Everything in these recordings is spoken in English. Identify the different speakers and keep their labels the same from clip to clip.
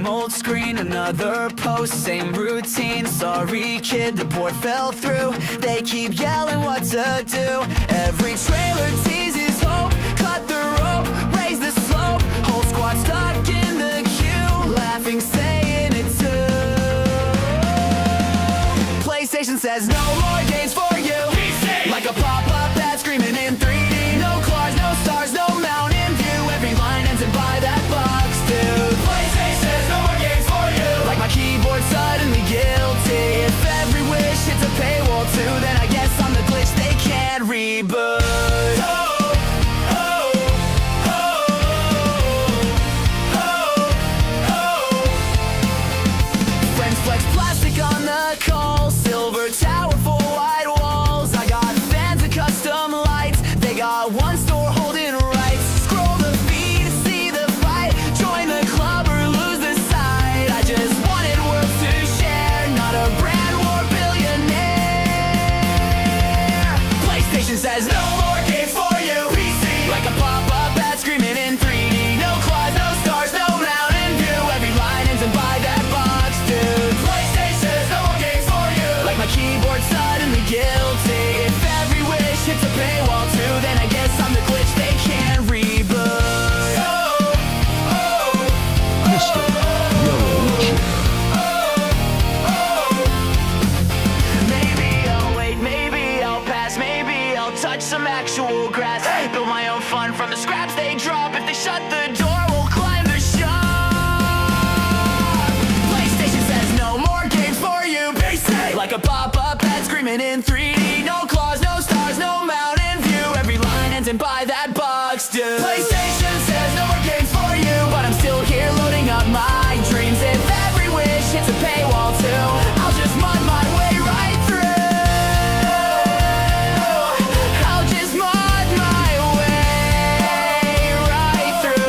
Speaker 1: Same old screen, another post, same routine. Sorry kid, the board fell through. They keep yelling what to do. Every trailer teases hope. Cut the rope, raise the slope. Whole squad stuck in the queue, laughing, saying it too. PlayStation says no more games for you. PC. Like a pop-up ad screaming in 3D. No claws, no stars, no mountain view. Every line ends in buy that box, dude. PlayStation says no more games for you. Like my keyboard suddenly guilty. If every wish hits a paywall too, then I guess I'm the glitch they can't reboot. Friends flex plastic on the call. Silver tower for white walls. I got fans and custom lights. They got one store holding rights. Scroll the feed to see the fight. Join the club or lose the site. I just wanted worlds to share, not a brand war billionaire. PlayStation says no more games for you. PC. Like a pop-up ad screaming in 3D. No claws, no stars, no mountain view. Every line ends in buy that box, dude. PlayStation says no more games for you. Like my keyboard suddenly guilty. If every wish hits a paywall too, then I guess I'm the glitch they can't reboot.
Speaker 2: Mr. Yellow Chair.
Speaker 1: Maybe I'll wait, maybe I'll pass, maybe I'll touch some actual grass. Build my own fun from the scraps they drop. If they shut the door, we'll climb the shop. PlayStation says no more games for you. PC. Like a pop-up ad screaming in 3D. No claws, no stars, no mountain view. Every line ends in buy that box, dude. PlayStation says no more games for you, but I'm still here loading up my dreams. If every wish hits a paywall too, I'll just mud my way right through. I'll just mud my way right through.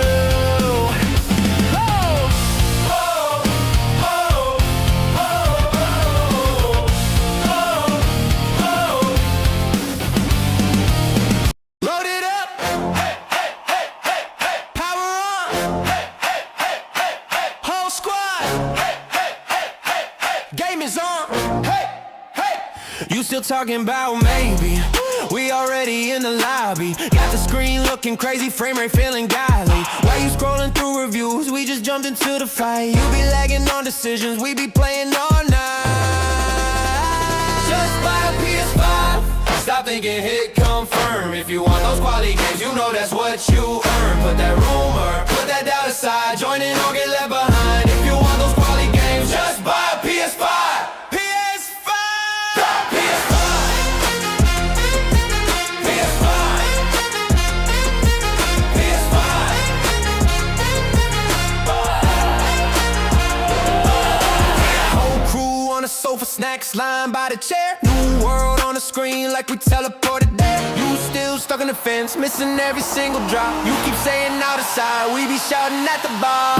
Speaker 1: Load it up. Power on. Whole squad. Game is on. You still talking about maybe? We already in the lobby. Got the screen looking crazy, frame rate feeling godly. While you scrolling through reviews, we just jumped into the fight. You be lagging on decisions, we be playing all night. Just buy a PS5. Stop thinking, hit confirm. If you want those quality games, you know that's what you earn. Put that rumor, put that doubt aside. Join in or get left behind. If you want those quality games, just buy a PS5. PS5. PS5. PS5. PS5. Whole crew on the sofa, snacks lying by the chair. New world on the screen like we teleported there. You still stuck on the fence, missing every single drop. You keep saying out of sight, we be shouting at the bar.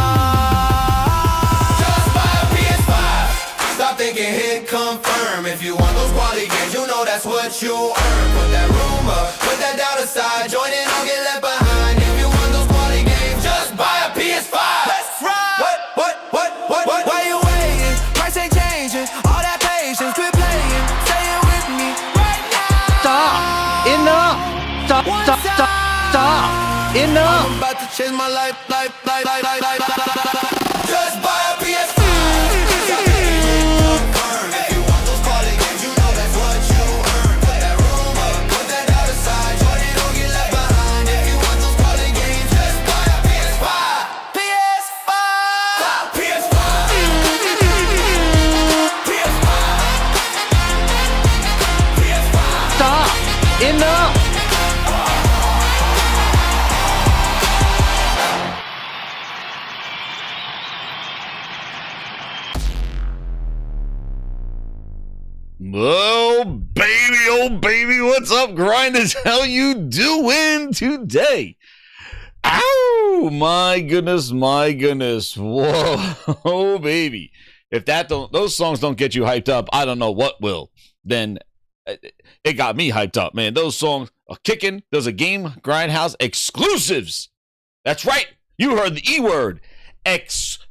Speaker 1: Just buy a PS5. Stop thinking, hit confirm. If you want those quality games, you know that's what you earn. Put that rumor, put that doubt aside. Join in or get left behind. If you want those quality games, just buy a PS5. Let's ride. What? Why you waiting? Price ain't changing. All that patience, quit playing. Say it with me right now.
Speaker 3: Stop! Enough! Stop! Enough!
Speaker 1: I'm about to change my life. Just buy a PS5. If you want those quality games, you know that's what you earn. Put that rumor, put that doubt aside. Join it or get left behind. If you want those quality games, just buy a PS5. PS5. PS5. PS5. PS5.
Speaker 3: Stop! Enough!
Speaker 2: Oh baby, what's up, grinders? How you doing today? Ow, my goodness. Whoa, baby. If those songs don't get you hyped up, I don't know what will. Then it got me hyped up, man. Those songs are kicking. Those are Game Grindhouse exclusives. That's right. You heard the E word.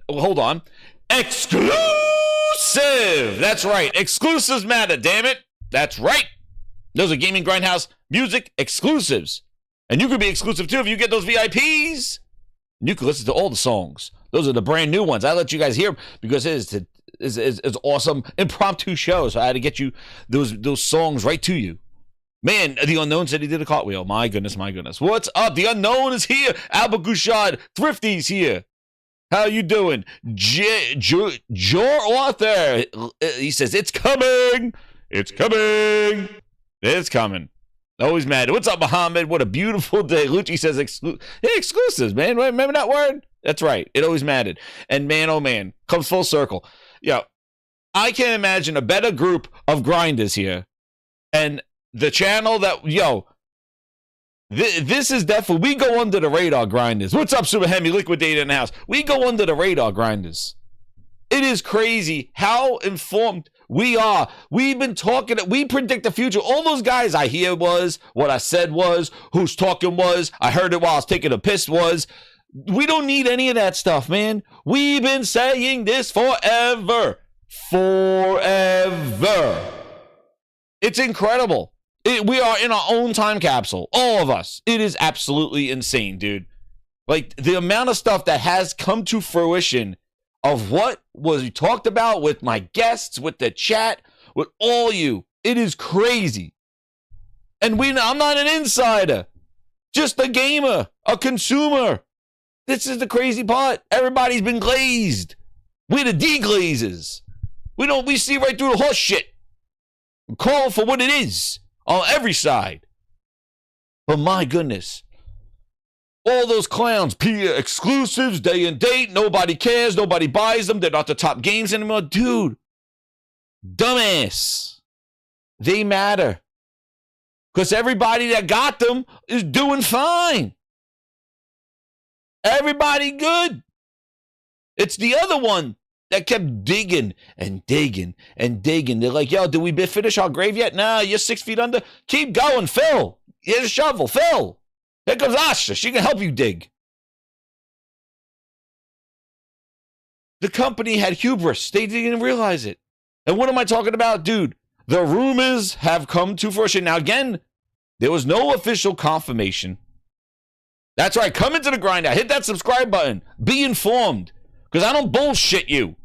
Speaker 2: hold on. Exclusive. That's right. Exclusives matter, damn it. That's right. Those are Gaming Grindhouse music exclusives. And you could be exclusive too if you get those VIPs. And you can listen to all the songs. Those are the brand new ones. I let you guys hear them because it is awesome impromptu show. So I had to get you those songs right to you. Man, the Unknown said he did a cartwheel. My goodness, my goodness. What's up? The Unknown is here. Albert Gouchard, Thrifty's here. How you doing? Jor Arthur. He says, it's coming. It's coming. It's coming. Always mad. What's up, Muhammad? What a beautiful day. Lucci says exclusives, man. Remember that word? That's right. It always mattered. And man, oh man, comes full circle. Yo, I can't imagine a better group of grinders here. And the channel that, this is definitely, we go under the radar grinders. What's up, Super Hemi? Liquidated in the house. We go under the radar grinders. It is crazy how informed we are. We've been talking, we predict the future. All those guys I hear was, what I said was, who's talking was, I heard it while I was taking a piss was. We don't need any of that stuff, man. We've been saying this forever. Forever. It's incredible. We are in our own time capsule. All of us. It is absolutely insane, dude. Like, the amount of stuff that has come to fruition of what was talked about with my guests, with the chat, with all you. It is crazy. And I'm not an insider. Just a gamer. A consumer. This is the crazy part. Everybody's been glazed. We're the deglazers. We see right through the horse shit. Call for what it is. On every side. But my goodness. All those clowns, exclusives, day and date, nobody cares, nobody buys them, they're not the top games anymore. Dude, dumbass. They matter. Because everybody that got them is doing fine. Everybody good. It's the other one that kept digging and digging and digging. They're like, yo, did we finish our grave yet? Nah, you're 6 feet under. Keep going, Phil. Here's a shovel, Phil. Here comes Asha. She can help you dig. The company had hubris. They didn't realize it. And what am I talking about? Dude, the rumors have come to fruition. Now, again, there was no official confirmation. That's right. Come into the grind out. Hit that subscribe button. Be informed. Because I don't bullshit you.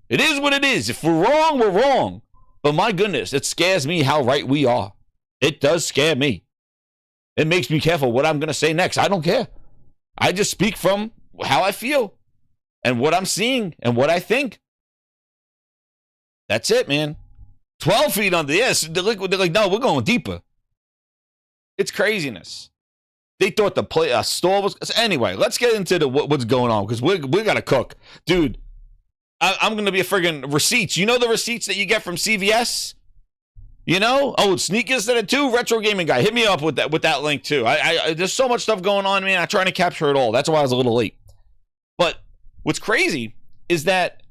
Speaker 2: It is what it is. If we're wrong, we're wrong. But my goodness, it scares me how right we are. It does scare me. It makes me careful what I'm going to say next. I don't care. I just speak from how I feel and what I'm seeing and what I think. That's it, man. 12 feet under. Yes, they're like, no, we're going deeper. It's craziness. They thought the store was... Anyway, let's get into what's going on because we got to cook. Dude, I'm going to be a friggin' receipts. You know the receipts that you get from CVS? You know? Oh, sneakers that are too. Retro Gaming Guy. Hit me up with that link too. I there's so much stuff going on, man. I'm trying to capture it all. That's why I was a little late. But what's crazy is that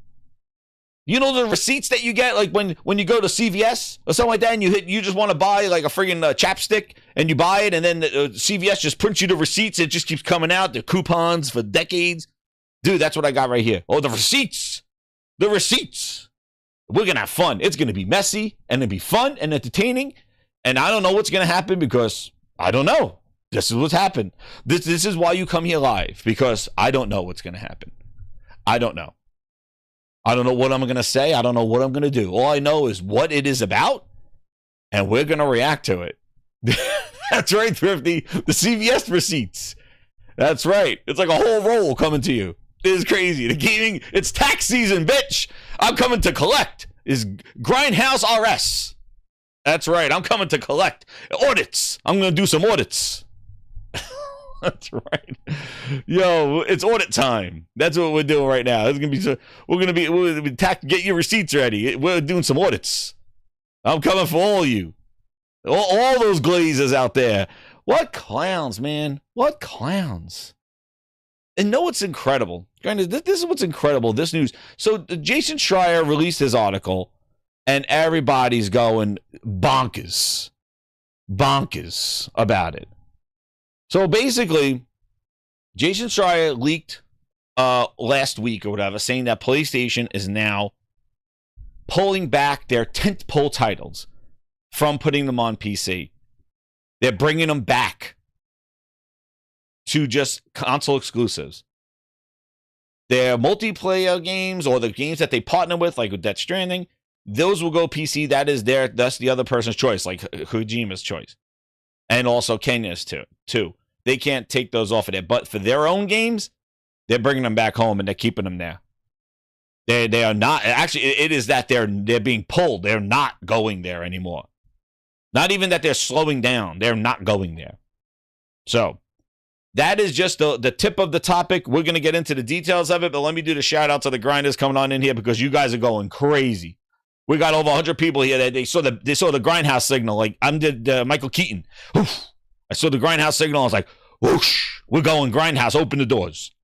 Speaker 2: you know the receipts that you get, like when you go to CVS or something like that, and you just want to buy like a friggin' chapstick, and you buy it, and then CVS just prints you the receipts. It just keeps coming out. The coupons for decades. Dude, that's what I got right here. Oh, the receipts. The receipts. We're going to have fun. It's going to be messy, and it'll be fun and entertaining, and I don't know what's going to happen because I don't know. This is what's happened. This is why you come here live, because I don't know what's going to happen. I don't know. I don't know what I'm going to say. I don't know what I'm going to do. All I know is what it is about, and we're going to react to it. That's right, Thrifty. The CVS receipts. That's right. It's like a whole roll coming to you. It is crazy. The gaming, it's tax season, bitch. I'm coming to collect. Is Grindhouse RS. That's right. I'm coming to collect. Audits. I'm going to do some audits. That's right. Yo, it's audit time. That's what we're doing right now. It's gonna be we'll be get your receipts ready. We're doing some audits. I'm coming for all you. All those glazers out there. What clowns, man. What clowns. And know what's incredible? Granted, this is what's incredible, this news. So Jason Schreier released his article, and everybody's going bonkers about it. So basically, Jason Schreier leaked last week or whatever, saying that PlayStation is now pulling back their tentpole titles from putting them on PC. They're bringing them back to just console exclusives. Their multiplayer games or the games that they partner with, like with Death Stranding, those will go PC. That's the other person's choice, like Kojima's choice. And also Kenya's too. They can't take those off of there. But for their own games, they're bringing them back home and they're keeping them there. They are not. Actually, it is that they're being pulled. They're not going there anymore. Not even that they're slowing down. They're not going there. So that is just the tip of the topic. We're going to get into the details of it, but let me do the shout out to the grinders coming on in here because you guys are going crazy. We got over 100 people here that they saw the grindhouse signal. Like I did Michael Keaton. Oof. I saw the grindhouse signal. I was like, whoosh, we're going grindhouse. Open the doors.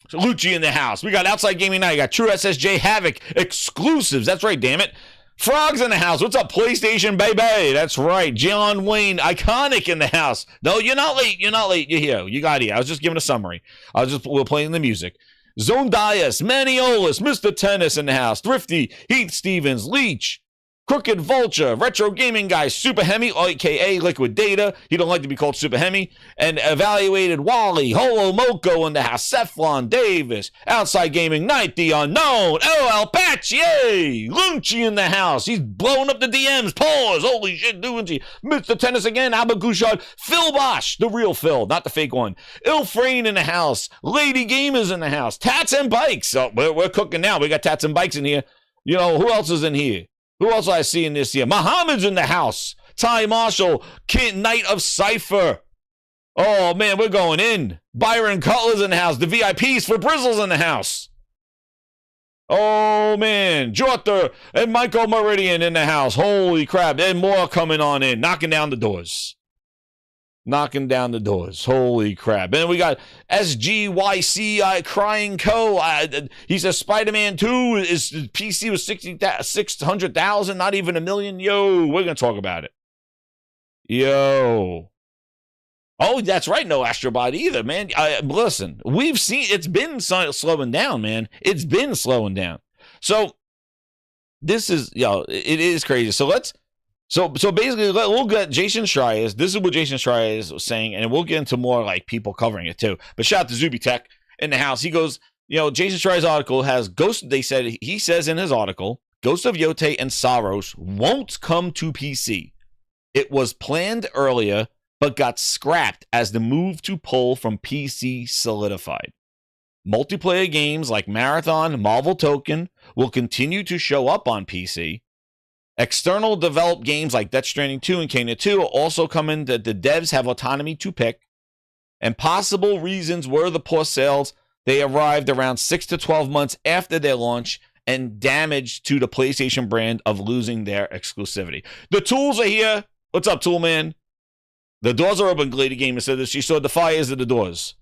Speaker 2: So Lucci in the house. We got Outside Gaming Night. We got True SSJ Havoc exclusives. That's right, damn it. Frogs in the house. What's up, PlayStation baby? That's right. John Wayne Iconic in the house. No, you're not late. You're here. You got here. I was just giving a summary. We're playing the music. Zone Dias, Maniolus, Mr. Tennis in the house. Thrifty, Heath Stevens, Leech, Crooked Vulture, Retro Gaming Guy, Super Hemi, a.k.a. Liquid Data. He don't like to be called Super Hemi. And Evaluated Wally, Holo Moco in the house, Cephalon Davis, Outside Gaming Night, The Unknown, El Apache, Lunchi in the house. He's blowing up the DMs. Pause. Holy shit, doing G. Mr. Tennis again, Abba Gouchard, Phil Bosch, the real Phil, not the fake one. Ilfrain in the house, Lady Gamers in the house, Tats and Bikes. Oh, we're cooking now. We got Tats and Bikes in here. You know, who else is in here? Who else I see in this here? Muhammad's in the house. Ty Marshall, Knight of Cypher. Oh, man, we're going in. Byron Cutler's in the house. The VIPs for Brizzle's in the house. Oh, man. Jorter and Michael Meridian in the house. Holy crap. And more coming on in. Knocking down the doors. Holy crap. And we got SGYC Crying Co. He says Spider-Man 2 is PC was 600,000, not even a million. Yo, we're going to talk about it. Yo. Oh, that's right. No Astrobot either, man. Listen, we've seen it's been slowing down, man. It's been slowing down. So this is, it is crazy. So basically, we'll get Jason Schreier. This is what Jason Schreier was saying, and we'll get into more like people covering it too. But shout out to Zuby Tech in the house. He goes, Jason Schreier's article has Ghost. He says in his article, Ghost of Yotei and Saros won't come to PC. It was planned earlier, but got scrapped as the move to pull from PC solidified. Multiplayer games like Marathon, Marvel Token will continue to show up on PC. External developed games like Death Stranding 2 and Kena 2 are also coming that the devs have autonomy to pick. And possible reasons were the poor sales. They arrived around 6 to 12 months after their launch and damage to the PlayStation brand of losing their exclusivity. The tools are here. What's up, Tool Man? The doors are open, Lady Gamer said that she saw the fires at the doors.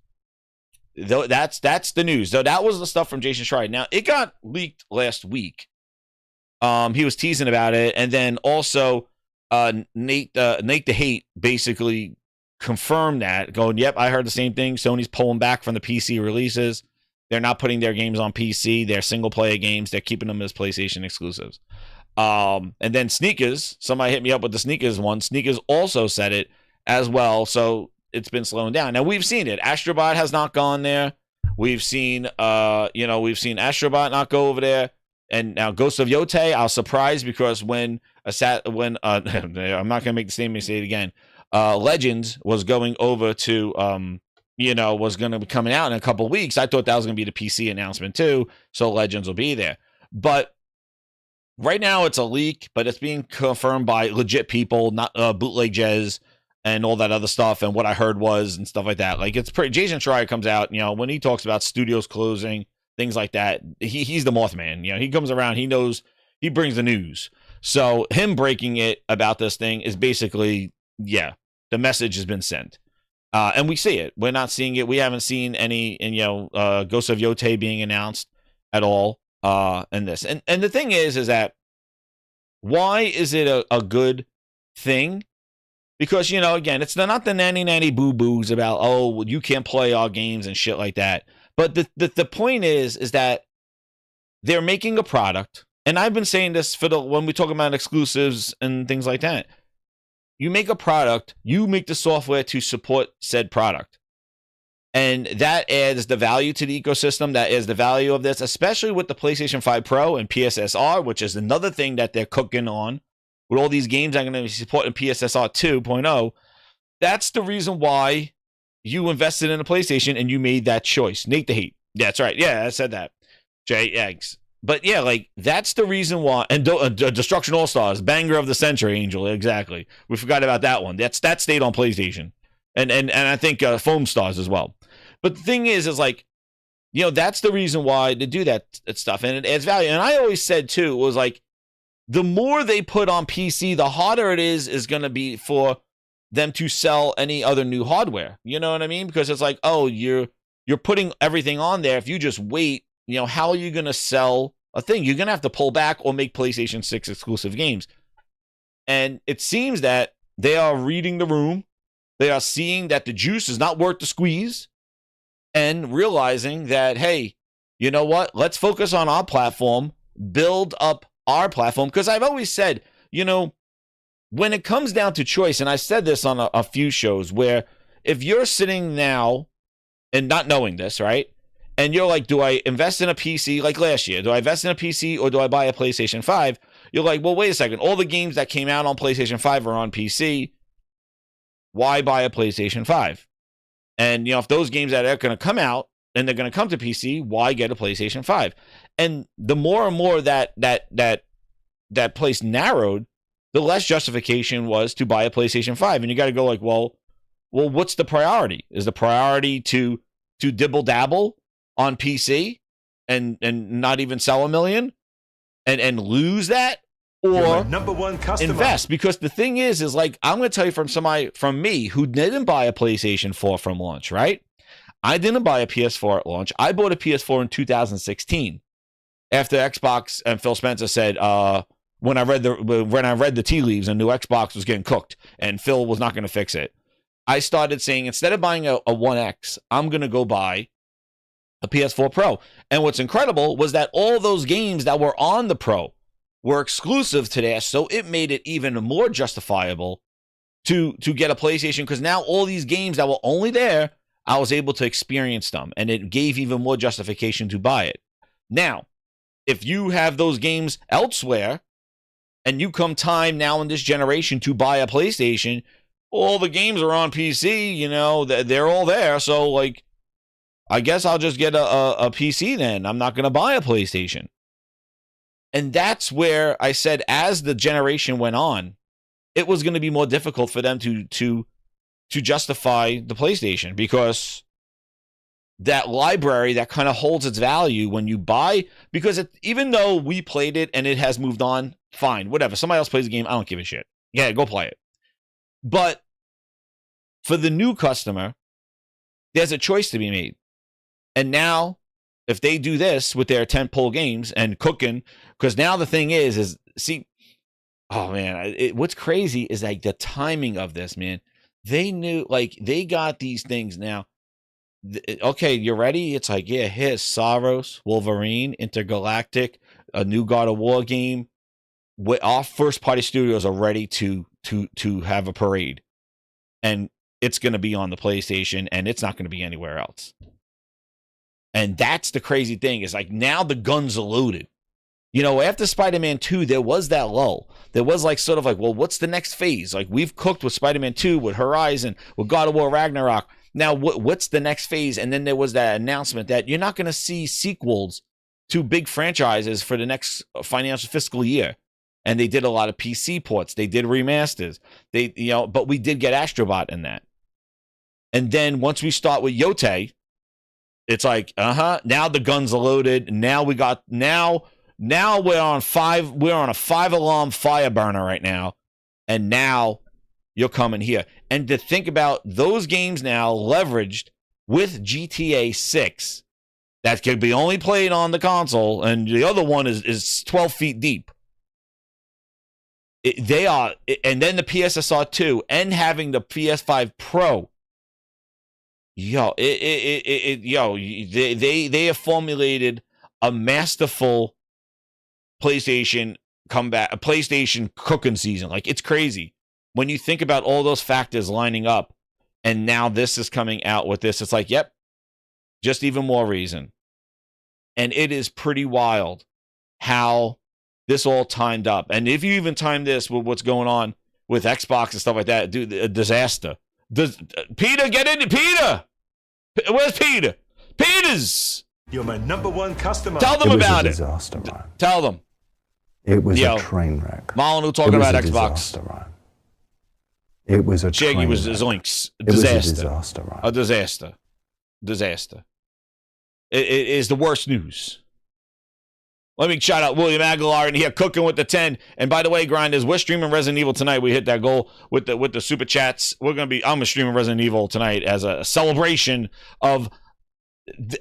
Speaker 2: That's the news. So that was the stuff from Jason Schreier. Now, it got leaked last week. He was teasing about it, and then also Nate the Hate basically confirmed that, going, "Yep, I heard the same thing. Sony's pulling back from the PC releases. They're not putting their games on PC. They're single player games. They're keeping them as PlayStation exclusives." And then Sneakers, somebody hit me up with the Sneakers one. Sneakers also said it as well. So it's been slowing down. Now we've seen it. Astrobot has not gone there. We've seen Astrobot not go over there. And now Ghost of Yotei, I was surprised because when I'm not gonna make the same mistake again. Legends was going over to was gonna be coming out in a couple weeks. I thought that was gonna be the PC announcement too, so Legends will be there. But right now it's a leak, but it's being confirmed by legit people, not bootleg Jez and all that other stuff. And what I heard was and stuff like that. Like it's pretty. Jason Schreier comes out, when he talks about studios closing, things like that. He's the Mothman. He comes around. He knows. He brings the news. So him breaking it about this thing is basically, the message has been sent, and we see it. We're not seeing it. We haven't seen any, Ghost of Yotei being announced at all. And this, and the thing is that why is it a good thing? Because again, it's not the nanny boo boos about you can't play our games and shit like that. But the point is that they're making a product, and I've been saying this when we talk about exclusives and things like that. You make a product, you make the software to support said product. And that adds the value to the ecosystem. That adds the value of this, especially with the PlayStation 5 Pro and PSSR, which is another thing that they're cooking on. With all these games I'm going to be supporting PSSR 2.0. That's the reason why you invested in a PlayStation and you made that choice. Nate the Heat. That's right. Yeah, I said that. Jay Eggs. But yeah, like, that's the reason why. And Destruction All-Stars, banger of the century, Angel. Exactly. We forgot about that one. That stayed on PlayStation. And I think Foam Stars as well. But the thing is like, you know, that's the reason why they do that stuff. And it adds value. And I always said, too, it was like, the more they put on PC, the harder it is going to be for them to sell any other new hardware. You know what I mean? Because it's like, oh, you're putting everything on there. If you just wait, you know, how are you going to sell a thing? You're going to have to pull back or make PlayStation 6 exclusive games. And it seems that they are reading the room. They are seeing that the juice is not worth the squeeze and realizing that, hey, you know what? Let's focus on our platform, build up our platform. Because I've always said, you know, when it comes down to choice, and I said this on a few shows, where if you're sitting now and not knowing this, right? And you're like, do I invest in a PC like last year? Do I invest in a PC or do I buy a PlayStation 5? You're like, well, wait a second. All the games that came out on PlayStation 5 are on PC. Why buy a PlayStation 5? And, you know, if those games that are going to come out and they're going to come to PC, why get a PlayStation 5? And the more and more that place narrowed, the less justification was to buy a PlayStation 5. And you got to go like, well, what's the priority? Is the priority to dibble dabble on PC and not even sell a million and lose that, or
Speaker 4: number one customer.
Speaker 2: Invest? Because the thing is like, I'm going to tell you from me who didn't buy a PlayStation 4 from launch, right? I didn't buy a PS4 at launch. I bought a PS4 in 2016 after Xbox and Phil Spencer said, when I read the tea leaves, a new Xbox was getting cooked and Phil was not going to fix it. I started saying, instead of buying a One X, I'm going to go buy a PS4 Pro. And what's incredible was that all those games that were on the Pro were exclusive to that, so it made it even more justifiable to get a PlayStation, because now all these games that were only there, I was able to experience them, and it gave even more justification to buy it. Now, if you have those games elsewhere, and you come time now in this generation to buy a PlayStation, all the games are on PC, you know, they're all there, so like, I guess I'll just get a PC then. I'm not going to buy a PlayStation. And that's where I said, as the generation went on, it was going to be more difficult for them to justify the PlayStation, because that library that kind of holds its value when you buy, because even though we played it and it has moved on, fine, whatever. Somebody else plays the game, I don't give a shit. Yeah, go play it. But for the new customer, there's a choice to be made. And now, if they do this with their tentpole games and cooking, because now the thing is see, oh man, what's crazy is like the timing of this, man. They knew, like, they got these things now. Okay, you ready? It's like, yeah, here's Saros, Wolverine, Intergalactic, a new God of War game. Our first party studios are ready to have a parade, and it's going to be on the PlayStation, and it's not going to be anywhere else. And that's the crazy thing, is like, now the guns are loaded. You know, after Spider-Man 2, there was that lull. There was like, sort of like, well, what's the next phase? Like, we've cooked with Spider-Man 2, with Horizon, with God of War Ragnarok. Now, what's the next phase? And then there was that announcement that you're not going to see sequels to big franchises for the next financial fiscal year. And they did a lot of PC ports. They did remasters. But we did get Astrobot in that. And then once we start with Yote, it's like, now the guns are loaded. Now we're on a 5-alarm fire burner right now. And now you're coming here. And to think about those games now leveraged with GTA 6, that can be only played on the console, and the other one is 12 feet deep. And then the PSSR 2, and having the PS5 Pro. they have formulated a masterful PlayStation comeback, a PlayStation cooking season. Like, it's crazy when you think about all those factors lining up, and now this is coming out with this. It's like, yep, just even more reason. And it is pretty wild how this all timed up. And if you even time this with what's going on with Xbox and stuff like that, dude, a disaster. Peter, get in. Peter! Where's Peter? Peter's!
Speaker 4: You're my number one customer.
Speaker 2: Tell them about it.
Speaker 5: Disaster, Ryan.
Speaker 2: Tell them.
Speaker 5: It was a train wreck.
Speaker 2: Molyneux talking about Xbox.
Speaker 5: Disaster, Ryan. It was a
Speaker 2: Shaggy
Speaker 5: train
Speaker 2: was
Speaker 5: wreck.
Speaker 2: Zoinks.
Speaker 5: It was a
Speaker 2: Disaster.
Speaker 5: disaster, Ryan.
Speaker 2: A disaster. Disaster. It is the worst news. Let me shout out William Aguilar in here cooking with the 10. And by the way, grinders, we're streaming Resident Evil tonight. We hit that goal with the super chats. I'm streaming Resident Evil tonight as a celebration of,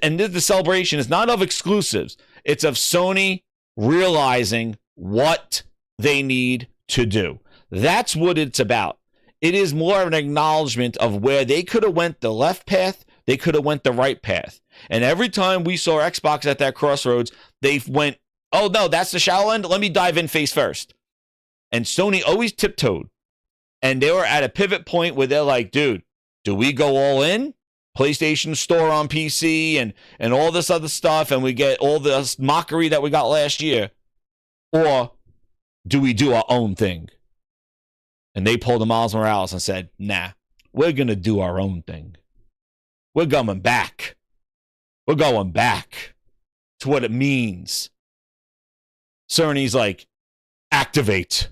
Speaker 2: and the celebration is not of exclusives. It's of Sony realizing what they need to do. That's what it's about. It is more of an acknowledgement of where they could have went the left path, they could have went the right path. And every time we saw Xbox at that crossroads, they went, oh no, that's the shallow end. Let me dive in face first. And Sony always tiptoed. And they were at a pivot point where they're like, dude, do we go all in? PlayStation Store on PC and all this other stuff, and we get all this mockery that we got last year? Or do we do our own thing? And they pulled a Miles Morales and said, nah, we're going to do our own thing. We're coming back. We're going back to what it means. Cerny's like, activate.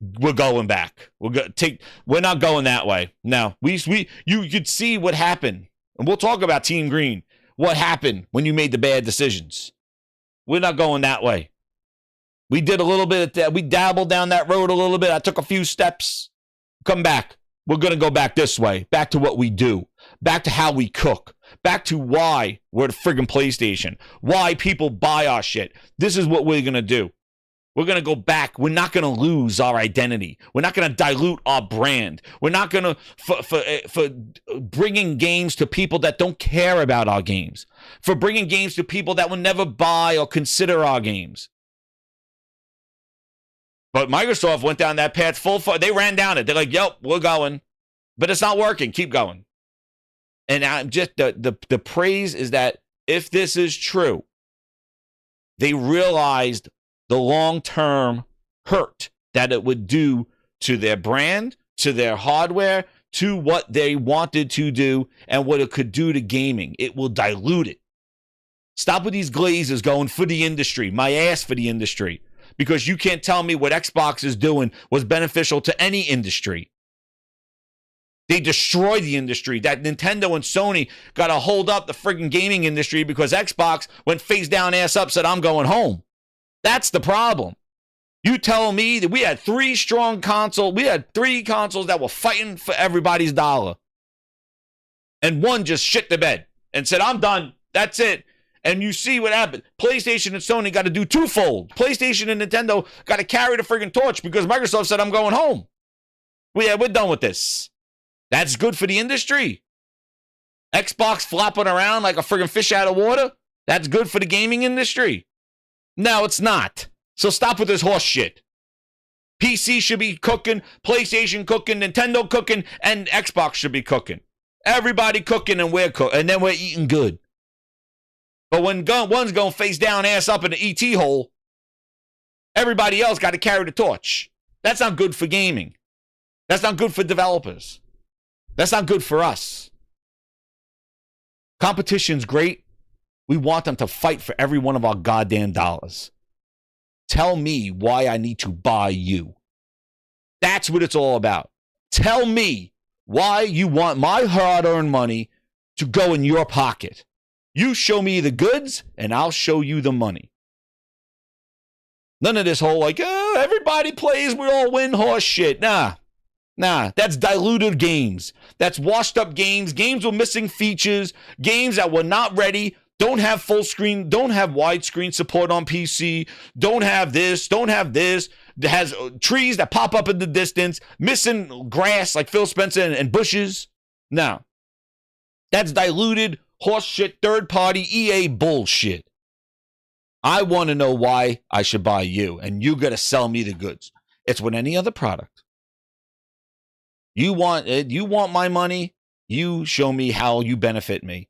Speaker 2: We're going back. We're not going that way. No, you could see what happened. And we'll talk about Team Green. What happened when you made the bad decisions? We're not going that way. We did a little bit of that. We dabbled down that road a little bit. I took a few steps. Come back. We're going to go back this way. Back to what we do. Back to how we cook. Back to why we're the friggin' PlayStation. Why people buy our shit. This is what we're going to do. We're going to go back. We're not going to lose our identity. We're not going to dilute our brand. We're not going to, for bringing games to people that don't care about our games. For bringing games to people that will never buy or consider our games. But Microsoft went down that path full far. They ran down it. They're like, yep, we're going. But it's not working. Keep going. And I'm just, the praise is that if this is true, they realized the long-term hurt that it would do to their brand, to their hardware, to what they wanted to do, and what it could do to gaming. It will dilute it. Stop with these glazes going for the industry, my ass for the industry, because you can't tell me what Xbox is doing was beneficial to any industry. They destroyed the industry. That Nintendo and Sony got to hold up the friggin' gaming industry because Xbox went face down, ass up, said, I'm going home. That's the problem. You tell me that we had three consoles that were fighting for everybody's dollar. And one just shit the bed and said, I'm done. That's it. And you see what happened. PlayStation and Sony got to do twofold. PlayStation and Nintendo got to carry the friggin' torch because Microsoft said, I'm going home. We're done with this. That's good for the industry. Xbox flopping around like a friggin' fish out of water. That's good for the gaming industry. No, it's not. So stop with this horse shit. PC should be cooking, PlayStation cooking, Nintendo cooking, and Xbox should be cooking. Everybody cooking and we're cooking, and then we're eating good. But when one's going face down, ass up in the ET hole, everybody else got to carry the torch. That's not good for gaming. That's not good for developers. That's not good for us. Competition's great. We want them to fight for every one of our goddamn dollars. Tell me why I need to buy you. That's what it's all about. Tell me why you want my hard-earned money to go in your pocket. You show me the goods, and I'll show you the money. None of this whole, like, oh, everybody plays, we all win horse shit. Nah, that's diluted games. That's washed up games. Games with missing features. Games that were not ready. Don't have full screen. Don't have widescreen support on PC. Don't have this. Don't have this. It has trees that pop up in the distance. Missing grass like Phil Spencer and bushes. No. That's diluted horseshit third-party EA bullshit. I want to know why I should buy you, and you got to sell me the goods. It's with any other product. You want it, you want my money, you show me how you benefit me.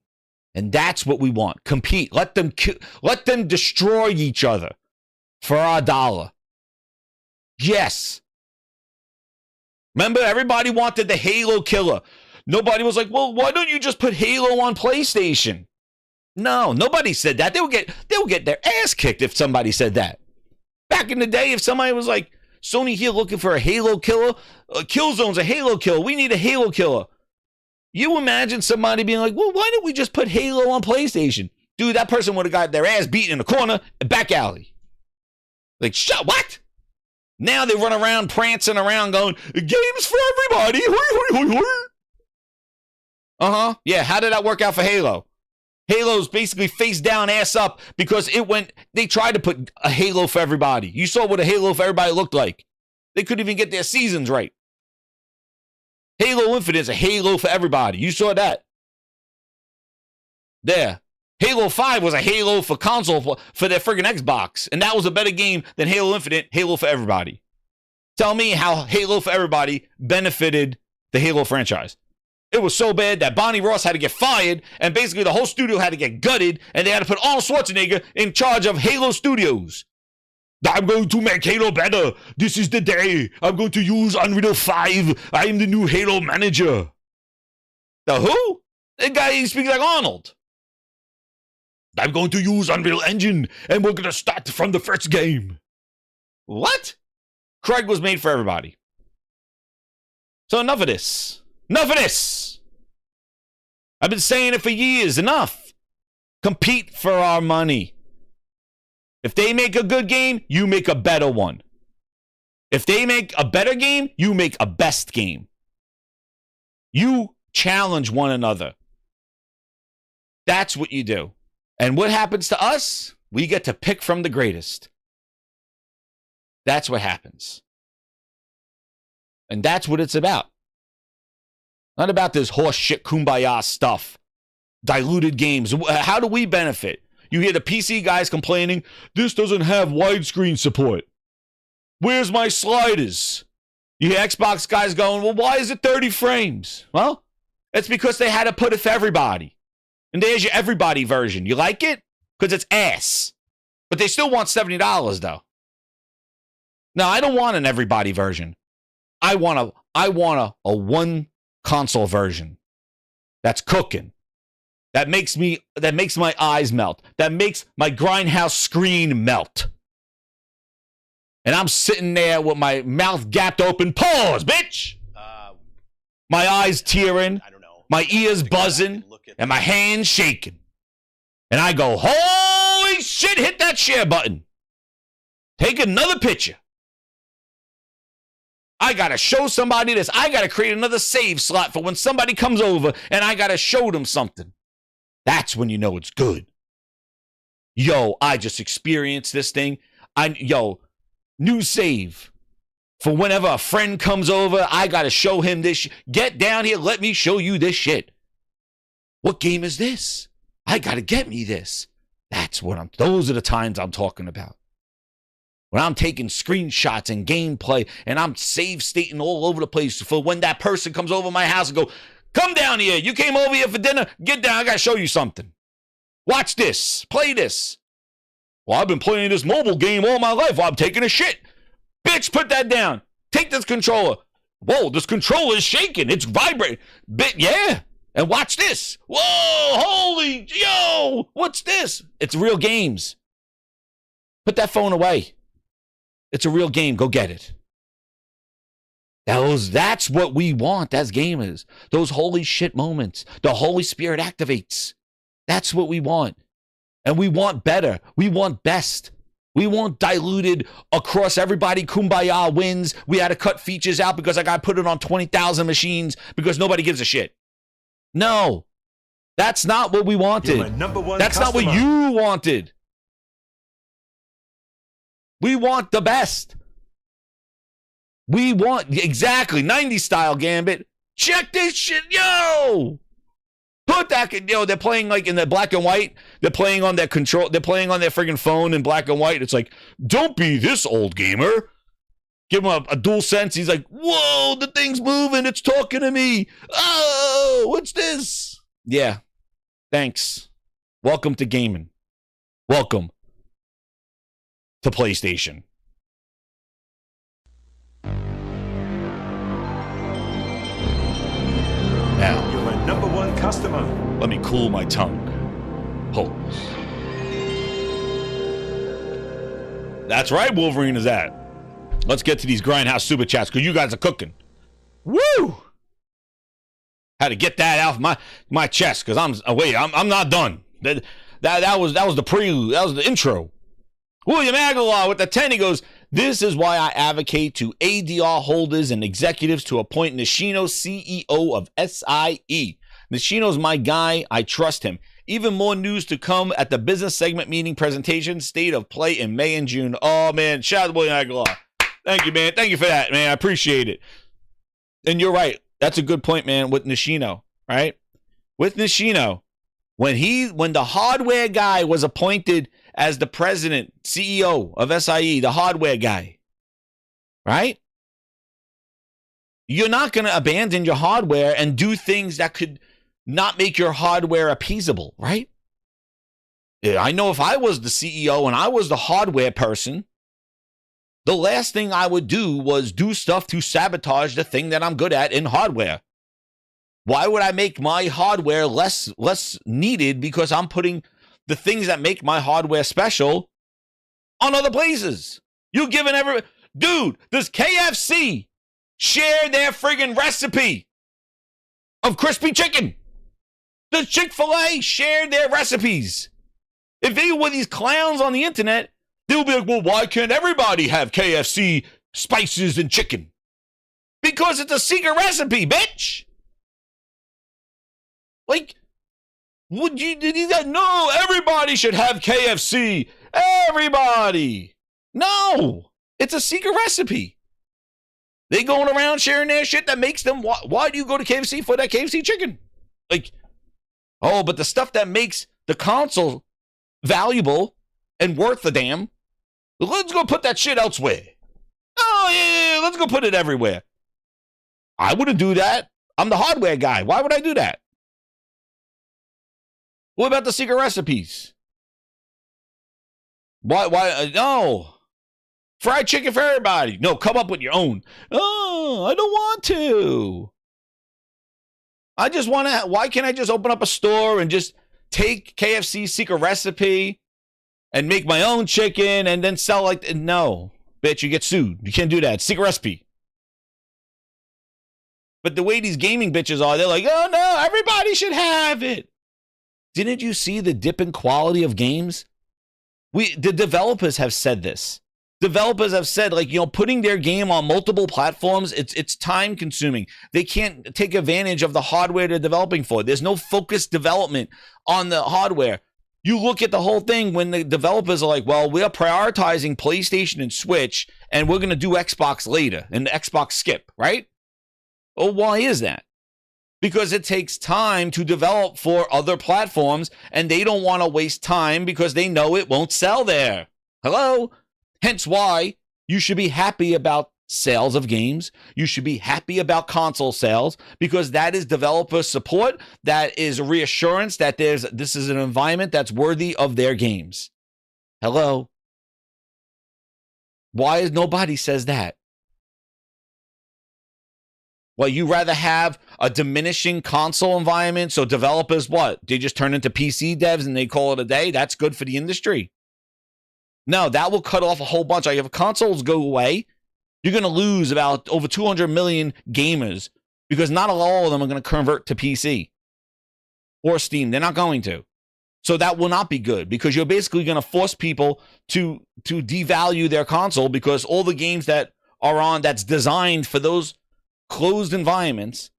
Speaker 2: And that's what we want. Compete. Let them destroy each other for our dollar. Yes. Remember, everybody wanted the Halo killer. Nobody was like, well, why don't you just put Halo on PlayStation? No, nobody said that. They would get their ass kicked if somebody said that. Back in the day, if somebody was like, Sony here looking for a Halo killer, Killzone's a Halo killer, we need a Halo killer. You imagine somebody being like, well, why don't we just put Halo on PlayStation? Dude, that person would have got their ass beaten in the corner and back alley. Like, shut, what? Now they run around prancing around going, games for everybody. Uh-huh. Yeah, how did that work out for Halo? Halo's basically face down, ass up, because they tried to put a Halo for everybody. You saw what a Halo for everybody looked like. They couldn't even get their seasons right. Halo Infinite is a Halo for everybody. You saw that. There. Halo 5 was a Halo for console for their friggin' Xbox. And that was a better game than Halo Infinite, Halo for everybody. Tell me how Halo for everybody benefited the Halo franchise. It was so bad that Bonnie Ross had to get fired, and basically the whole studio had to get gutted, and they had to put Arnold Schwarzenegger in charge of Halo Studios. I'm going to make Halo better. This is the day. I'm going to use Unreal 5. I'm the new Halo manager. The who? The guy speaks like Arnold. I'm going to use Unreal Engine, and we're going to start from the first game. What? Craig was made for everybody. So enough of this. Enough of this. I've been saying it for years. Enough. Compete for our money. If they make a good game, you make a better one. If they make a better game, you make a best game. You challenge one another. That's what you do. And what happens to us? We get to pick from the greatest. That's what happens. And that's what it's about. Not about this horse shit kumbaya stuff. Diluted games. How do we benefit? You hear the PC guys complaining, this doesn't have widescreen support. Where's my sliders? You hear Xbox guys going, well, why is it 30 frames? Well, it's because they had to put it for everybody. And there's your everybody version. You like it? Because it's ass. But they still want $70, though. No, I don't want an everybody version. I want a one console version that's cooking. That makes my eyes melt. That makes my grindhouse screen melt. And I'm sitting there with my mouth gapped open. Pause, bitch! My eyes tearing, my ears buzzing, and my hands shaking. And I go, holy shit, hit that share button. Take another picture. I got to show somebody this. I got to create another save slot for when somebody comes over and I got to show them something. That's when you know it's good. Yo, I just experienced this thing. New save. For whenever a friend comes over, I got to show him this. Get down here. Let me show you this shit. What game is this? I got to get me this. Those are the times I'm talking about. When I'm taking screenshots and gameplay and I'm save stating all over the place for when that person comes over my house and go, come down here. You came over here for dinner. Get down. I got to show you something. Watch this. Play this. Well, I've been playing this mobile game all my life. Well, I'm taking a shit. Bitch, put that down. Take this controller. Whoa, this controller is shaking. It's vibrating. Yeah. And watch this. Whoa, holy, yo, what's this? It's real games. Put that phone away. It's a real game. Go get it. That's what we want as gamers. Those holy shit moments. The Holy Spirit activates. That's what we want. And we want better. We want best. We want diluted across everybody. Kumbaya wins. We had to cut features out because I got to put it on 20,000 machines because nobody gives a shit. No. That's not what we wanted. That's not what you wanted. We want the best. We want, exactly, 90s style, Gambit. Check this shit, yo! Put that, they're playing like in the black and white. They're playing on their control. They're playing on their friggin' phone in black and white. It's like, don't be this old gamer. Give him a dual sense. He's like, whoa, the thing's moving. It's talking to me. Oh, what's this? Yeah. Thanks. Welcome to gaming. Welcome to PlayStation. Now,
Speaker 4: You're a number one customer.
Speaker 2: let me cool my tongue. Pause. That's right, Wolverine is at. Let's get to these Grindhouse super chats because you guys are cooking. Woo! Had to get that out of my chest because I'm not done. That was the prelude. That was the intro. William Aguilar with the 10. He goes, this is why I advocate to ADR holders and executives to appoint Nishino CEO of SIE. Nishino's my guy. I trust him. Even more news to come at the business segment meeting presentation, state of play in May and June. Oh, man. Shout out to William Aguilar. Thank you, man. Thank you for that, man. I appreciate it. And you're right. That's a good point, man, with Nishino, right? With Nishino, when the hardware guy was appointed as the president, CEO of SIE, the hardware guy, right? You're not going to abandon your hardware and do things that could not make your hardware appeasable, right? I know if I was the CEO and I was the hardware person, the last thing I would do was do stuff to sabotage the thing that I'm good at in hardware. Why would I make my hardware less needed because I'm putting the things that make my hardware special on other places? You giving dude, does KFC share their friggin' recipe of crispy chicken? Does Chick-fil-A share their recipes? If they were these clowns on the internet, they'll be like, well, why can't everybody have KFC spices and chicken? Because it's a secret recipe, bitch. Like, no, everybody should have KFC. Everybody. No, it's a secret recipe. They going around sharing their shit that makes them, why do you go to KFC for that KFC chicken? Like, oh, but the stuff that makes the console valuable and worth the damn, let's go put that shit elsewhere. Oh, yeah, let's go put it everywhere. I wouldn't do that. I'm the hardware guy. Why would I do that? What about the secret recipes? Why? No. Fried chicken for everybody. No, come up with your own. Oh, I don't want to. I just want to. Why can't I just open up a store and just take KFC's secret recipe and make my own chicken and then sell like, no, bitch, you get sued. You can't do that. Secret recipe. But the way these gaming bitches are, they're like, oh no, everybody should have it. Didn't you see the dip in quality of games? The developers have said this. Developers have said, like, putting their game on multiple platforms, it's time consuming. They can't take advantage of the hardware they're developing for. There's no focused development on the hardware. You look at the whole thing when the developers are like, well, we're prioritizing PlayStation and Switch, and we're going to do Xbox later, and the Xbox skip, right? Oh, why is that? Because it takes time to develop for other platforms, and they don't want to waste time because they know it won't sell there. Hello? Hence why you should be happy about sales of games. You should be happy about console sales because that is developer support. That is reassurance that this is an environment that's worthy of their games. Hello? Why is nobody says that? Well, you rather have a diminishing console environment, so developers, what? They just turn into PC devs and they call it a day? That's good for the industry. No, that will cut off a whole bunch. Like if consoles go away, you're going to lose about over 200 million gamers because not all of them are going to convert to PC or Steam. They're not going to. So that will not be good because you're basically going to force people to devalue their console because all the games that are on that's designed for those closed environments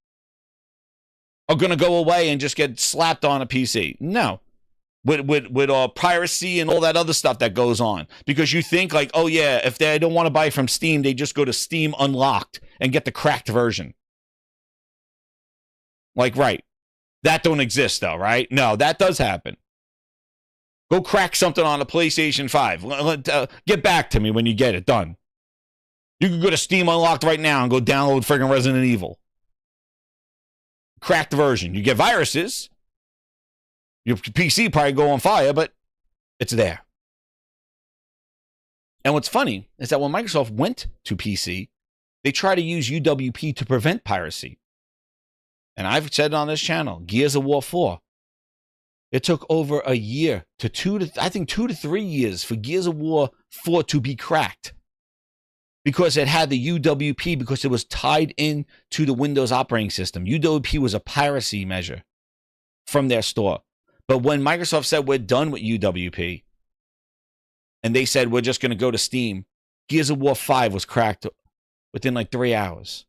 Speaker 2: are going to go away and just get slapped on a PC. No. With piracy and all that other stuff that goes on. Because you think like, oh yeah, if they don't want to buy from Steam, they just go to Steam Unlocked and get the cracked version. Like, right. That don't exist, though, right? No, that does happen. Go crack something on a PlayStation 5. Get back to me when you get it done. You can go to Steam Unlocked right now and go download friggin' Resident Evil. Cracked version. You get viruses. Your PC probably go on fire, but it's there. And what's funny is that when Microsoft went to PC, they tried to use UWP to prevent piracy. And I've said on this channel, Gears of War 4, it took over a year to 2 to 3 years for Gears of War 4 to be cracked. Because it had the UWP, because it was tied in to the Windows operating system. UWP was a piracy measure from their store. But when Microsoft said we're done with UWP, and they said we're just going to go to Steam, Gears of War 5 was cracked within like 3 hours.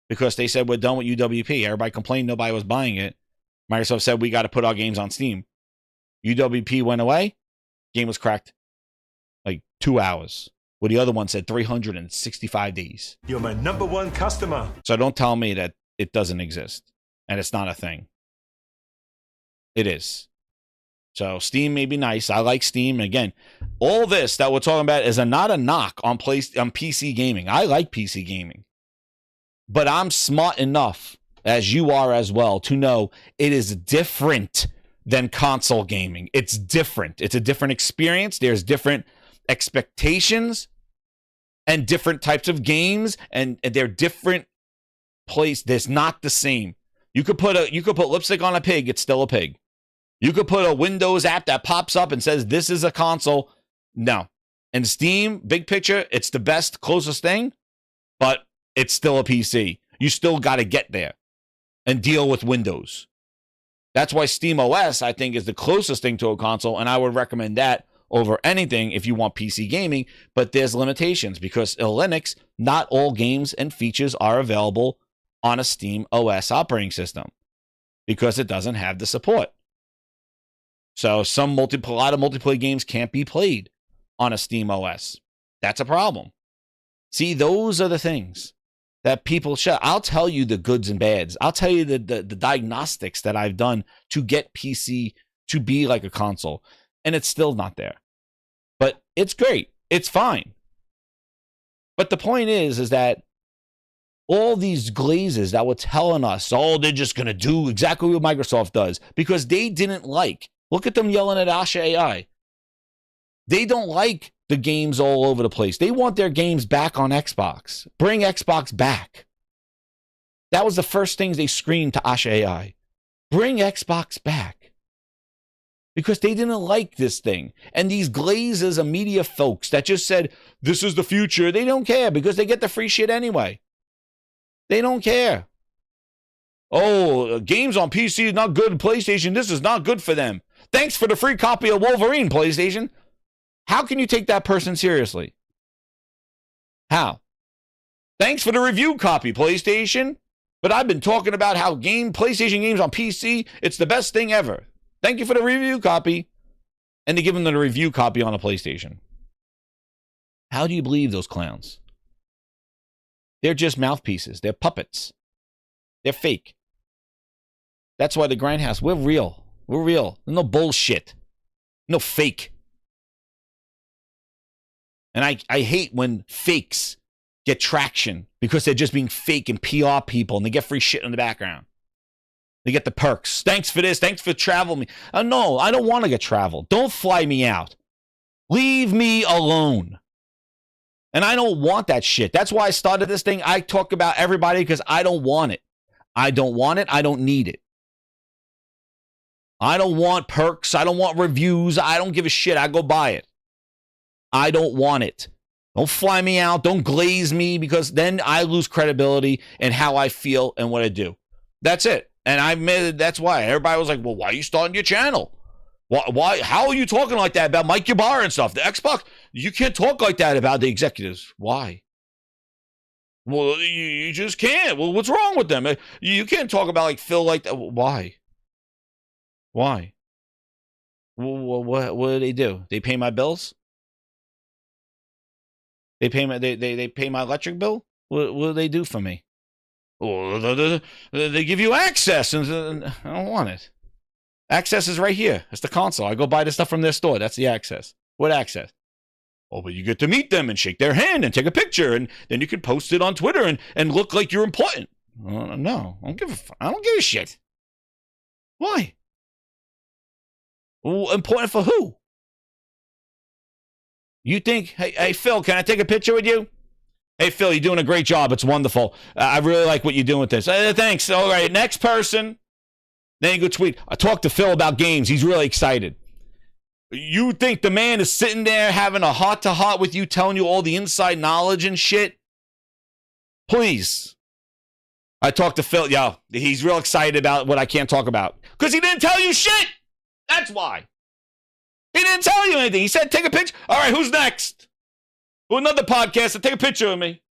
Speaker 2: Because they said we're done with UWP. Everybody complained nobody was buying it. Microsoft said we got to put our games on Steam. UWP went away. Game was cracked like 2 hours. Well, the other one said 365 days.
Speaker 4: You're my number one customer.
Speaker 2: So don't tell me that it doesn't exist and it's not a thing. It is. So Steam may be nice. I like Steam. Again, all this that we're talking about is not a knock on PC gaming. I like PC gaming. But I'm smart enough, as you are as well, to know it is different than console gaming. It's different. It's a different experience. There's different expectations and different types of games, and they're different place. There's not the same. You could put lipstick on a pig, it's still a pig. You could put a Windows app that pops up and says this is a console. No. And Steam, big picture, it's the best, closest thing, but it's still a PC. You still got to get there and deal with Windows. That's why Steam OS, I think, is the closest thing to a console, and I would recommend that over anything if you want PC gaming, but there's limitations because in Linux, not all games and features are available on a Steam OS operating system because it doesn't have the support. So a lot of multiplayer games can't be played on a Steam OS. That's a problem. See, those are the things that people should. I'll tell you the goods and bads. I'll tell you the diagnostics that I've done to get PC to be like a console. And it's still not there. But it's great. It's fine. But the point is that all these glazes that were telling us, oh, they're just going to do exactly what Microsoft does because they didn't like. Look at them yelling at Asha AI. They don't like the games all over the place. They want their games back on Xbox. Bring Xbox back. That was the first things they screamed to Asha AI. Bring Xbox back. Because they didn't like this thing. And these glazes of media folks that just said, this is the future, they don't care because they get the free shit anyway. They don't care. Oh, games on PC is not good. PlayStation, this is not good for them. Thanks for the free copy of Wolverine, PlayStation. How can you take that person seriously? How? Thanks for the review copy, PlayStation. But I've been talking about how PlayStation games on PC, it's the best thing ever. Thank you for the review copy. And they give them the review copy on a PlayStation. How do you believe those clowns? They're just mouthpieces. They're puppets. They're fake. That's why the Grindhouse, we're real. We're real. There's no bullshit. No fake. And I hate when fakes get traction because they're just being fake and PR people and they get free shit in the background. They get the perks. Thanks for this. Thanks for travel me. No, I don't want to get traveled. Don't fly me out. Leave me alone. And I don't want that shit. That's why I started this thing. I talk about everybody because I don't want it. I don't want it. I don't need it. I don't want perks. I don't want reviews. I don't give a shit. I go buy it. I don't want it. Don't fly me out. Don't glaze me because then I lose credibility in how I feel and what I do. That's it. And I admitted that's why. Everybody was like, well, why are you starting your channel? Why? How are you talking like that about Mike Ybarra and stuff? The Xbox, you can't talk like that about the executives. Why? Well, you just can't. Well, what's wrong with them? You can't talk about like Phil like that. Why? Why? Well, what do they do? They pay my bills? They pay my they pay my electric bill? What do they do for me? Oh, they give you access, and I don't want it. Access is right here. It's the console. I go buy the stuff from their store. That's the access. What access? Oh, but you get to meet them and shake their hand and take a picture, and then you can post it on Twitter and look like you're important. No, I don't give a shit. Why? Well, important for who? You think, hey, Phil, can I take a picture with you? Hey, Phil, you're doing a great job. It's wonderful. I really like what you're doing with this. Thanks. All right, next person. Then you go tweet. I talked to Phil about games. He's really excited. You think the man is sitting there having a heart-to-heart with you, telling you all the inside knowledge and shit? Please. I talked to Phil. Yo, he's real excited about what I can't talk about. Because he didn't tell you shit. That's why. He didn't tell you anything. He said, take a picture. All right, who's next? Another podcast to take a picture of me.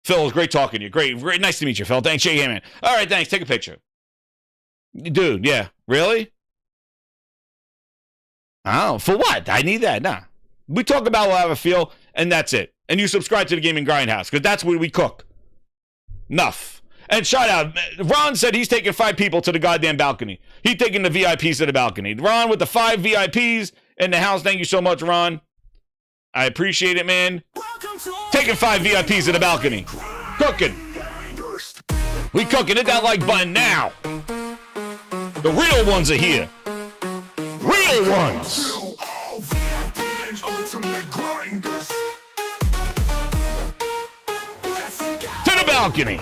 Speaker 2: Phil, it was great talking to you. Great. Nice to meet you, Phil. Thanks. Shake hand, man. All right, thanks. Take a picture. Dude, yeah. Really? Oh, for what? I need that. Nah. We talk about how I feel, and that's it. And you subscribe to the Gaming Grindhouse, because that's where we cook. Enough. And shout out, Ron said he's taking 5 people to the goddamn balcony. He's taking the VIPs to the balcony. Ron with the 5 VIPs in the house. Thank you so much, Ron. I appreciate it, man. Taking 5 VIPs to the balcony. Cooking. We cooking. Hit that like button now. The real ones are here. Real ones. To the balcony.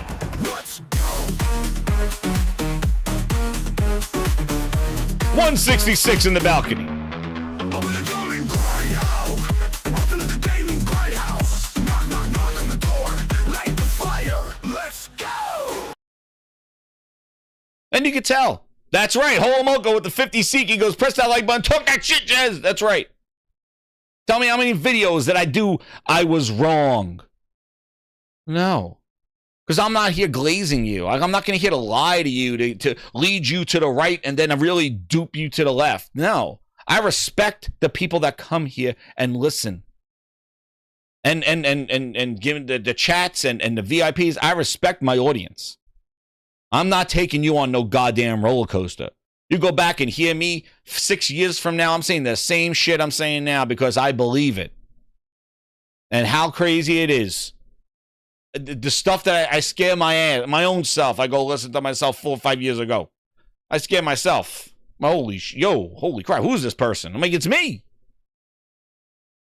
Speaker 2: 166 in the balcony. And you can tell. That's right. Holomoko with the 50 Seek. He goes, press that like button. Talk that shit, Jez. That's right. Tell me how many videos that I was wrong. No. Because I'm not here glazing you. I'm not going to here to lie to you, to lead you to the right and then really dupe you to the left. No. I respect the people that come here and listen. And give the chats and the VIPs. I respect my audience. I'm not taking you on no goddamn roller coaster. You go back and hear me 6 years from now, I'm saying the same shit I'm saying now because I believe it. And how crazy it is. The stuff that I scare my own self. I go listen to myself 4 or 5 years ago. I scare myself. Holy crap, who's this person? I'm like, it's me.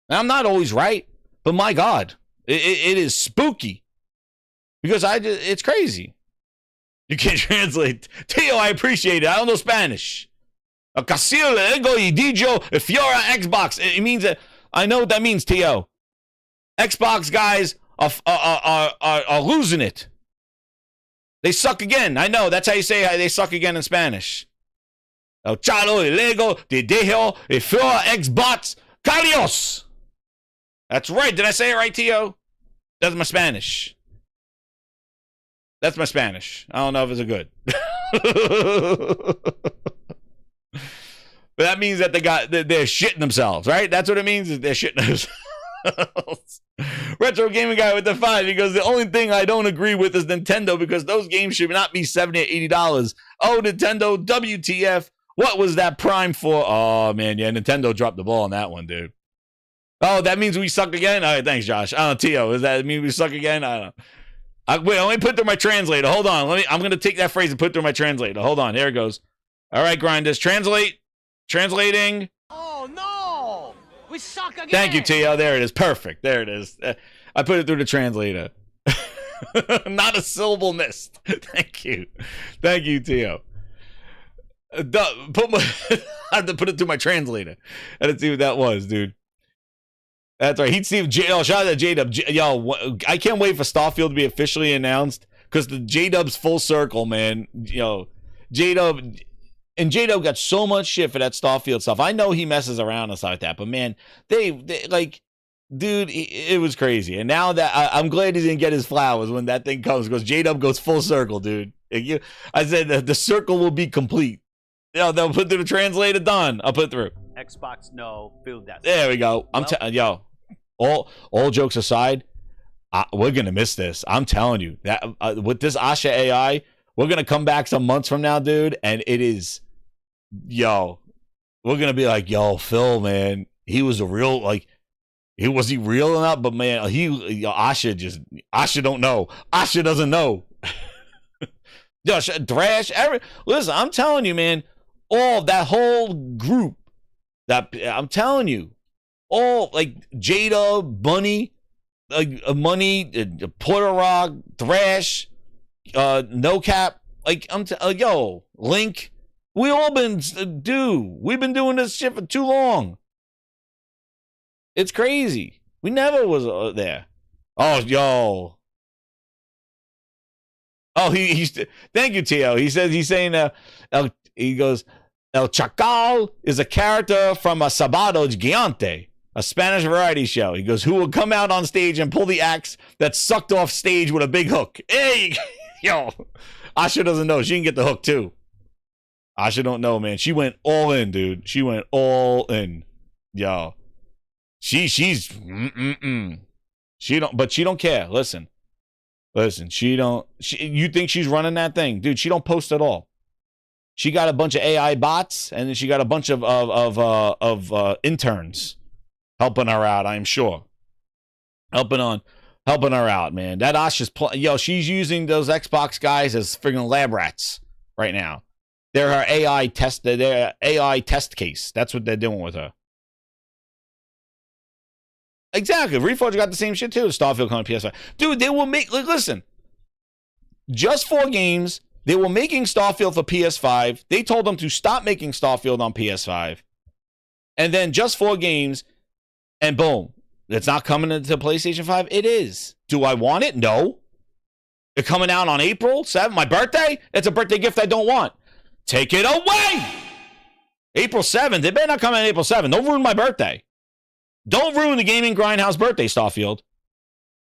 Speaker 2: And I'm not always right, but my God, it is spooky. Because it's crazy. You can't translate. Tio, I appreciate it. I don't know Spanish. Casil, ego y dijo, fiora Xbox. It means that I know what that means, Tio. Xbox guys are losing it. They suck again. I know. That's how you say they suck again in Spanish. El chalo, el ego, de dejo, fiora Xbox, calios. That's right. Did I say it right, Tio? That's my Spanish. That's my Spanish. I don't know if it's good. But that means that they're shitting themselves, right? That's what it means, is they're shitting themselves. Retro Gaming Guy with the 5. He goes, the only thing I don't agree with is Nintendo because those games should not be $70 or $80. Oh, Nintendo, WTF. What was that Prime for? Oh, man, yeah, Nintendo dropped the ball on that one, dude. Oh, that means we suck again? All right, thanks, Josh. I don't know, Tio, does that mean we suck again? I don't know. Wait, let me put through my translator. Hold on. I'm going to take that phrase and put through my translator. Hold on. Here it goes. All right, Grinders. Translating.
Speaker 3: Oh, no. We suck again.
Speaker 2: Thank you, Tio. There it is. Perfect. There it is. I put it through the translator. Not a syllable missed. Thank you. Thank you, Tio. I have to put it through my translator. I didn't see what that was, dude. That's right. He'd see shout out to J-Dub. Yo, I can't wait for Starfield to be officially announced because the J-Dub's full circle, man. Yo, J-Dub got so much shit for that Starfield stuff. I know he messes around and stuff like that, but man, they like, dude, it was crazy. And now that I'm glad he didn't get his flowers when that thing comes because J-Dub goes full circle, dude. I said the circle will be complete. They'll put through the translator. Done. I'll put it through.
Speaker 3: Xbox, no. Phil, that.
Speaker 2: There we go. Yo. All jokes aside, we're gonna miss this. I'm telling you that with this Asha AI, we're gonna come back some months from now, dude, and it is, yo, we're gonna be like, yo, Phil, man, he was a real like. Was he real or not? But man, Asha don't know. Asha doesn't know. Yo, Thrash, listen, I'm telling you, man, all that whole group, that I'm telling you, all like Jada, Bunny, like Money, Porter Rock, Thrash, No Cap, like yo, Link, we all been, we've been doing this shit for too long. It's crazy. We never was there. Oh, yo. Oh, he's thank you, Tio. He's saying he goes, El Chacal is a character from a Sábado Gigante, a Spanish variety show. He goes, who will come out on stage and pull the axe that's sucked off stage with a big hook. Hey, yo. Asha doesn't know. She can get the hook too. Asha don't know, man. She went all in, dude. She went all in. Yo. She's she don't care. Listen, you think she's running that thing, dude? She don't post at all. She got a bunch of AI bots, and then she got a bunch of interns helping her out. I'm sure, helping her out, man. That Asha's she's using those Xbox guys as friggin' lab rats right now. They're her AI test. They're AI test case. That's what they're doing with her. Exactly. Reforge got the same shit too. Starfield coming to PS5. Dude, they will make, listen, just 4 games. They were making Starfield for PS5. They told them to stop making Starfield on PS5. And then just 4 games, and boom. It's not coming into PlayStation 5? It is. Do I want it? No. It's coming out on April 7th, my birthday? It's a birthday gift I don't want. Take it away! April 7th. It better not come out on April 7th. Don't ruin my birthday. Don't ruin the Gaming Grindhouse birthday, Starfield.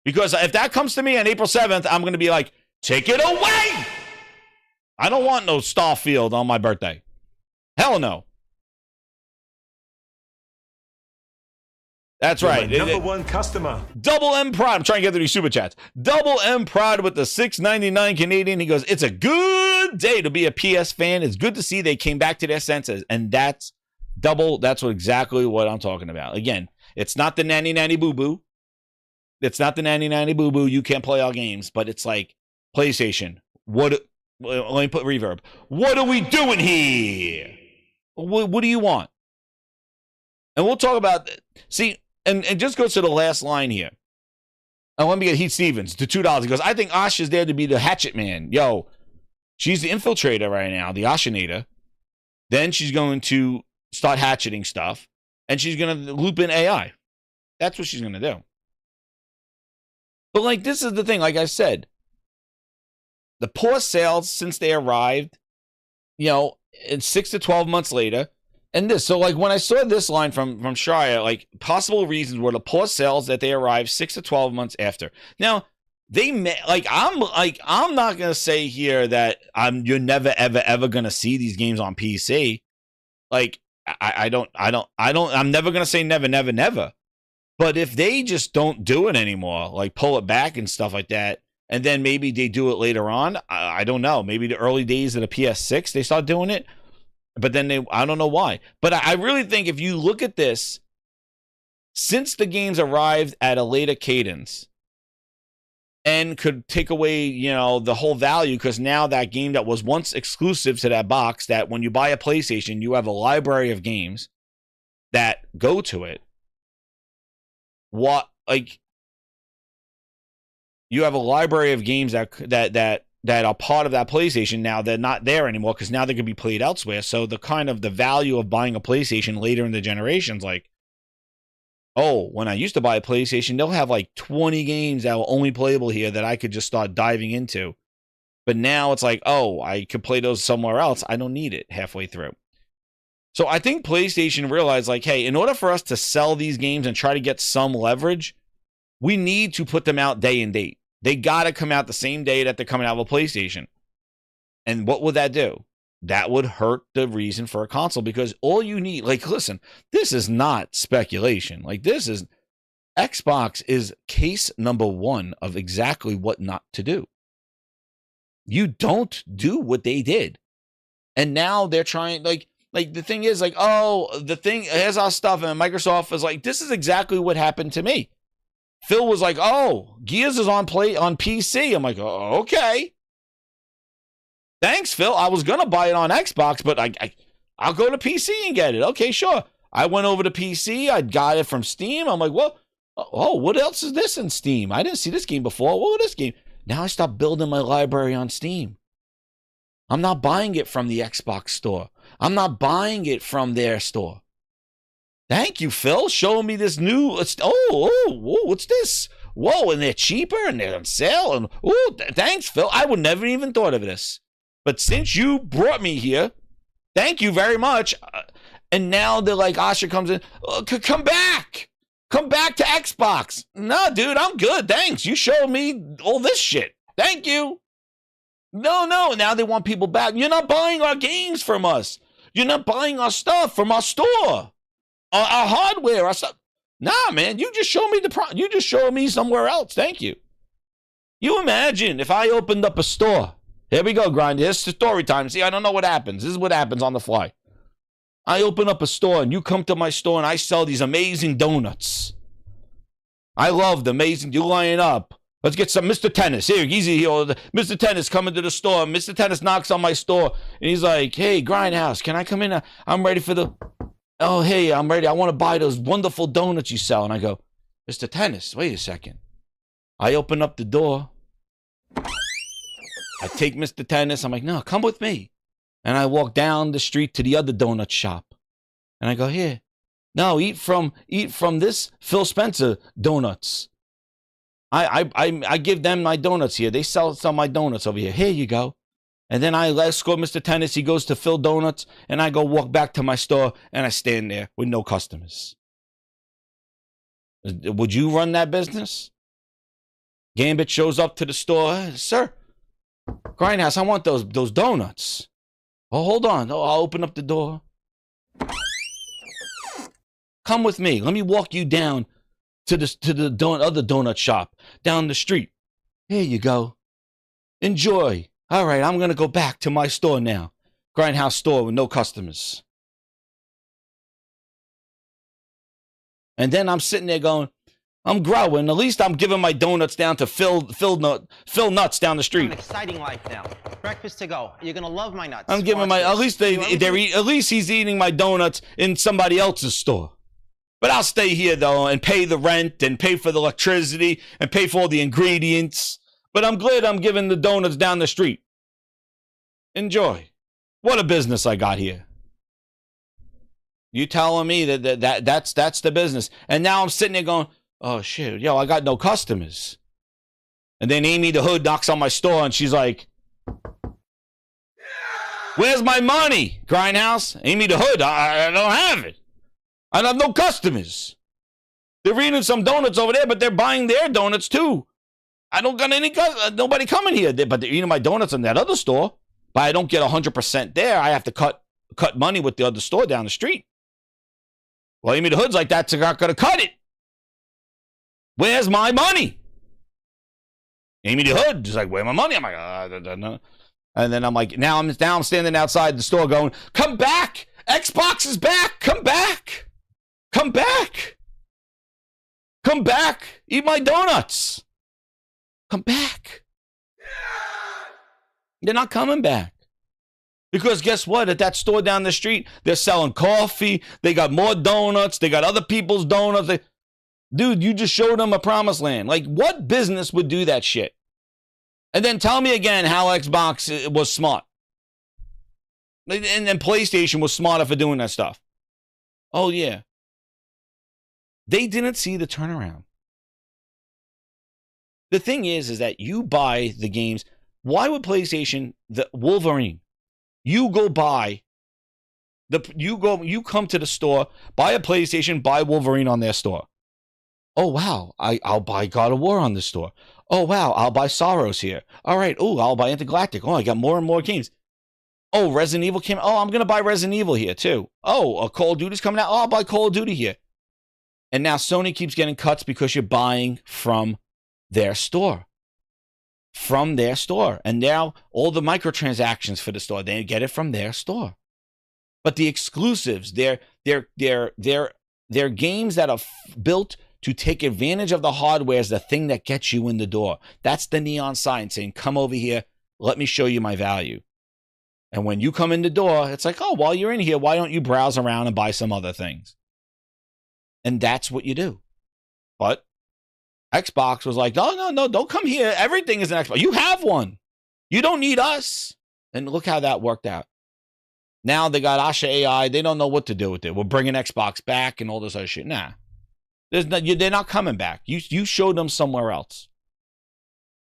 Speaker 2: Because if that comes to me on April 7th, I'm going to be like, take it away! I don't want no Starfield on my birthday. Hell no. That's right.
Speaker 4: Number one customer.
Speaker 2: Double M Prod. I'm trying to get through these super chats. Double M Prod with the $6.99 Canadian. He goes, it's a good day to be a PS fan. It's good to see they came back to their senses. And that's exactly what I'm talking about. Again, it's not the nanny boo-boo. It's not the nanny boo-boo. You can't play all games. But it's like, PlayStation, let me put reverb. What are we doing here? What do you want? And we'll talk about, see, and just goes to the last line here. And let me get Heath Stevens to $2. He goes, I think Asha's there to be the hatchet man. Yo, she's the infiltrator right now, the Ashinator. Then she's going to start hatcheting stuff. And she's going to loop in AI. That's what she's going to do. But, like, this is the thing. Like I said, the poor sales since they arrived, in 6 to 12 months later. And this, so, like, when I saw this line from Shia, like, possible reasons were the poor sales that they arrived 6 to 12 months after. Now, I'm not going to say here that you're never, ever going to see these games on PC. Like, I'm never going to say never. But if they just don't do it anymore, like pull it back and stuff like that, and then maybe they do it later on, I don't know. Maybe the early days of the PS6, they start doing it. But then I don't know why. But I really think if you look at this, since the games arrived at a later cadence and could take away, the whole value, because now that game that was once exclusive to that box, that when you buy a PlayStation, you have a library of games that go to it. You have a library of games that are part of that PlayStation now. They're not there anymore because now they can be played elsewhere. So the value of buying a PlayStation later in the generations, like, oh, when I used to buy a PlayStation, they'll have like 20 games that were only playable here that I could just start diving into. But now it's like, oh, I could play those somewhere else. I don't need it halfway through. So I think PlayStation realized, like, hey, in order for us to sell these games and try to get some leverage, we need to put them out day and date. They got to come out the same day that they're coming out of a PlayStation. And what would that do? That would hurt the reason for a console, because all you need, like, listen, this is not speculation. Like, this is, Xbox is case number one of exactly what not to do. You don't do what they did. And now they're trying, like the thing is, like, oh, the thing, here's our stuff, and Microsoft is like, this is exactly what happened to me. Phil was like, oh, Gears is on PC. I'm like, oh, okay. Thanks, Phil. I was going to buy it on Xbox, but I'll go to PC and get it. Okay, sure. I went over to PC. I got it from Steam. I'm like, well, oh, what else is this in Steam? I didn't see this game before. What was this game? Now I start building my library on Steam. I'm not buying it from the Xbox store. I'm not buying it from their store. Thank you, Phil. Showing me this new. What's this? Whoa, and they're cheaper and they're on sale. And thanks, Phil. I would never even thought of this. But since you brought me here, thank you very much. And now they're like, Asha comes in. Come back. Come back to Xbox. No, dude, I'm good. Thanks. You showed me all this shit. Thank you. No. Now they want people back. You're not buying our games from us. You're not buying our stuff from our store. Our hardware, our stuff. Nah, man, you just showed me you just showed me somewhere else. Thank you. You imagine if I opened up a store. Here we go, Grind. Here's the story time. See, I don't know what happens. This is what happens on the fly. I open up a store and you come to my store and I sell these amazing donuts. I love the amazing. You line up. Let's get some Mr. Tennis. Here, easy here. Mr. Tennis coming to the store. Mr. Tennis knocks on my store and he's like, hey, Grindhouse, can I come in? I'm ready for the... Oh, hey, I'm ready. I want to buy those wonderful donuts you sell. And I go, Mr. Tennis, wait a second. I open up the door. I take Mr. Tennis. I'm like, no, come with me. And I walk down the street to the other donut shop. And I go, here. No, eat from this Phil Spencer donuts. I give them my donuts here. They sell some of my donuts over here. Here you go. And then I escort Mr. Tennis. He goes to Phil Donuts. And I go walk back to my store. And I stand there with no customers. Would you run that business? Gambit shows up to the store. Sir, Grindhouse, I want those donuts. Oh, hold on. Oh, I'll open up the door. Come with me. Let me walk you down to the other donut shop down the street. Here you go. Enjoy. All right, I'm going to go back to my store now. Grindhouse store with no customers. And then I'm sitting there going, I'm growing. At least I'm giving my donuts down to Phil Nuts down the street.
Speaker 3: An exciting life now. Breakfast to go. You're gonna love my nuts.
Speaker 2: I'm giving my. At least at least he's eating my donuts in somebody else's store. But I'll stay here though and pay the rent and pay for the electricity and pay for all the ingredients. But I'm glad I'm giving the donuts down the street. Enjoy. What a business I got here. You telling me that's the business. And now I'm sitting there going, oh shit, yo, I got no customers. And then Amy the Hood knocks on my store and she's like, where's my money, Grindhouse? Amy the Hood, I don't have it. I have no customers. They're eating some donuts over there, but they're buying their donuts too. I don't got nobody coming here, but they're eating my donuts in that other store. But I don't get 100% there. I have to cut money with the other store down the street. Well, Amy the Hood's like, that's not going to cut it. Where's my money? Amy the Hood is like, where's my money? I'm like, no. And then I'm like, now I'm standing outside the store going, come back. Xbox is back. Come back. Come back. Come back. Eat my donuts. Come back. They're not coming back. Because guess what? At that store down the street, they're selling coffee. They got more donuts. They got other people's donuts. Dude, you just showed them a promised land. Like, what business would do that shit? And then tell me again how Xbox was smart. And then PlayStation was smarter for doing that stuff. Oh, yeah. They didn't see the turnaround. The thing is that you buy the games. Why would PlayStation, the Wolverine, you go buy, you come to the store, buy a PlayStation, buy Wolverine on their store. Oh, wow, I'll buy God of War on this store. Oh, wow, I'll buy Sorrows here. All right, oh, I'll buy Intergalactic. Oh, I got more and more games. Oh, Resident Evil came. Oh, I'm going to buy Resident Evil here, too. Oh, Call of Duty's coming out. Oh, I'll buy Call of Duty here. And now Sony keeps getting cuts because you're buying from their store. From their store. And now all the microtransactions for the store, they get it from their store. But the exclusives, they're games that are built to take advantage of the hardware as the thing that gets you in the door. That's the neon sign saying, come over here, let me show you my value. And when you come in the door, it's like, oh, while you're in here, why don't you browse around and buy some other things? And that's what you do. But Xbox was like, no, don't come here. Everything is an Xbox. You have one. You don't need us. And look how that worked out. Now they got Asha AI. They don't know what to do with it. We're bringing Xbox back and all this other shit. Nah. They're not coming back. You showed them somewhere else.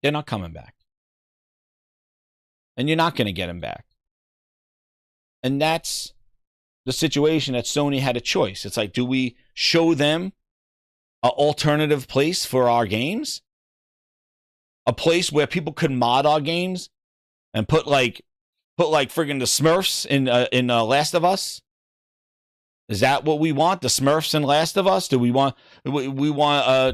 Speaker 2: They're not coming back. And you're not going to get them back. And that's the situation that Sony had a choice. It's like, do we show them an alternative place for our games? A place where people could mod our games and put like friggin' the Smurfs in Last of Us? Is that what we want? The Smurfs in Last of Us? Do we want I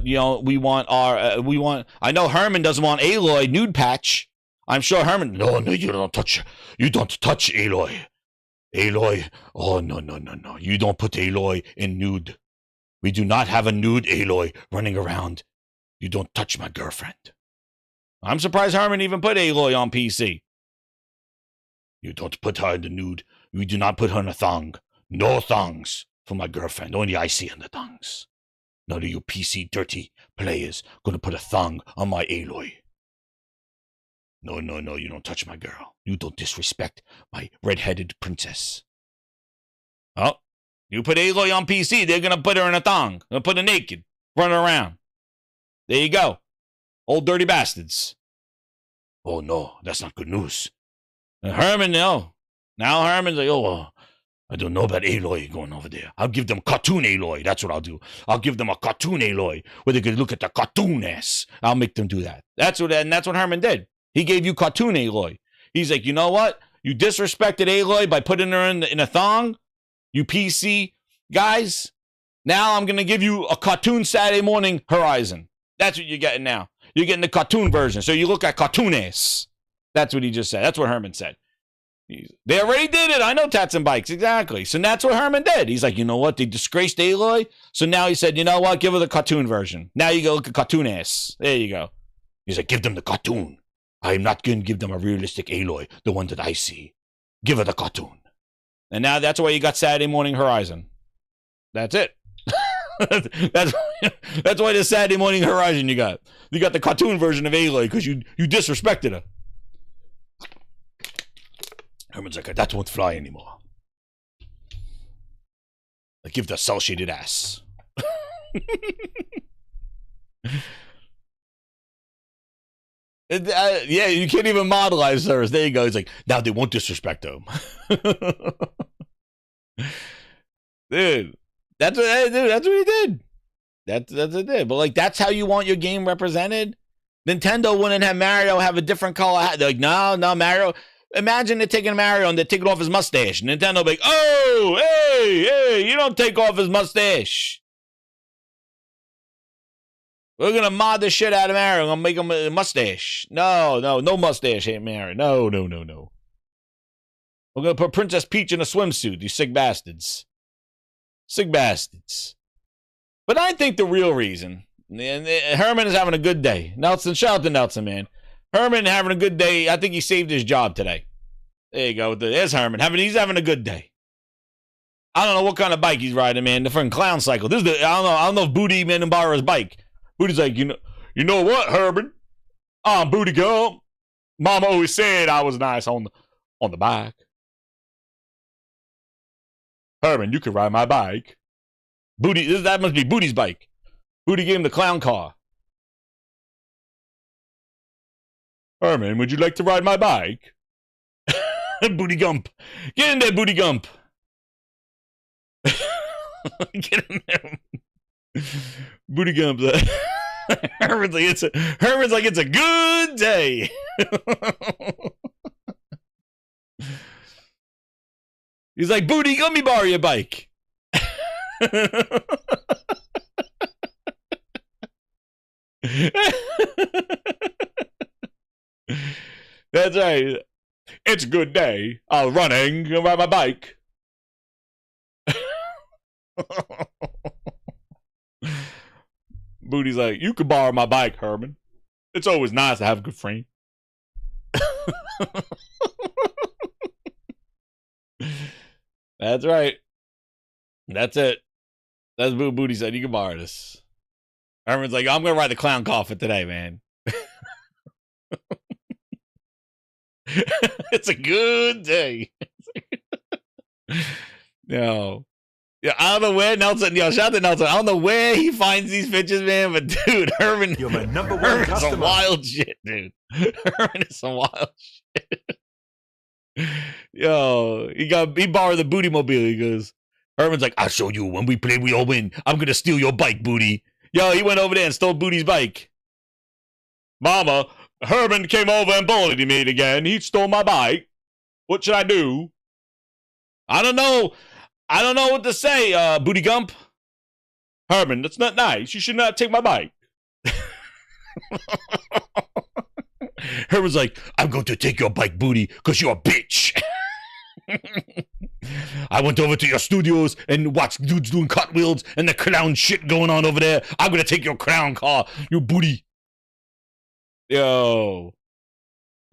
Speaker 2: know Herman doesn't want Aloy nude patch. I'm sure Herman, no, you don't touch Aloy. Aloy, oh, no. You don't put Aloy in nude. We do not have a nude Aloy running around. You don't touch my girlfriend. I'm surprised Herman even put Aloy on PC. You don't put her in the nude. We do not put her in a thong. No thongs for my girlfriend. Only I see in the thongs. None of you PC dirty players gonna put a thong on my Aloy. No, you don't touch my girl. You don't disrespect my red-headed princess. Oh, you put Aloy on PC, they're going to put her in a thong. They'll put her naked, run around. There you go. Old dirty bastards. Oh, no, that's not good news. Herman, no. Now Herman's like, I don't know about Aloy going over there. I'll give them cartoon Aloy. That's what I'll do. I'll give them a cartoon Aloy where they could look at the cartoon ass. I'll make them do that. That's what Herman did. He gave you cartoon Aloy. He's like, you know what? You disrespected Aloy by putting her in a thong. You PC guys. Now I'm going to give you a cartoon Saturday morning Horizon. That's what you're getting now. You're getting the cartoon version. So you look at cartoon ass. That's what he just said. That's what Herman said. They already did it. I know Tats and Bikes. Exactly. So that's what Herman did. He's like, you know what? They disgraced Aloy. So now he said, you know what? Give her the cartoon version. Now you go look at cartoon ass. There you go. He's like, give them the cartoon. I'm not going to give them a realistic Aloy, the one that I see. Give her the cartoon. And now that's why you got Saturday Morning Horizon. That's it. that's why the Saturday Morning Horizon you got. You got the cartoon version of Aloy because you disrespected her. Herman's like, that won't fly anymore. I give the cel-shaded ass. Yeah, you can't even modelize hers. There you go. He's like, now they won't disrespect him. Dude, that's what he did. That's what he did. But like, that's how you want your game represented. Nintendo wouldn't have Mario have a different color hat. They're like, no, Mario. Imagine they're taking Mario and they're taking off his mustache. Nintendo be like, oh, hey, you don't take off his mustache. We're going to mod the shit out of Mario. I'm going to make him a mustache. No mustache ain't Mario. No. We're going to put Princess Peach in a swimsuit, you sick bastards. Sick bastards. But I think the real reason, Herman is having a good day. Nelson, shout out to Nelson, man. Herman having a good day. I think he saved his job today. There you go. There's Herman. He's having a good day. I don't know what kind of bike he's riding, man. The freaking clown cycle. I don't know if Booty made him borrow his bike. Booty's like, you know what, Herman? I'm Booty Gump. Mama always said I was nice on the bike. Herman, you can ride my bike. Booty, that must be Booty's bike. Booty gave him the clown car. Herman, would you like to ride my bike? Booty Gump. Get in there, Booty Gump. Get in there. Booty Gump. Herman's like, it's a good day. He's like, Booty, let me borrow your bike. That's right. It's a good day. I'm running and ride my bike. Booty's like, you can borrow my bike, Herman. It's always nice to have a good friend. That's right. That's it. That's what Booty said. You can borrow this. Herman's like, I'm going to ride the clown car for today, man. It's a good day. Yo. Yeah, I don't know where Nelson, shout out to Nelson. I don't know where he finds these pictures, man, but dude, Herman,
Speaker 4: You're my number one
Speaker 2: Herman's
Speaker 4: customer.
Speaker 2: some wild shit, dude. Herman is some wild shit. Yo, he borrowed the Booty mobile. He goes, Herman's like, I'll show you when we play, we all win. I'm gonna steal your bike, Booty. Yo, he went over there and stole Booty's bike. Mama, Herman came over and bullied me again. He stole my bike. What should I do? I don't know. I don't know what to say, Booty Gump. Herman, that's not nice. You should not take my bike. Herman's like, I'm going to take your bike, Booty, because you're a bitch. I went over to your studios and watched dudes doing cartwheels and the clown shit going on over there. I'm going to take your clown car, you Booty. Yo.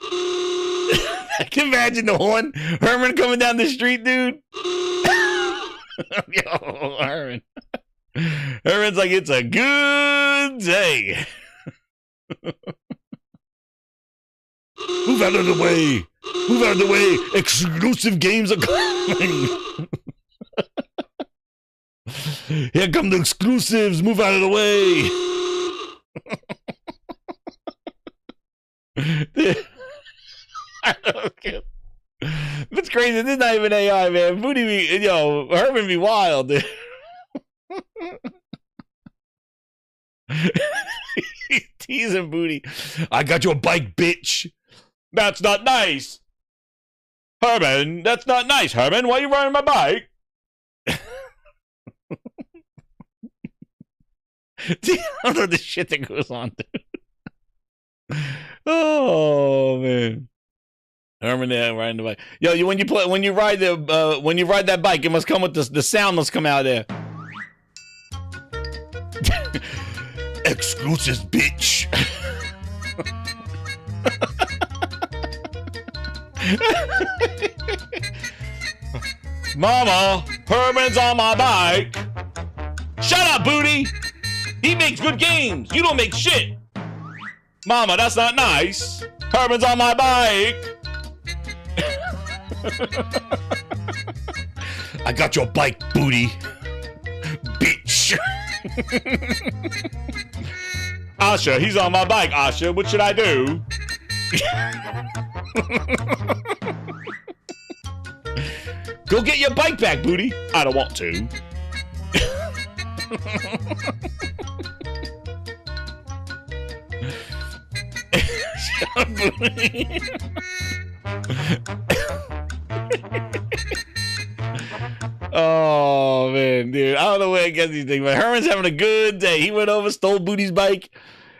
Speaker 2: I can imagine the horn. Herman coming down the street, dude. Yo, Herman. Herman's like, it's a good day. Move out of the way. Move out of the way. Exclusive games are coming. Here come the exclusives. Move out of the way. I don't get. It's crazy. This is not even AI, man. Booty be, Herman be wild, dude. He's teasing Booty. I got your bike, bitch. That's not nice. Herman, that's not nice, Herman. Why are you riding my bike? I don't know the shit that goes on, dude. Oh, man. Herman there riding the bike. Yo, when you ride that bike, it must come with the sound must come out there. Exclusives, bitch. Mama, Herman's on my bike. Shut up, Booty. He makes good games. You don't make shit. Mama, that's not nice. Herman's on my bike. I got your bike, Booty. Bitch. Asha, he's on my bike, Asha. What should I do? Go get your bike back, Booty. I don't want to. Shut up, Booty. Oh, man, dude. I don't know where I get these things, but Herman's having a good day. He went over, stole Booty's bike.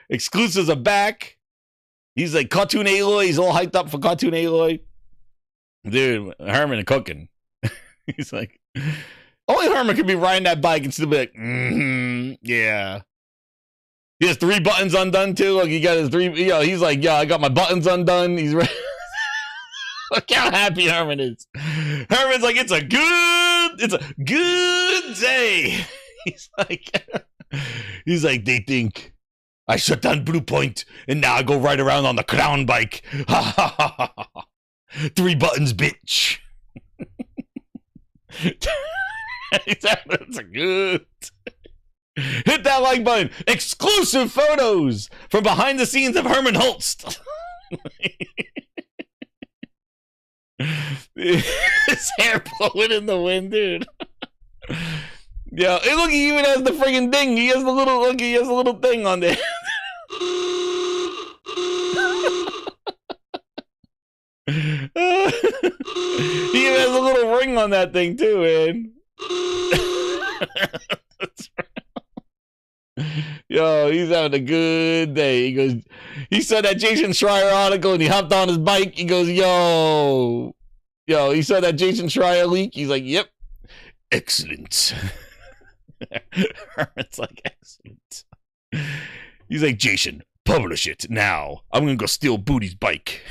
Speaker 2: Exclusives are back. He's like Cartoon Aloy. He's all hyped up for Cartoon Aloy. Dude, Herman cooking. He's like, only Herman could be riding that bike and still be like, yeah. He has 3 buttons undone, too. Like, he got his 3, he's like, I got my buttons undone. He's ready. Look how happy Herman is. Herman's like, it's a good day. He's like, they think I shut down Blue Point and now I go right around on the clown bike. 3 buttons, bitch. That's a good. Hit that like button. Exclusive photos from behind the scenes of Herman Holst. His hair blowing in the wind, dude. Yeah, hey, look, he even has the friggin' thing. He has the little thing on there. He even has a little ring on that thing too, man. Yo, he's having a good day. He goes, he saw that Jason Schreier article and he hopped on his bike. He goes, yo, he saw that Jason Schreier leak. He's like, yep, excellent. Herman's like, excellent. He's like, Jason, publish it now. I'm going to go steal Booty's bike.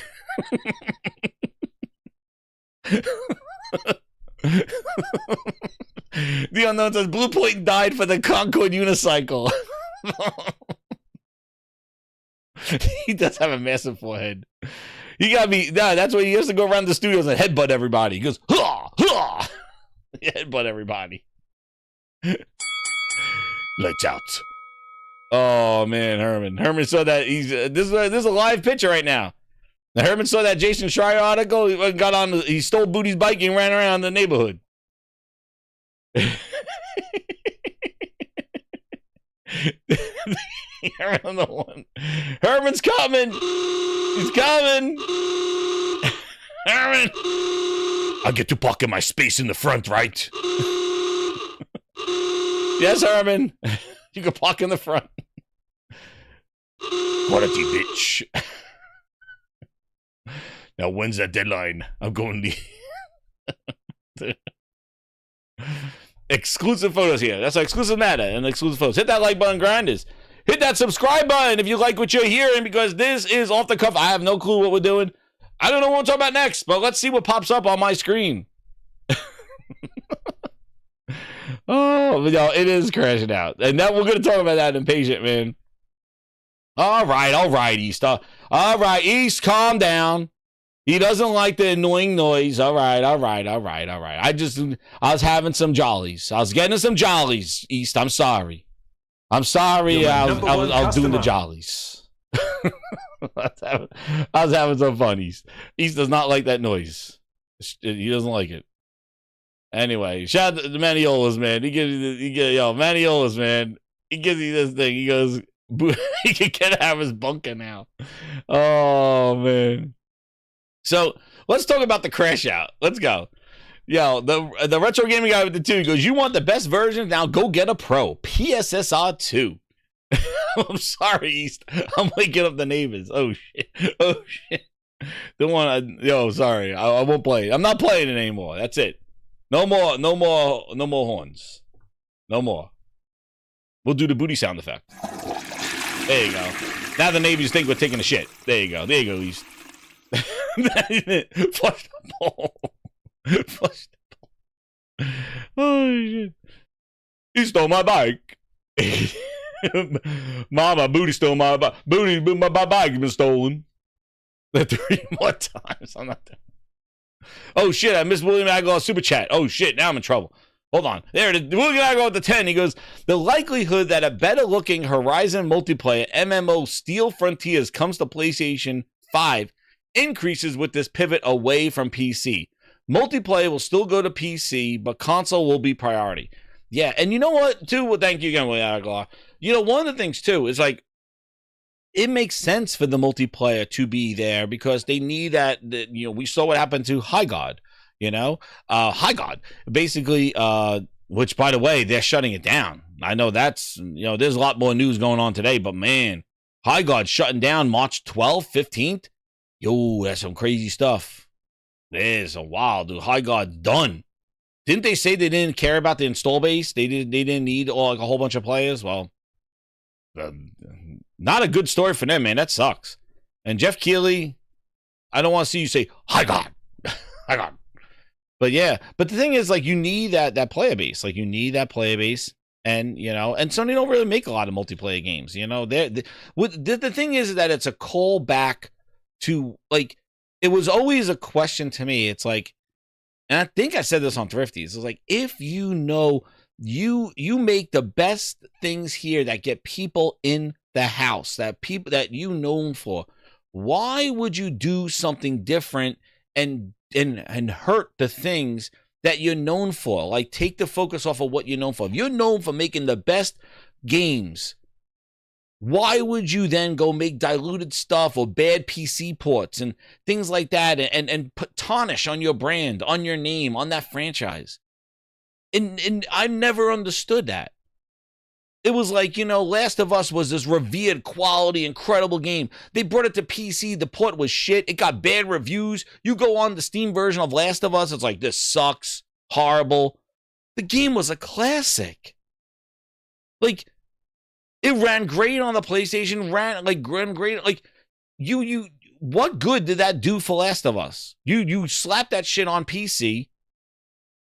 Speaker 2: The unknown says Blue Point died for the Concord unicycle. He does have a massive forehead. He got me. Nah, that's why he has to go around the studios and headbutt everybody. He goes, ha, ha. He headbutt everybody. Lights out. Oh man, Herman. Herman saw that. He's this is a live picture right now. Now, Herman saw that Jason Schreier article. He got on. He stole Booty's bike and ran around the neighborhood. Herman the one. Herman's coming. He's coming. Herman. I get to park in my space in the front, right? Yes, Herman. You can park in the front. Quality bitch. Now, when's that deadline? I'm going to... Exclusive photos here. That's exclusive matter and exclusive photos. Hit that like button, grinders. Hit that subscribe button if you like what you're hearing, because this is off the cuff. I have no clue what we're doing. I don't know what we'll talk about next, but let's see what pops up on my screen. Oh, no, it is crashing out. And now we're going to talk about that in Impatient, man. All right, East. All right, East, calm down. He doesn't like the annoying noise. All right. I was having some jollies. I was getting some jollies, East. I'm sorry. I was doing the jollies. I was having some fun, East. East does not like that noise. He doesn't like it. Anyway, shout out to Maniolas, man. Maniolas, man. He gives you this thing. He goes, he can get out of his bunker now. Oh, man. So let's talk about the crash out. Let's go. Yo, the retro gaming guy with the 2 goes, you want the best version? Now go get a Pro. PSSR 2. I'm sorry, East. I'm waking up the neighbors. Oh, shit. Don't want to. Yo, sorry. I won't play it. I'm not playing it anymore. That's it. No more horns. No more. We'll do the booty sound effect. There you go. Now the neighbors think we're taking a shit. There you go, East. Flush the ball. Flush the ball. Oh, shit. He stole my bike. Mama, Booty stole my bike. My bike has been stolen. 3 more times. I'm not done. Oh, shit, I missed William Aguilar's super chat. Oh, shit, now I'm in trouble. Hold on. There it is. William Aguilar with the 10. He goes, the likelihood that a better-looking Horizon multiplayer MMO Steel Frontiers comes to PlayStation 5 increases with this pivot away from PC. Multiplayer will still go to PC, but console will be priority. Yeah, and you know what, too? Well, thank you again, William Aguilar. You know, one of the things, too, is like, it makes sense for the multiplayer to be there because they need that, you know, we saw what happened to High God, you know? High God, basically, which, by the way, they're shutting it down. I know that's, you know, there's a lot more news going on today, but man, High God shutting down March 12th, 15th. Yo, that's some crazy stuff. There's a wild, dude. High God's done. Didn't they say they didn't care about the install base? They didn't need like a whole bunch of players? Well, not a good story for them, man. That sucks. And Jeff Keighley, I don't want to see you say, High God. High God. But yeah, but the thing is, like, you need that player base. Like, you need that player base. And, you know, and Sony don't really make a lot of multiplayer games. You know, the thing is that it's a call back to, like, it was always a question to me. It's like, and I think I said this on Thrifties. It's like, if you know, you make the best things here that get people in the house, that people that you known for, why would you do something different and hurt the things that you're known for? Like, take the focus off of what you're known for. If you're known for making the best games, why would you then go make diluted stuff or bad PC ports and things like that and put tarnish on your brand, on your name, on that franchise? And I never understood that. It was like, Last of Us was this revered quality, incredible game. They brought it to PC. The port was shit. It got bad reviews. You go on the Steam version of Last of Us, it's like, this sucks. Horrible. The game was a classic. Like, it ran great on the PlayStation, ran great. Like, what good did that do for Last of Us? You slapped that shit on PC,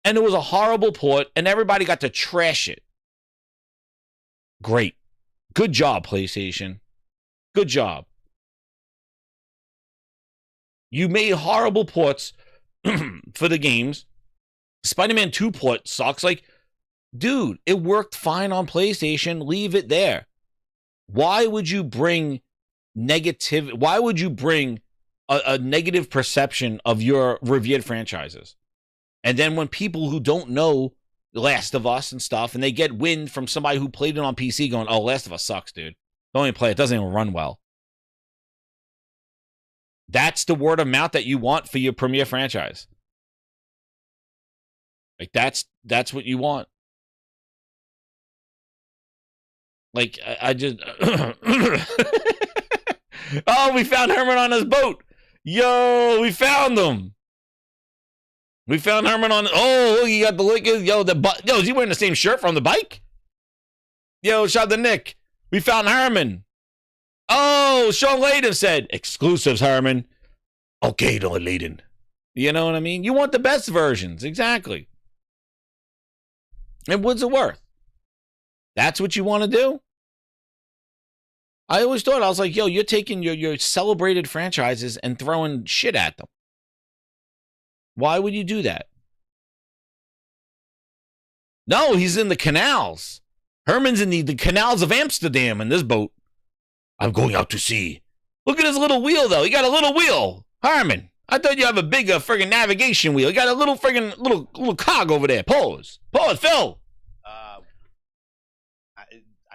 Speaker 2: and it was a horrible port, and everybody got to trash it. Great. Good job, PlayStation. Good job. You made horrible ports for the games. Spider-Man 2 port sucks. Like, dude, it worked fine on PlayStation. Leave it there. Why would you bring negative? Why would you bring a negative perception of your revered franchises? And then when people who don't know Last of Us and stuff, and they get wind from somebody who played it on PC going, oh, Last of Us sucks, dude. Don't even play it. It doesn't even run well. That's the word of mouth that you want for your premier franchise. Like, that's what you want. Like, I just... Oh, we found Herman on his boat. Yo, we found him. We found Herman on... Oh, look, he got the lick. Yo, is he wearing the same shirt from the bike? Yo, shout out to Nick. We found Herman. Oh, Sean Layden said, exclusives, Herman. Okay, Lord Layden. You know what I mean? You want the best versions. Exactly. And what's it worth? That's what you want to do? I always thought, I was like, yo, you're taking your celebrated franchises and throwing shit at them. Why would you do that? No, he's in the canals. Herman's in the canals of Amsterdam in this boat. I'm going out to sea. Look at his little wheel, though. He got a little wheel. Herman, I thought you have a bigger friggin' navigation wheel. You got a little friggin' little cog over there. Pause, Phil.
Speaker 6: I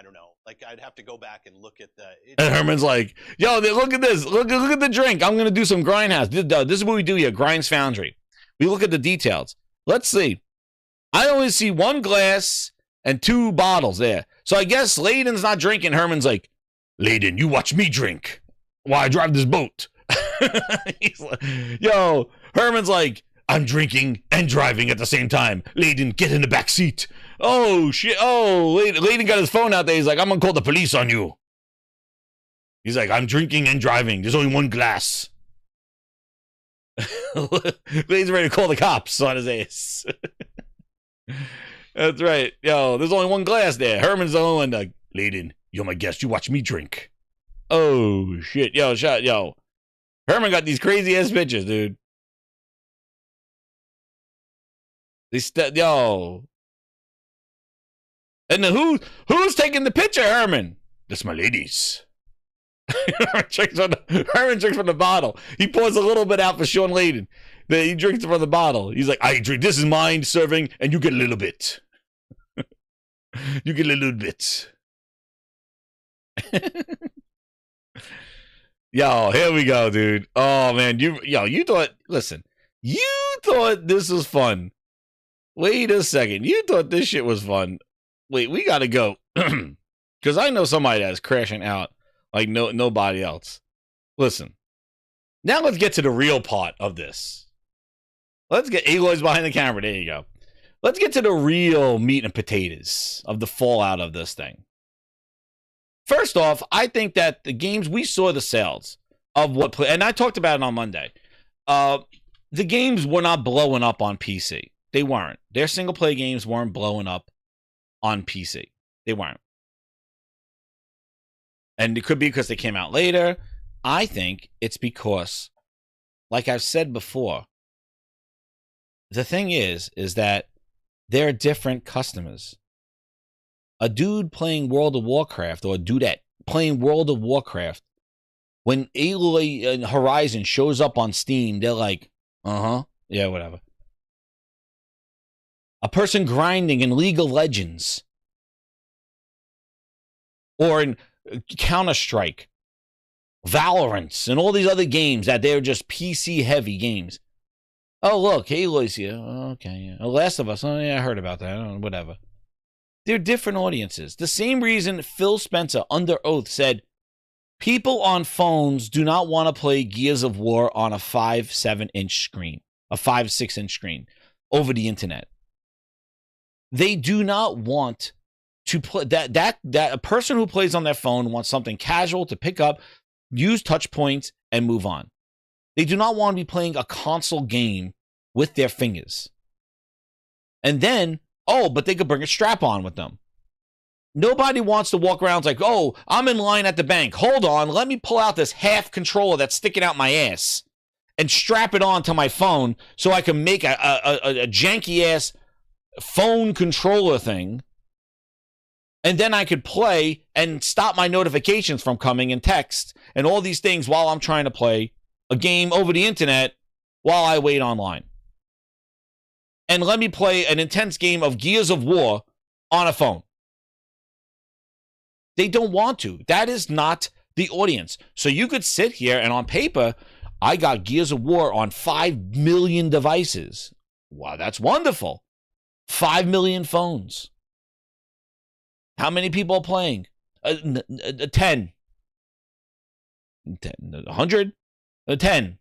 Speaker 6: don't know. Like, I'd have to go back and look at the...
Speaker 2: And Herman's like, yo, look at this. Look at the drink. I'm going to do some grindhouse. This is what we do here, Grind's Foundry. We look at the details. Let's see. I only see one glass and 2 bottles there. So I guess Layden's not drinking. Herman's like, Layden, you watch me drink while I drive this boat. He's like, yo, Herman's like, I'm drinking and driving at the same time. Layden, get in the back seat. Oh, shit. Oh, Layden got his phone out there. He's like, I'm going to call the police on you. He's like, I'm drinking and driving. There's only one glass. Layden's ready to call the cops on his ass. That's right. Yo, there's only one glass there. Herman's the only one. Like, Layden, you're my guest. You watch me drink. Oh, shit. Yo, Herman got these crazy-ass pictures, dude. Yo. And then who's taking the picture, Herman? That's my ladies. Herman drinks from the bottle. He pours a little bit out for Sean Layden. He drinks from the bottle. He's like, I drink. This is mine serving, and you get a little bit. You get a little bit. Yo, here we go, dude. Oh, man. You thought this was fun. Wait a second. You thought this shit was fun. Wait, we gotta go. Because I know somebody that's crashing out like nobody else. Listen. Now let's get to the real part of this. Let's get Aloy's behind the camera. There you go. Let's get to the real meat and potatoes of the fallout of this thing. First off, I think that the games, we saw the sales of and I talked about it on Monday. The games were not blowing up on PC. They weren't. Their single-player games weren't blowing up on PC. They weren't. And it could be because they came out later. I think it's because, like I've said before, the thing is that they're different customers. A dude playing World of Warcraft, or a dudette playing World of Warcraft, when Aloy and Horizon shows up on Steam, they're like, yeah, whatever. A person grinding in League of Legends or in Counter-Strike, Valorant, and all these other games that they're just PC-heavy games. Oh, look, Aloy's here. Okay, yeah. Last of Us. Oh, yeah, I heard about that. Whatever. They're different audiences. The same reason Phil Spencer, under oath, said people on phones do not want to play Gears of War on a 5-7-inch screen, a 5-6-inch screen over the internet. They do not want to play that a person who plays on their phone wants something casual to pick up, use touch points, and move on. They do not want to be playing a console game with their fingers. And then, but they could bring a strap on with them. Nobody wants to walk around like, I'm in line at the bank. Hold on, let me pull out this half controller that's sticking out my ass and strap it on to my phone so I can make a janky ass phone controller thing. And then I could play and stop my notifications from coming and text and all these things while I'm trying to play a game over the internet while I wait online. And let me play an intense game of Gears of War on a phone. They don't want to. That is not the audience. So you could sit here and on paper, I got Gears of War on 5 million devices. Wow, that's wonderful. 5 million phones. How many people are playing? 10. 100? 10.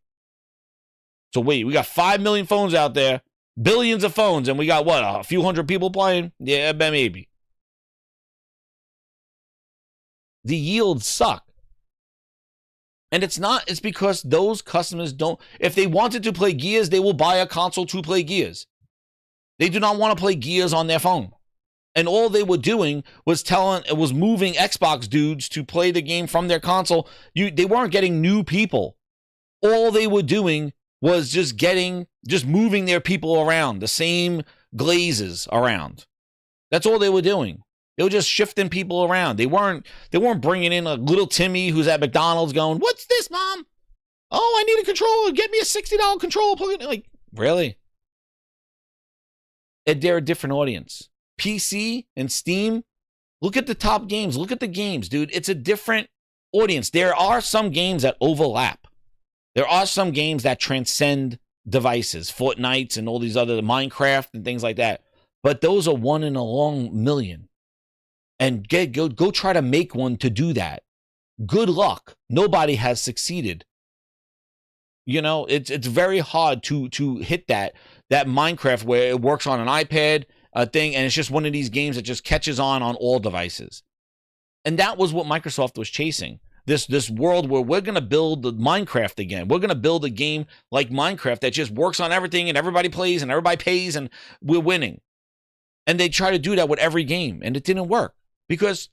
Speaker 2: So wait, we got 5 million phones out there, billions of phones, and we got what, a few hundred people playing? Yeah, maybe. The yields suck. And it's because those customers don't, if they wanted to play Gears, they will buy a console to play Gears. They do not want to play Gears on their phone. And all they were doing was moving Xbox dudes to play the game from their console. They weren't getting new people. All they were doing was just moving their people around, the same glazes around. That's all they were doing. They were just shifting people around. They weren't bringing in a little Timmy who's at McDonald's going, "What's this, Mom? Oh, I need a controller. Get me a $60 controller." Like, really? And they're a different audience. PC and Steam, look at the top games. Look at the games, dude. It's a different audience. There are some games that overlap. There are some games that transcend devices, Fortnites and all these other Minecraft and things like that. But those are one in a long million. And go try to make one to do that. Good luck. Nobody has succeeded. You know, it's very hard to hit that Minecraft where it works on an iPad thing, and it's just one of these games that just catches on all devices. And that was what Microsoft was chasing. This world where we're going to build the Minecraft again. We're going to build a game like Minecraft that just works on everything and everybody plays and everybody pays and we're winning. And they try to do that with every game, and it didn't work because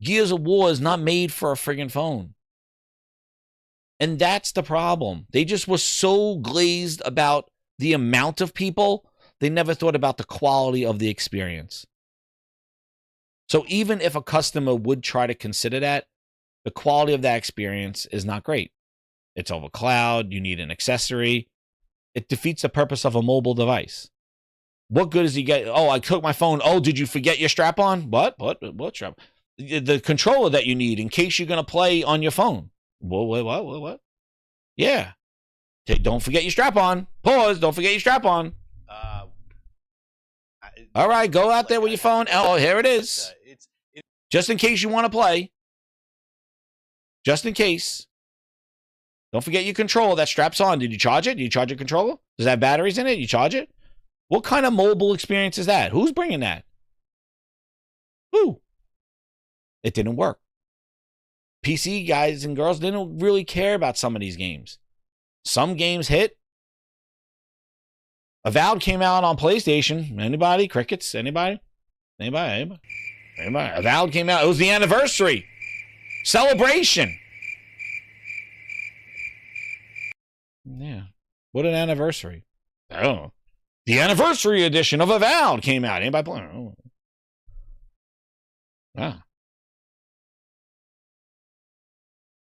Speaker 2: Gears of War is not made for a friggin' phone. And that's the problem. They just were so glazed about the amount of people, they never thought about the quality of the experience. So even if a customer would try to consider that, the quality of that experience is not great. It's over cloud. You need an accessory. It defeats the purpose of a mobile device. What good is he get? Oh, I took my phone. Oh, did you forget your strap on? What strap? The controller that you need in case you're going to play on your phone. What? Yeah. Don't forget your strap on. Pause. Don't forget your strap on. All right, go out there with your phone. Oh, here it is. Just in case you want to play. Just in case. Don't forget your controller that straps on. Did you charge it? Did you charge your controller? Does that have batteries in it? You charge it? What kind of mobile experience is that? Who's bringing that? Who? It didn't work. PC guys and girls didn't really care about some of these games. Some games hit. Avowed came out on PlayStation. Anybody? Crickets? Anybody? Avowed came out. It was the anniversary. Celebration. Yeah. What an anniversary. I don't know. The anniversary edition of Avowed came out. Anybody playing? Oh. Ah.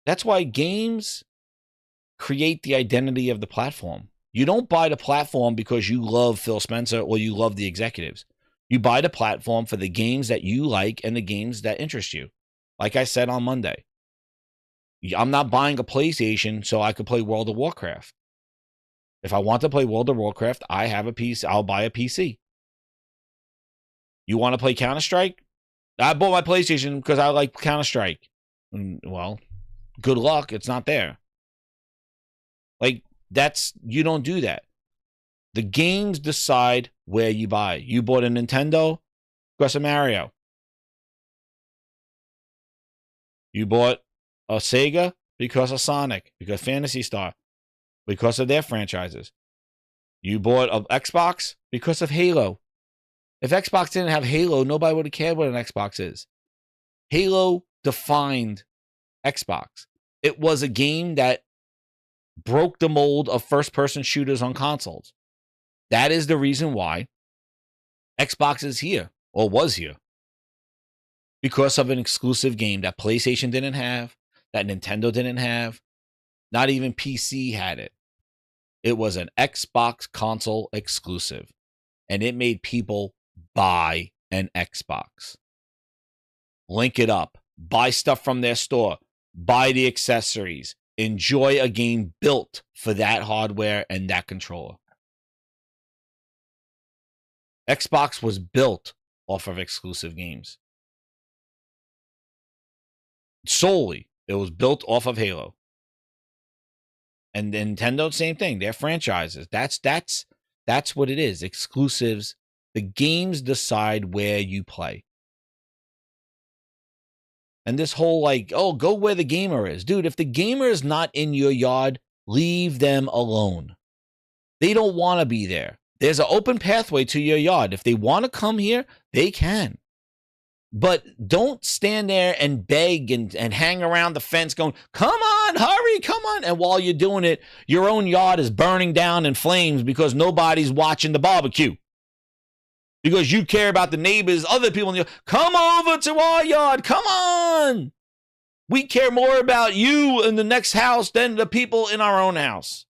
Speaker 2: That's why games create the identity of the platform. You don't buy the platform because you love Phil Spencer or you love the executives. You buy the platform for the games that you like and the games that interest you. Like I said on Monday, I'm not buying a PlayStation so I could play World of Warcraft. If I want to play World of Warcraft, I have a PC. I'll buy a PC. You want to play Counter-Strike? I bought my PlayStation because I like Counter-Strike. Well, good luck. It's not there. Like, you don't do that. The games decide where you buy. You bought a Nintendo because of Mario. You bought a Sega because of Sonic, because Phantasy Star, because of their franchises. You bought an Xbox because of Halo. If Xbox didn't have Halo, nobody would have cared what an Xbox is. Halo defined Xbox. It was a game that broke the mold of first-person shooters on consoles. That is the reason why Xbox is here, or was here. Because of an exclusive game that PlayStation didn't have, that Nintendo didn't have, not even PC had it. It was an Xbox console exclusive, and it made people buy an Xbox. Link it up, buy stuff from their store, buy the accessories, enjoy a game built for that hardware and that controller. Xbox was built off of exclusive games. Solely, it was built off of Halo. And Nintendo, same thing. They're franchises. That's what it is. Exclusives. The games decide where you play. And this whole like, oh, go where the gamer is. Dude, if the gamer is not in your yard, leave them alone. They don't want to be there. There's an open pathway to your yard. If they want to come here, they can. But don't stand there and beg and hang around the fence going, come on, hurry, come on. And while you're doing it, your own yard is burning down in flames because nobody's watching the barbecue. Because you care about the neighbors, other people in the yard. Come over to our yard. Come on. We care more about you in the next house than the people in our own house.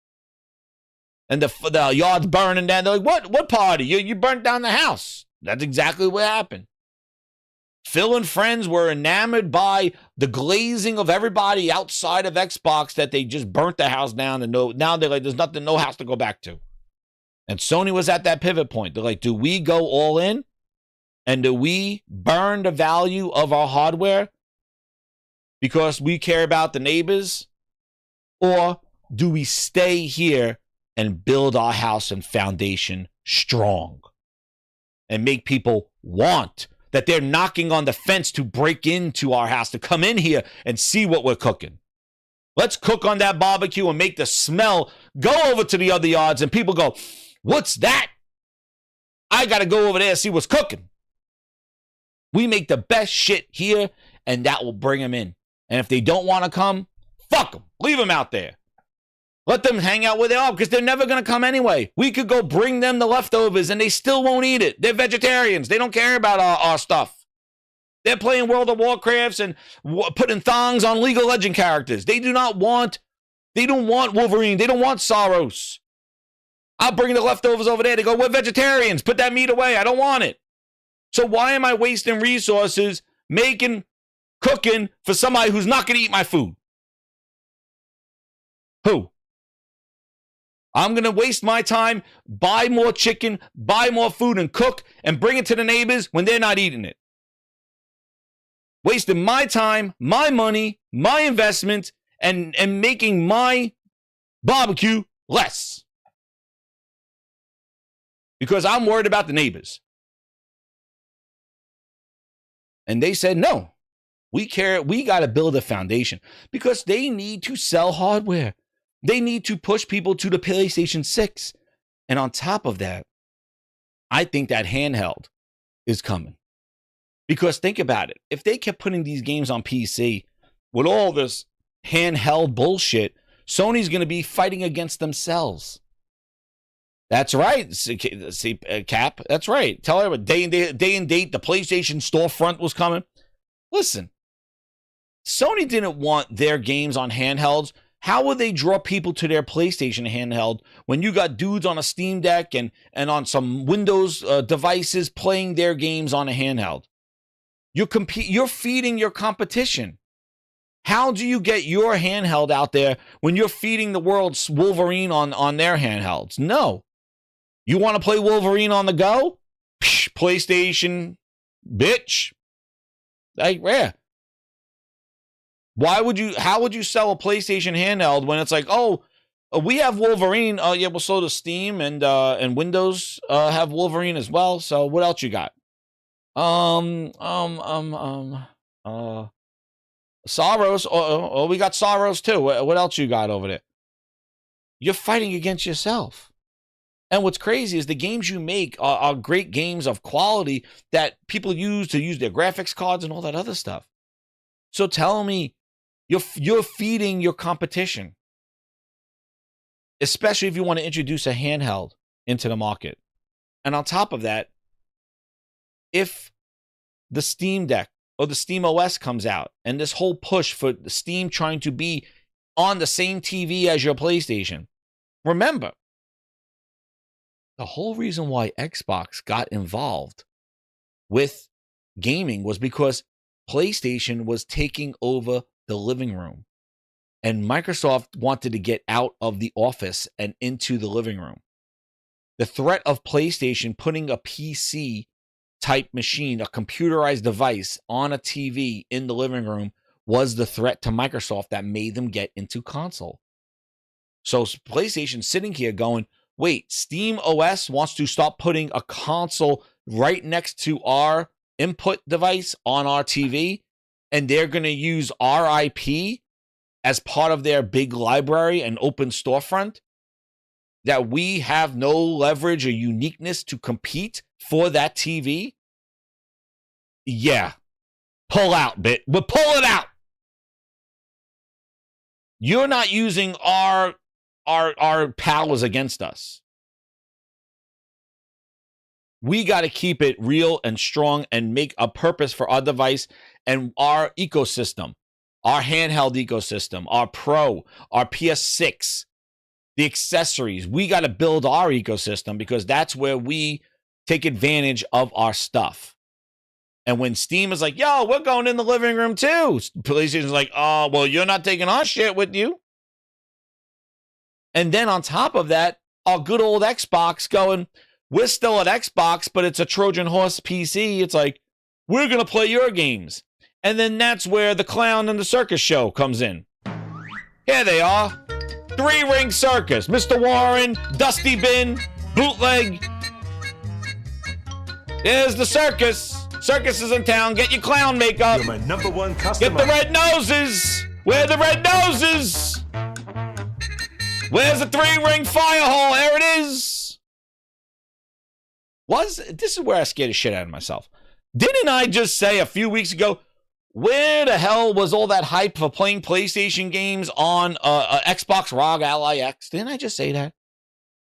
Speaker 2: And the yard's burning down. They're like, what party? You burnt down the house. That's exactly what happened. Phil and friends were enamored by the glazing of everybody outside of Xbox that they just burnt the house down. And now they're like, there's nothing, no house to go back to. And Sony was at that pivot point. They're like, do we go all in? And do we burn the value of our hardware because we care about the neighbors? Or do we stay here and build our house and foundation strong and make people want that they're knocking on the fence to break into our house, to come in here and see what we're cooking? Let's cook on that barbecue and make the smell go over to the other yards and people go, what's that? I got to go over there and see what's cooking. We make the best shit here and that will bring them in. And if they don't want to come, fuck them. Leave them out there. Let them hang out where they are because they're never going to come anyway. We could go bring them the leftovers and they still won't eat it. They're vegetarians. They don't care about our stuff. They're playing World of Warcrafts and putting thongs on League of Legends characters. They don't want Wolverine. They don't want Soros. I'll bring the leftovers over there. They go, we're vegetarians. Put that meat away. I don't want it. So why am I wasting resources cooking for somebody who's not going to eat my food? Who? I'm going to waste my time, buy more chicken, buy more food, and cook, and bring it to the neighbors when they're not eating it. Wasting my time, my money, my investment, and making my barbecue less. Because I'm worried about the neighbors. And they said, no, we care. We got to build a foundation because they need to sell hardware. They need to push people to the PlayStation 6. And on top of that, I think that handheld is coming. Because think about it. If they kept putting these games on PC with all this handheld bullshit, Sony's going to be fighting against themselves. That's right, Cap. That's right. Tell everyone, day and date, the PlayStation storefront was coming. Listen, Sony didn't want their games on handhelds. How would they draw people to their PlayStation handheld when you got dudes on a Steam Deck and on some Windows devices playing their games on a handheld? You're feeding your competition. How do you get your handheld out there when you're feeding the world's Wolverine on their handhelds? No. You want to play Wolverine on the go? PlayStation bitch. Like, yeah. How would you sell a PlayStation handheld when it's like, oh, we have Wolverine. Oh, yeah, well, so does Steam and Windows have Wolverine as well. So what else you got? Soros. Oh, we got Soros too. What else you got over there? You're fighting against yourself. And what's crazy is the games you make are great games of quality that people use their graphics cards and all that other stuff. So tell me, you're feeding your competition, especially if you want to introduce a handheld into the market. And on top of that, if the Steam Deck or the Steam OS comes out and this whole push for the Steam trying to be on the same TV as your PlayStation, remember, the whole reason why Xbox got involved with gaming was because PlayStation was taking over the living room. And Microsoft wanted to get out of the office and into the living room. The threat of PlayStation putting a PC type machine, a computerized device on a TV in the living room was the threat to Microsoft that made them get into console. So PlayStation sitting here going, wait, Steam OS wants to stop putting a console right next to our input device on our TV, and they're going to use our IP as part of their big library and open storefront, that we have no leverage or uniqueness to compete for that TV? Yeah. Pull out, bit. But pull it out. You're not using our powers against us. We got to keep it real and strong and make a purpose for our device and our ecosystem, our handheld ecosystem, our Pro, our PS6, the accessories. We got to build our ecosystem because that's where we take advantage of our stuff. And when Steam is like, yo, we're going in the living room too, PlayStation's like, oh, well, you're not taking our shit with you. And then on top of that, our good old Xbox going, we're still at Xbox, but it's a Trojan horse PC. It's like, we're going to play your games. And then that's where the clown and the circus show comes in. Here they are. 3-ring circus. Mr. Warren, Dusty Bin, Bootleg. There's the circus. Circus is in town. Get your clown makeup.
Speaker 4: You're my number one customer.
Speaker 2: Get the red noses. Where are the red noses? Where's the 3-ring fire hole? There it is. This is where I scared the shit out of myself. Didn't I just say a few weeks ago, where the hell was all that hype for playing PlayStation games on Xbox ROG Ally X? Didn't I just say that?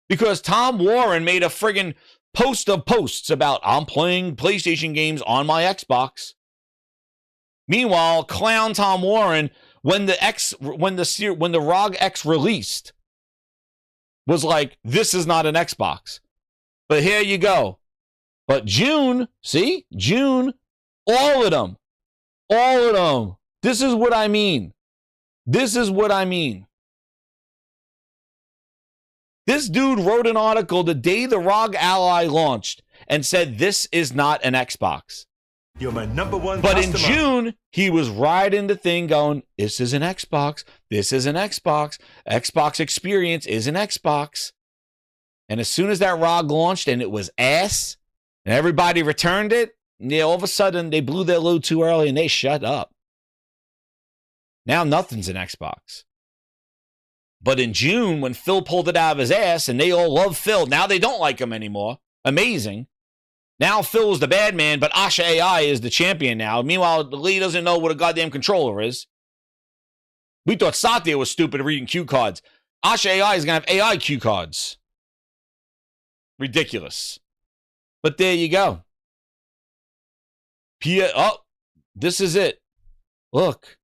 Speaker 2: Because Tom Warren made a friggin' post of posts about, I'm playing PlayStation games on my Xbox. Meanwhile, clown Tom Warren, when the ROG X released, was like, this is not an Xbox. But here you go. But June, see? June, all of them. All of them. This is what I mean. This is what I mean. This dude wrote an article the day the ROG Ally launched and said, this is not an Xbox.
Speaker 4: You're my number one
Speaker 2: But
Speaker 4: customer.
Speaker 2: in June, he was riding the thing going, this is an Xbox. This is an Xbox. Xbox experience is an Xbox. And as soon as that ROG launched and it was ass, and everybody returned it, yeah, all of a sudden they blew their load too early and they shut up. Now nothing's an Xbox. But in June, when Phil pulled it out of his ass and they all love Phil, now they don't like him anymore. Amazing. Now Phil's the bad man, but Asha AI is the champion now. Meanwhile, the league doesn't know what a goddamn controller is. We thought Satya was stupid at reading cue cards. Asha AI is going to have AI cue cards. Ridiculous. But there you go. This is it. Look.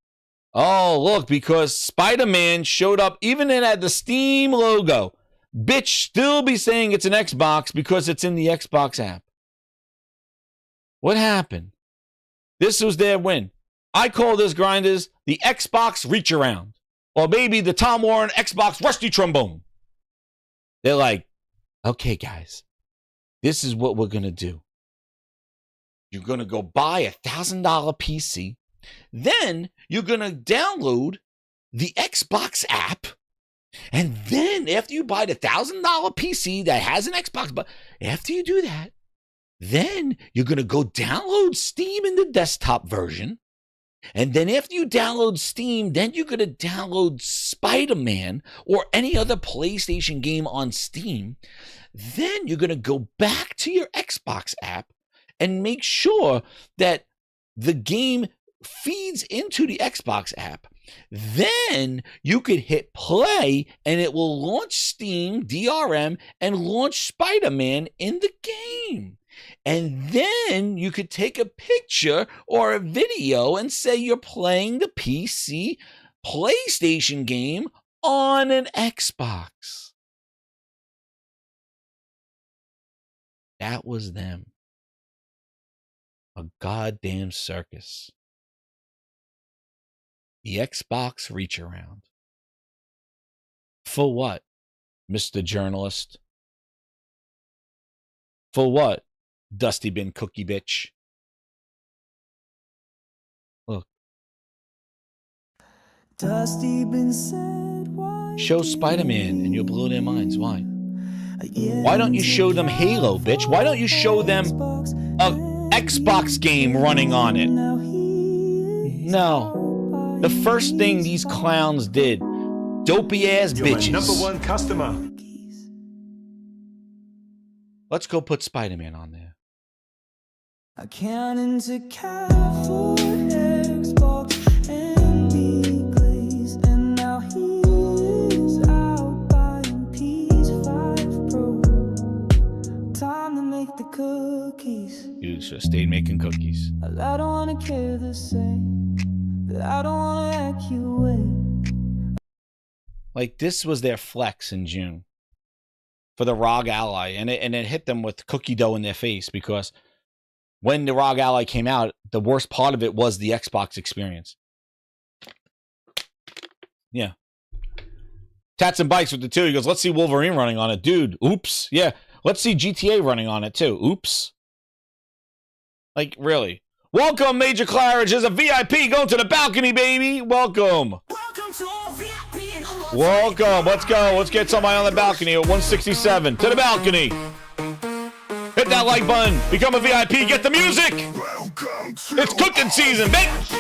Speaker 2: Oh, look, because Spider-Man showed up, even it had the Steam logo. Bitch still be saying it's an Xbox because it's in the Xbox app. What happened? This was their win. I call this, grinders, the Xbox reach around. Or maybe the Tom Warren Xbox rusty trombone. They're like, okay, guys, this is what we're going to do. You're going to go buy a $1,000 PC. Then you're going to download the Xbox app. And then after you buy the $1,000 PC that has an Xbox, but after you do that, then you're going to go download Steam in the desktop version. And then after you download Steam, then you're going to download Spider-Man or any other PlayStation game on Steam. Then you're going to go back to your Xbox app and make sure that the game feeds into the Xbox app. Then you could hit play and it will launch Steam, DRM, and launch Spider-Man in the game. And then you could take a picture or a video and say you're playing the PC PlayStation game on an Xbox. That was them. A goddamn circus. The Xbox reach around. For what, Mr. Journalist? For what, Dusty Bin Cookie Bitch? Look.
Speaker 7: Dusty Bin said, why
Speaker 2: show Spider-Man and you'll blow their minds. Why? Why don't you show them Halo, bitch? Why don't you show them a Xbox game running on it? No. The first thing these clowns did, dopey ass bitches.
Speaker 4: You're my #1 customer.
Speaker 2: Let's go put Spider-Man on there.
Speaker 7: I can't into for Xbox and be glazed, and now he's out buying PS5 Pro. Time to make the cookies.
Speaker 2: You should have stayed making cookies.
Speaker 7: I don't wanna care the same, but I don't wanna act you with.
Speaker 2: Like, this was their flex in June for the ROG Ally, and it hit them with cookie dough in their face, because when the ROG Ally came out, the worst part of it was the Xbox experience. Yeah. Tats and Bikes with the 2. He goes, let's see Wolverine running on it. Dude, oops. Yeah. Let's see GTA running on it, too. Oops. Like, really. Welcome, Major Claridge. There's a VIP going to the balcony, baby. Welcome.
Speaker 7: Welcome to all VIP and all.
Speaker 2: Welcome. Let's go. Let's get somebody on the balcony at 167. To the balcony. Hit that like button. Become a VIP. Get the music. It's cooking season, bitch.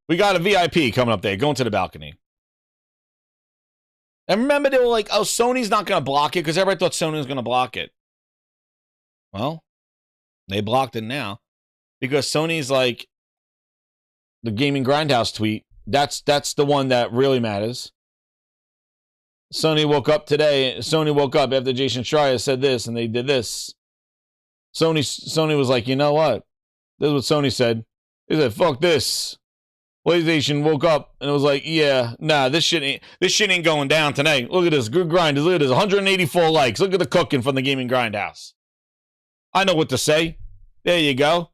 Speaker 2: We got a VIP coming up there. Going to the balcony. And remember, they were like, oh, Sony's not going to block it, because everybody thought Sony was going to block it. Well, they blocked it now, because Sony's like, the Gaming Grindhouse tweet, that's the one that really matters. Sony woke up today. Sony woke up after Jason Schreier said this, and they did this. Sony was like, you know what? This is what Sony said. They said, fuck this. PlayStation woke up and it was like, yeah, nah, this shit ain't going down tonight. Look at this. Good grinders. Look at this. 184 likes. Look at the cooking from the Gaming Grindhouse. I know what to say. There you go.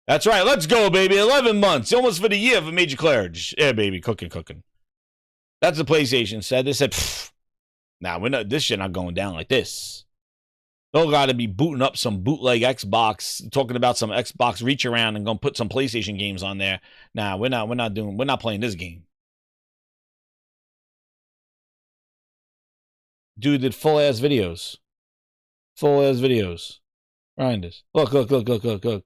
Speaker 2: That's right. Let's go, baby. 11 months. Almost for the year for Major Claridge. Yeah, baby. Cooking. That's what PlayStation said. They said, nah, this shit not going down like this. They'll got to be booting up some bootleg Xbox, talking about some Xbox reach around and gonna put some PlayStation games on there. Nah, we're not playing this game. Dude did full ass videos. Grinders. Look.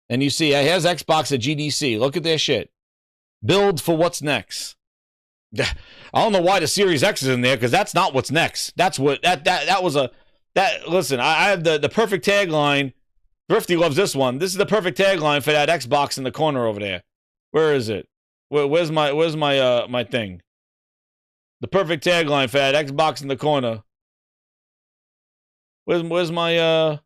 Speaker 2: And you see, here's Xbox at GDC. Look at their shit. Build for what's next. I don't know why the Series X is in there, because that's not what's next. That's what that was a. Listen, I have the perfect tagline. Thrifty loves this one. This is the perfect tagline for that Xbox in the corner over there. Where is it? Where's my thing? The perfect tagline for that Xbox in the corner. Where's my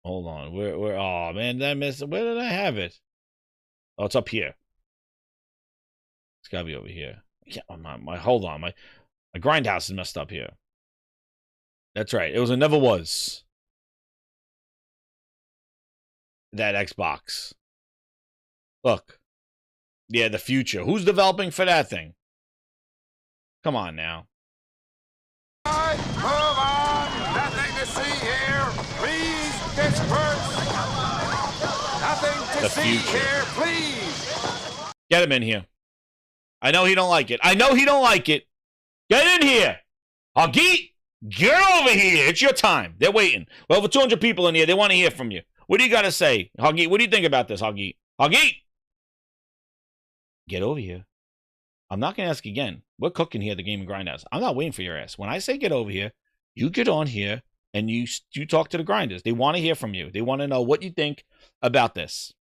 Speaker 2: Hold on. Where oh man, did I miss it? Where did I have it? Oh, it's up here. It's gotta be over here. Hold on, my grindhouse is messed up here. That's right. It never was. That Xbox. Look. Yeah, the future. Who's developing for that thing? Come on now.
Speaker 8: Move on! Nothing to see here! Please disperse! Nothing to see here, please!
Speaker 2: Get him in here. I know he don't like it. I know he don't like it. Get in here! Huggy, get over here. It's your time. They're waiting. Well, over 200 people in here. They want to hear from you. What do you got to say? Huggy, what do you think about this, Huggy? Huggy! Get over here. I'm not going to ask again. We're cooking here at the Game and Grindhouse. I'm not waiting for your ass. When I say get over here, you get on here and you talk to the grinders. They want to hear from you. They want to know what you think about this.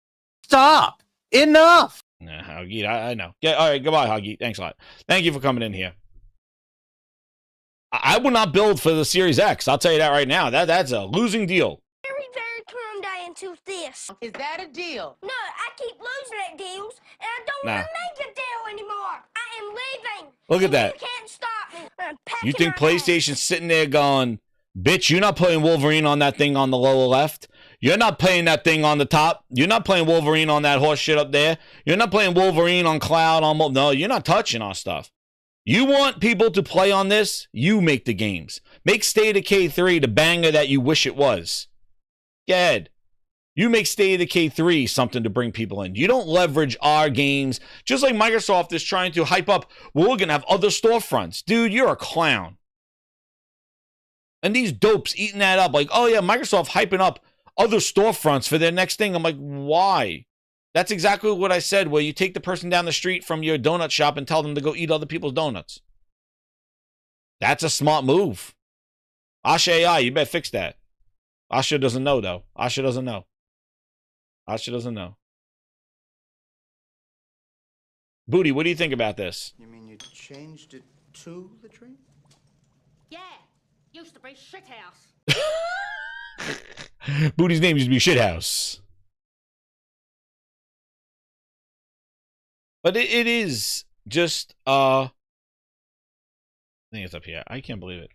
Speaker 9: Stop! Enough!
Speaker 2: Nah, Huggy, I know. Yeah, all right, goodbye, Huggy. Thanks a lot. Thank you for coming in here. I will not build for the Series X. I'll tell you that right now. That's a losing deal.
Speaker 10: Very turned into this.
Speaker 11: Is that a deal?
Speaker 10: No, I keep losing at deals, and I don't want to make a deal anymore. I am leaving.
Speaker 2: Look at that.
Speaker 10: You can't stop me.
Speaker 2: You think PlayStation's sitting there going, bitch, you're not playing Wolverine on that thing on the lower left. You're not playing that thing on the top. You're not playing Wolverine on that horse shit up there. You're not playing Wolverine on Cloud. No, you're not touching our stuff. You want people to play on this? You make the games. Make State of K3 the banger that you wish it was. Go ahead. You make State of the K3 something to bring people in. You don't leverage our games, just like Microsoft is trying to hype up, well, we're going to have other storefronts. Dude, you're a clown. And these dopes eating that up like, oh yeah, Microsoft hyping up other storefronts for their next thing. I'm like, why? That's exactly what I said, where you take the person down the street from your donut shop and tell them to go eat other people's donuts. That's a smart move. Asha AI, you better fix that. Asha doesn't know, though. Asha doesn't know. Asha doesn't know. Booty, what do you think about this?
Speaker 12: You mean you changed it to the tree?
Speaker 11: Yeah. Used to be shithouse.
Speaker 2: Booty's name used to be Shithouse. But it is just, I think it's up here. I can't believe it.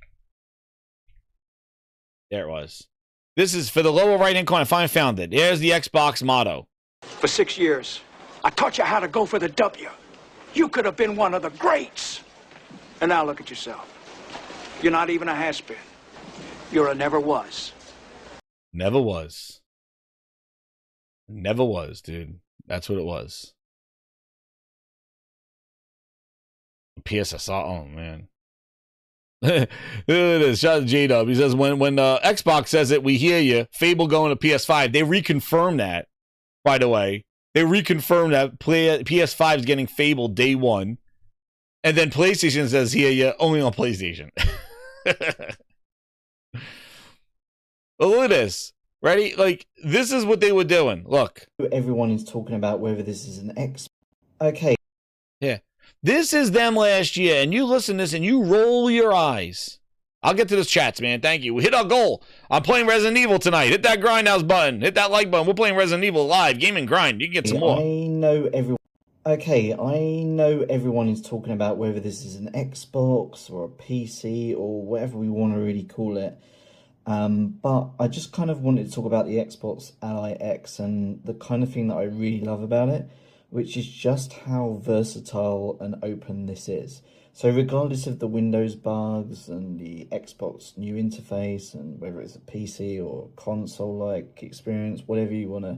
Speaker 2: There it was. This is for the lower right-hand corner. I finally found it. There's the Xbox motto.
Speaker 13: For 6 years, I taught you how to go for the W. You could have been one of the greats. And now look at yourself. You're not even a has-been. You're a never was.
Speaker 2: Never was. Never was, dude. That's what it was. PSSR, oh man. Look at this. Shout out to J-Dub. He says, when Xbox says it, we hear you. Fable going to PS5. They reconfirmed that, by the way. They reconfirmed that PS5 is getting Fable day one. And then PlayStation says, hear you, only on PlayStation. Well, look at this. Ready? Like, this is what they were doing. Look.
Speaker 14: Everyone is talking about whether this is an X. Okay.
Speaker 2: Yeah. This is them last year, and you listen to this and you roll your eyes. I'll get to this chats, man. Thank you. We hit our goal. I'm playing Resident Evil tonight. Hit that Grindhouse button. Hit that like button. We're playing Resident Evil live. Game and Grind. You can get some more.
Speaker 14: I know everyone. Okay, I know everyone is talking about whether this is an Xbox or a PC or whatever we want to really call it. But I just kind of wanted to talk about the Xbox Ally X and the kind of thing that I really love about it, which is just how versatile and open this is. So regardless of the Windows bugs and the Xbox new interface and whether it's a PC or console-like experience, whatever you want to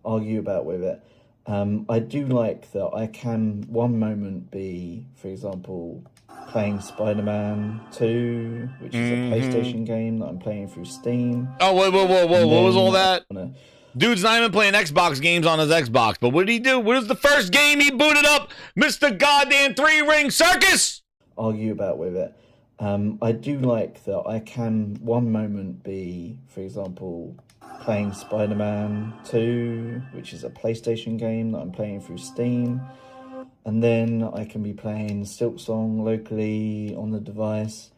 Speaker 14: argue about with it, I do like that I can one moment be, for example, playing Spider-Man 2, which is a PlayStation game that I'm playing through Steam.
Speaker 2: Oh, whoa. What was all that? Dude's not even playing Xbox games on his Xbox, but what did he do? What was the first game he booted up? Mr. Goddamn Three-Ring Circus!
Speaker 14: Argue about with it. I do like that I can one moment be, for example, playing Spider-Man 2, which is a PlayStation game that I'm playing through Steam, and then I can be playing Silksong locally on the device,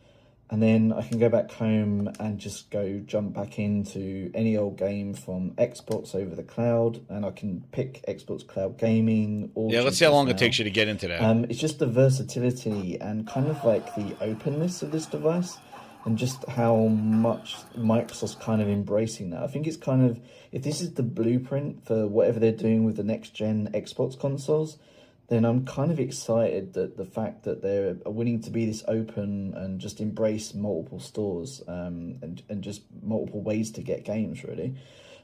Speaker 14: and then I can go back home and just jump back into any old game from Xbox over the cloud, and I can pick Xbox Cloud Gaming.
Speaker 2: Yeah, let's see how long it takes you to get into that.
Speaker 14: It's just the versatility and kind of like the openness of this device, and just how much Microsoft's kind of embracing that. I think it's kind of, if this is the blueprint for whatever they're doing with the next-gen Xbox consoles, then I'm kind of excited that the fact that they're willing to be this open and just embrace multiple stores and just multiple ways to get games, really.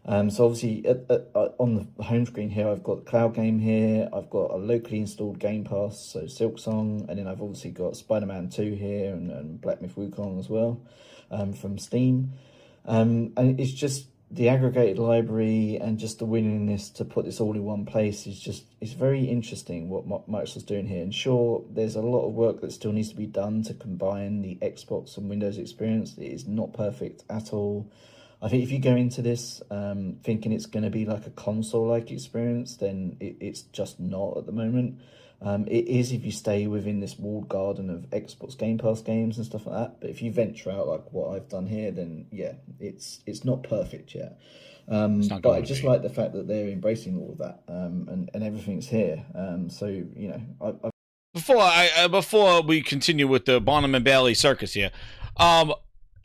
Speaker 14: So obviously on the home screen here, I've got the cloud game here. I've got a locally installed Game Pass, so Silksong, and then I've obviously got Spider-Man 2 here and Black Myth Wukong as well from Steam. And it's just the aggregated library and just the willingness to put this all in one place it's very interesting what Microsoft's doing here. And sure, there's a lot of work that still needs to be done to combine the Xbox and Windows experience. It is not perfect at all. I think if you go into this thinking it's going to be like a console-like experience, then it's just not at the moment. It is if you stay within this walled garden of Xbox Game Pass games and stuff like that. But if you venture out like what I've done here, then yeah, it's not perfect yet. But I just like the fact that they're embracing all of that and everything's here. So you know,
Speaker 2: before we continue with the Barnum and Bailey circus here,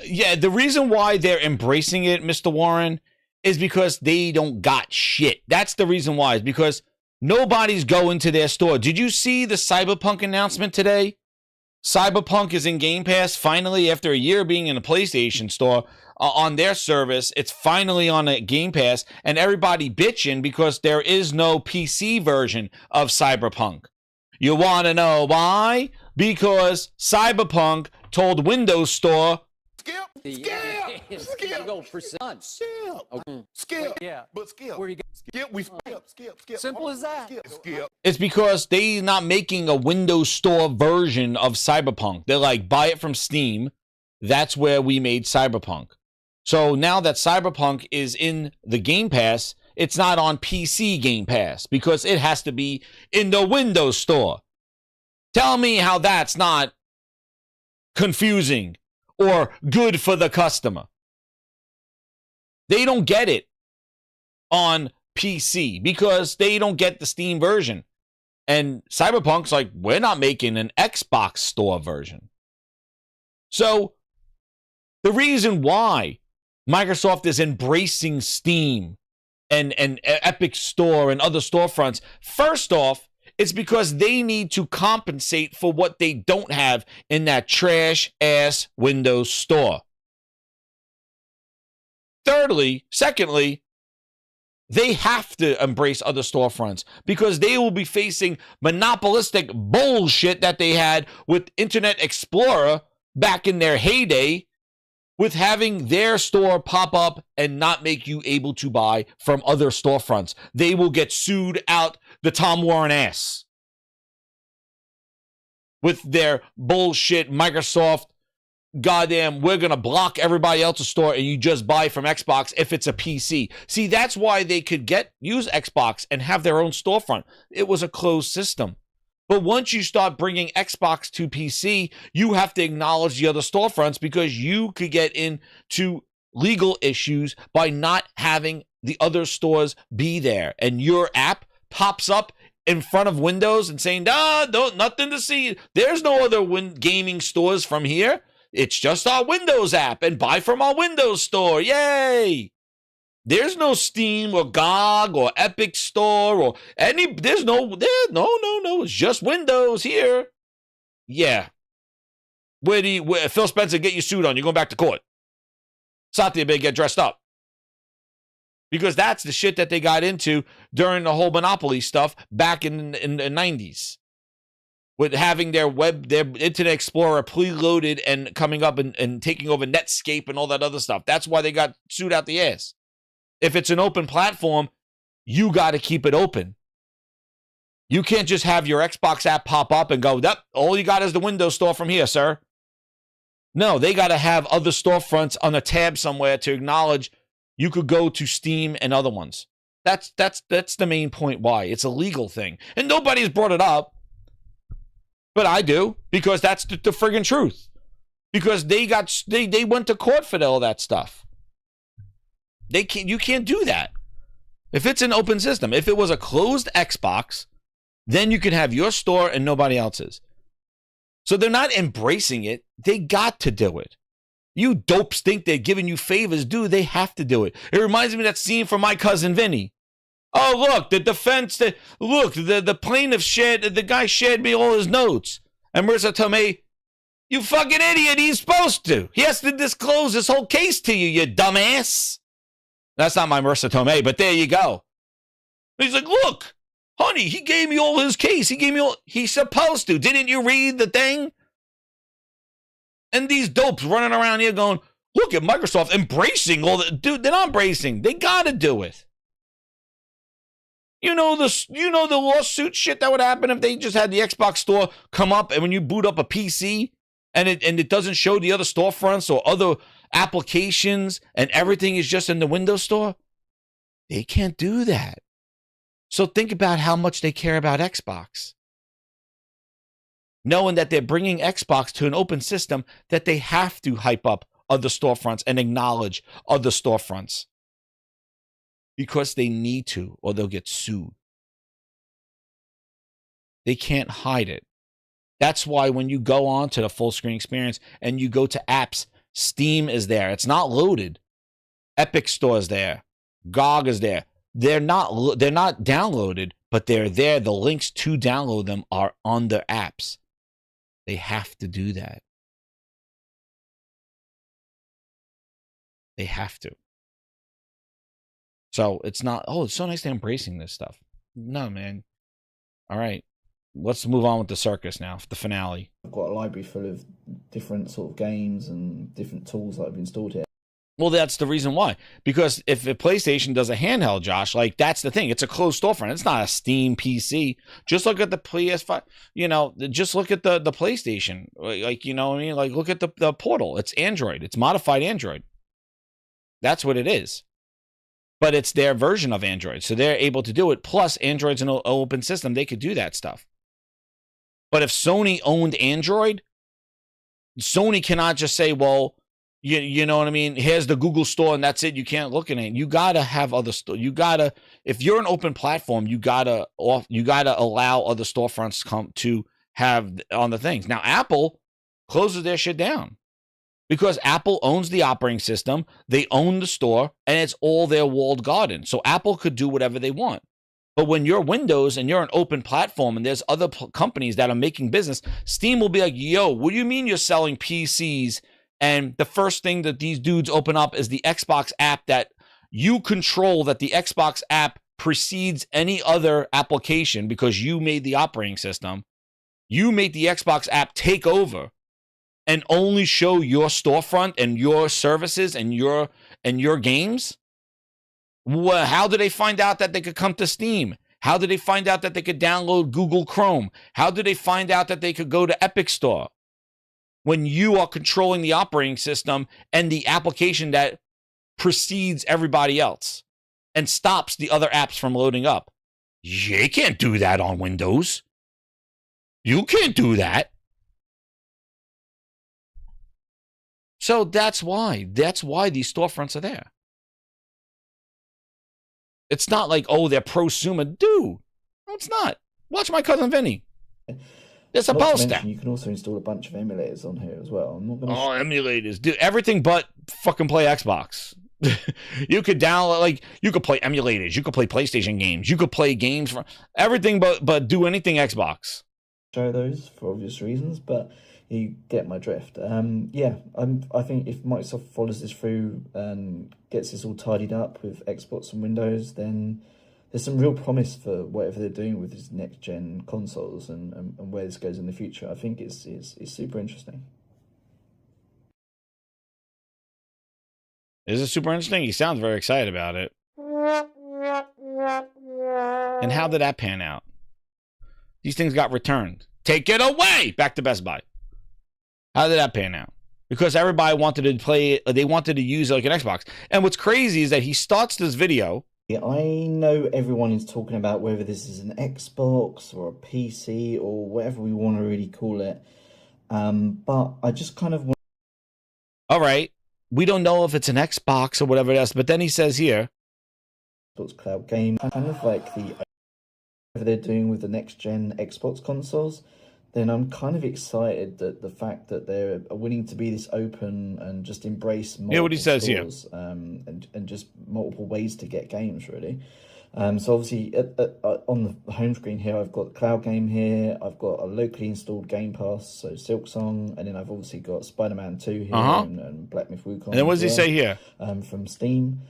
Speaker 2: yeah, the reason why they're embracing it, Mr. Warren, is because they don't got shit. That's the reason why. Is because nobody's going to their store. Did you see the Cyberpunk announcement today? Cyberpunk is in Game Pass finally after a year being in a PlayStation store on their service. It's finally on a Game Pass, and everybody bitching because there is no PC version of Cyberpunk. You want to know why? Because Cyberpunk told Windows Store,
Speaker 8: Skip. Yeah. But skip. Where you go? Skip. We skip.
Speaker 9: Simple as that.
Speaker 8: Skip.
Speaker 2: it's because they're not making a Windows Store version of Cyberpunk. They're like, buy it from Steam. That's where we made Cyberpunk. So now that Cyberpunk is in the Game Pass, it's not on PC Game Pass because it has to be in the Windows Store. Tell me how that's not confusing or good for the customer. They don't get it on PC because they don't get the Steam version. And Cyberpunk's like, we're not making an Xbox Store version. So the reason why Microsoft is embracing Steam and Epic Store and other storefronts, first off, it's because they need to compensate for what they don't have in that trash-ass Windows Store. Secondly, they have to embrace other storefronts because they will be facing monopolistic bullshit that they had with Internet Explorer back in their heyday, with having their store pop up and not make you able to buy from other storefronts. They will get sued out the Tom Warren ass with their bullshit Microsoft goddamn, we're going to block everybody else's store and you just buy from Xbox if it's a PC. See, that's why they could use Xbox and have their own storefront. It was a closed system. But once you start bringing Xbox to PC, you have to acknowledge the other storefronts because you could get into legal issues by not having the other stores be there. And your app pops up in front of Windows and saying, nothing to see. There's no other gaming stores from here. It's just our Windows app and buy from our Windows store. Yay! There's no Steam or GOG or Epic Store or no. It's just Windows here. Yeah. Where Phil Spencer get your suit on? You're going back to court. Satya better get dressed up. Because that's the shit that they got into during the whole monopoly stuff back in the 90s. With having their Internet Explorer preloaded and coming up and taking over Netscape and all that other stuff. That's why they got sued out the ass. If it's an open platform, you got to keep it open. You can't just have your Xbox app pop up and go, all you got is the Windows Store from here, sir. No, they got to have other storefronts on a tab somewhere to acknowledge you could go to Steam and other ones. That's the main point why. It's a legal thing. And nobody's brought it up. But I do, because that's the friggin' truth. Because they went to court for all that stuff. You can't do that. If it's an open system, if it was a closed Xbox, then you can have your store and nobody else's. So they're not embracing it. They got to do it. You dopes think they're giving you favors. Dude, they have to do it. It reminds me of that scene from My Cousin Vinny. Oh, look, the defense, the plaintiff the guy shared me all his notes. And Marissa Tomei, you fucking idiot, he's supposed to. He has to disclose this whole case to you dumbass. That's not my Marissa Tomei, but there you go. He's like, look, honey, he gave me all his case. He's supposed to. Didn't you read the thing? And these dopes running around here going, look at Microsoft embracing all the, dude, they're not embracing. They gotta do it. You know the lawsuit shit that would happen if they just had the Xbox store come up and when you boot up a PC and it doesn't show the other storefronts or other applications and everything is just in the Windows store? They can't do that. So think about how much they care about Xbox. Knowing that they're bringing Xbox to an open system, that they have to hype up other storefronts and acknowledge other storefronts. Because they need to, or they'll get sued. They can't hide it. That's why when you go on to the full screen experience and you go to apps, Steam is there. It's not loaded. Epic Store is there. GOG is there. They're not downloaded, but they're there. The links to download them are on their apps. They have to do that. They have to. So it's not, oh, it's so nice they're embracing this stuff. No, man. All right. Let's move on with the circus now, the finale.
Speaker 14: I've got a library full of different sort of games and different tools that I've installed here.
Speaker 2: Well, that's the reason why. Because if a PlayStation does a handheld, Josh, like that's the thing. It's a closed storefront. It's not a Steam PC. Just look at the PS5. You know, just look at the PlayStation. Like, you know what I mean? Like, look at the Portal. It's Android. It's modified Android. That's what it is. But it's their version of Android. So they're able to do it. Plus, Android's an open system. They could do that stuff. But if Sony owned Android, Sony cannot just say, well, you know what I mean? Here's the Google store and that's it. You can't look at it. You got to have other stores. You got to, if you're an open platform, you got to allow other storefronts to have on the things. Now, Apple closes their shit down. Because Apple owns the operating system, they own the store, and it's all their walled garden. So Apple could do whatever they want. But when you're Windows and you're an open platform and there's other companies that are making business, Steam will be like, yo, what do you mean you're selling PCs? And the first thing that these dudes open up is the Xbox app that you control, that the Xbox app precedes any other application because you made the operating system. You made the Xbox app take over and only show your storefront and your services and your games? Well, how did they find out that they could come to Steam? How did they find out that they could download Google Chrome? How did they find out that they could go to Epic Store? When you are controlling the operating system and the application that precedes everybody else and stops the other apps from loading up. You can't do that on Windows. You can't do that. So that's why these storefronts are there. It's not like, oh, they're prosumer. Dude, no, it's not. Watch My Cousin Vinny. They're supposed to.
Speaker 14: You can also install a bunch of emulators on here as well. I'm not gonna
Speaker 2: emulators. Dude, everything but fucking play Xbox. You could download, like, you could play emulators. You could play PlayStation games. You could play games for everything but do anything Xbox.
Speaker 14: Show those for obvious reasons, but you get my drift. I think if Microsoft follows this through and gets this all tidied up with Xbox and Windows, then there's some real promise for whatever they're doing with these next-gen consoles and where this goes in the future. I think it's super interesting.
Speaker 2: Is it super interesting? He sounds very excited about it. And how did that pan out? These things got returned. Take it away! Back to Best Buy. How did that pan out? Because everybody wanted to play, they wanted to use like an Xbox. And what's crazy is that he starts this video.
Speaker 14: Yeah, I know everyone is talking about whether this is an Xbox or a PC or whatever we want to really call it. But I just kind of want...
Speaker 2: All right. We don't know if it's an Xbox or whatever else. But then he says here.
Speaker 14: Xbox Cloud game, kind of like whatever they're doing with the next-gen Xbox consoles. Then I'm kind of excited that the fact that they're willing to be this open and just embrace multiple
Speaker 2: what he says
Speaker 14: stores,
Speaker 2: here.
Speaker 14: And just multiple ways to get games, really. So obviously on the home screen here, I've got the cloud game here. I've got a locally installed Game Pass, so Silksong, and then I've obviously got Spider-Man 2 here and Black Myth Wukong.
Speaker 2: And then what does he say here?
Speaker 14: From Steam.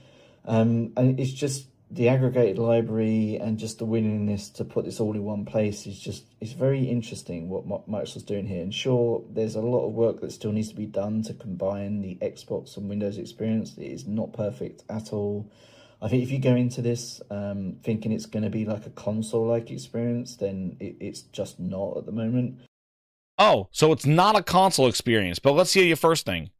Speaker 14: And it's just the aggregated library and just the willingness to put this all in one place it's very interesting what Microsoft's doing here. And sure, there's a lot of work that still needs to be done to combine the Xbox and Windows experience. It is not perfect at all. I think if you go into this thinking it's going to be like a console-like experience, then it's just not at the moment.
Speaker 2: Oh, so it's not a console experience, but let's hear your first thing.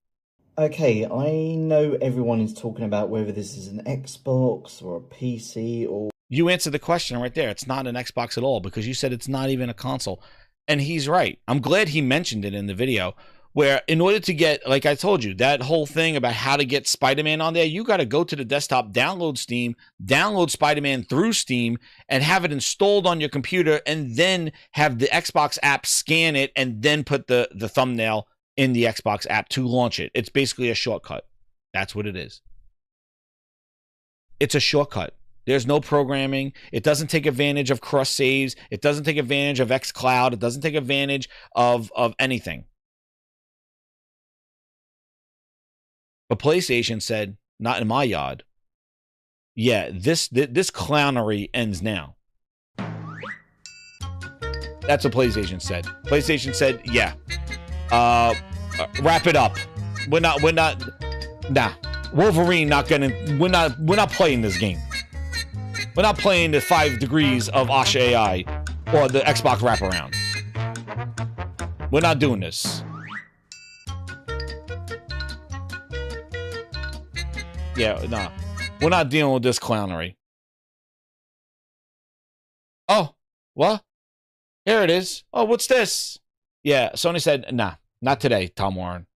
Speaker 14: Okay, I know everyone is talking about whether this is an Xbox or a PC or...
Speaker 2: You answered the question right there. It's not an Xbox at all because you said it's not even a console. And he's right. I'm glad he mentioned it in the video where in order to get, like I told you, that whole thing about how to get Spider-Man on there, you got to go to the desktop, download Steam, download Spider-Man through Steam, and have it installed on your computer, and then have the Xbox app scan it and then put the thumbnail in the Xbox app to launch it. It's basically a shortcut. That's what it is. It's a shortcut. There's no programming. It doesn't take advantage of cross saves. It doesn't take advantage of xCloud. It doesn't take advantage of anything. But PlayStation said, not in my yard. Yeah, this clownery ends now. That's what PlayStation said. PlayStation said, yeah. Wrap it up. We're not nah. Wolverine we're not playing this game. We're not playing the 5 degrees of Asha AI or the Xbox wraparound. We're not doing this. Yeah, nah. We're not dealing with this clownery. Oh, what? Here it is. Oh, what's this? Yeah, Sony said, nah, not today, Tom Warren.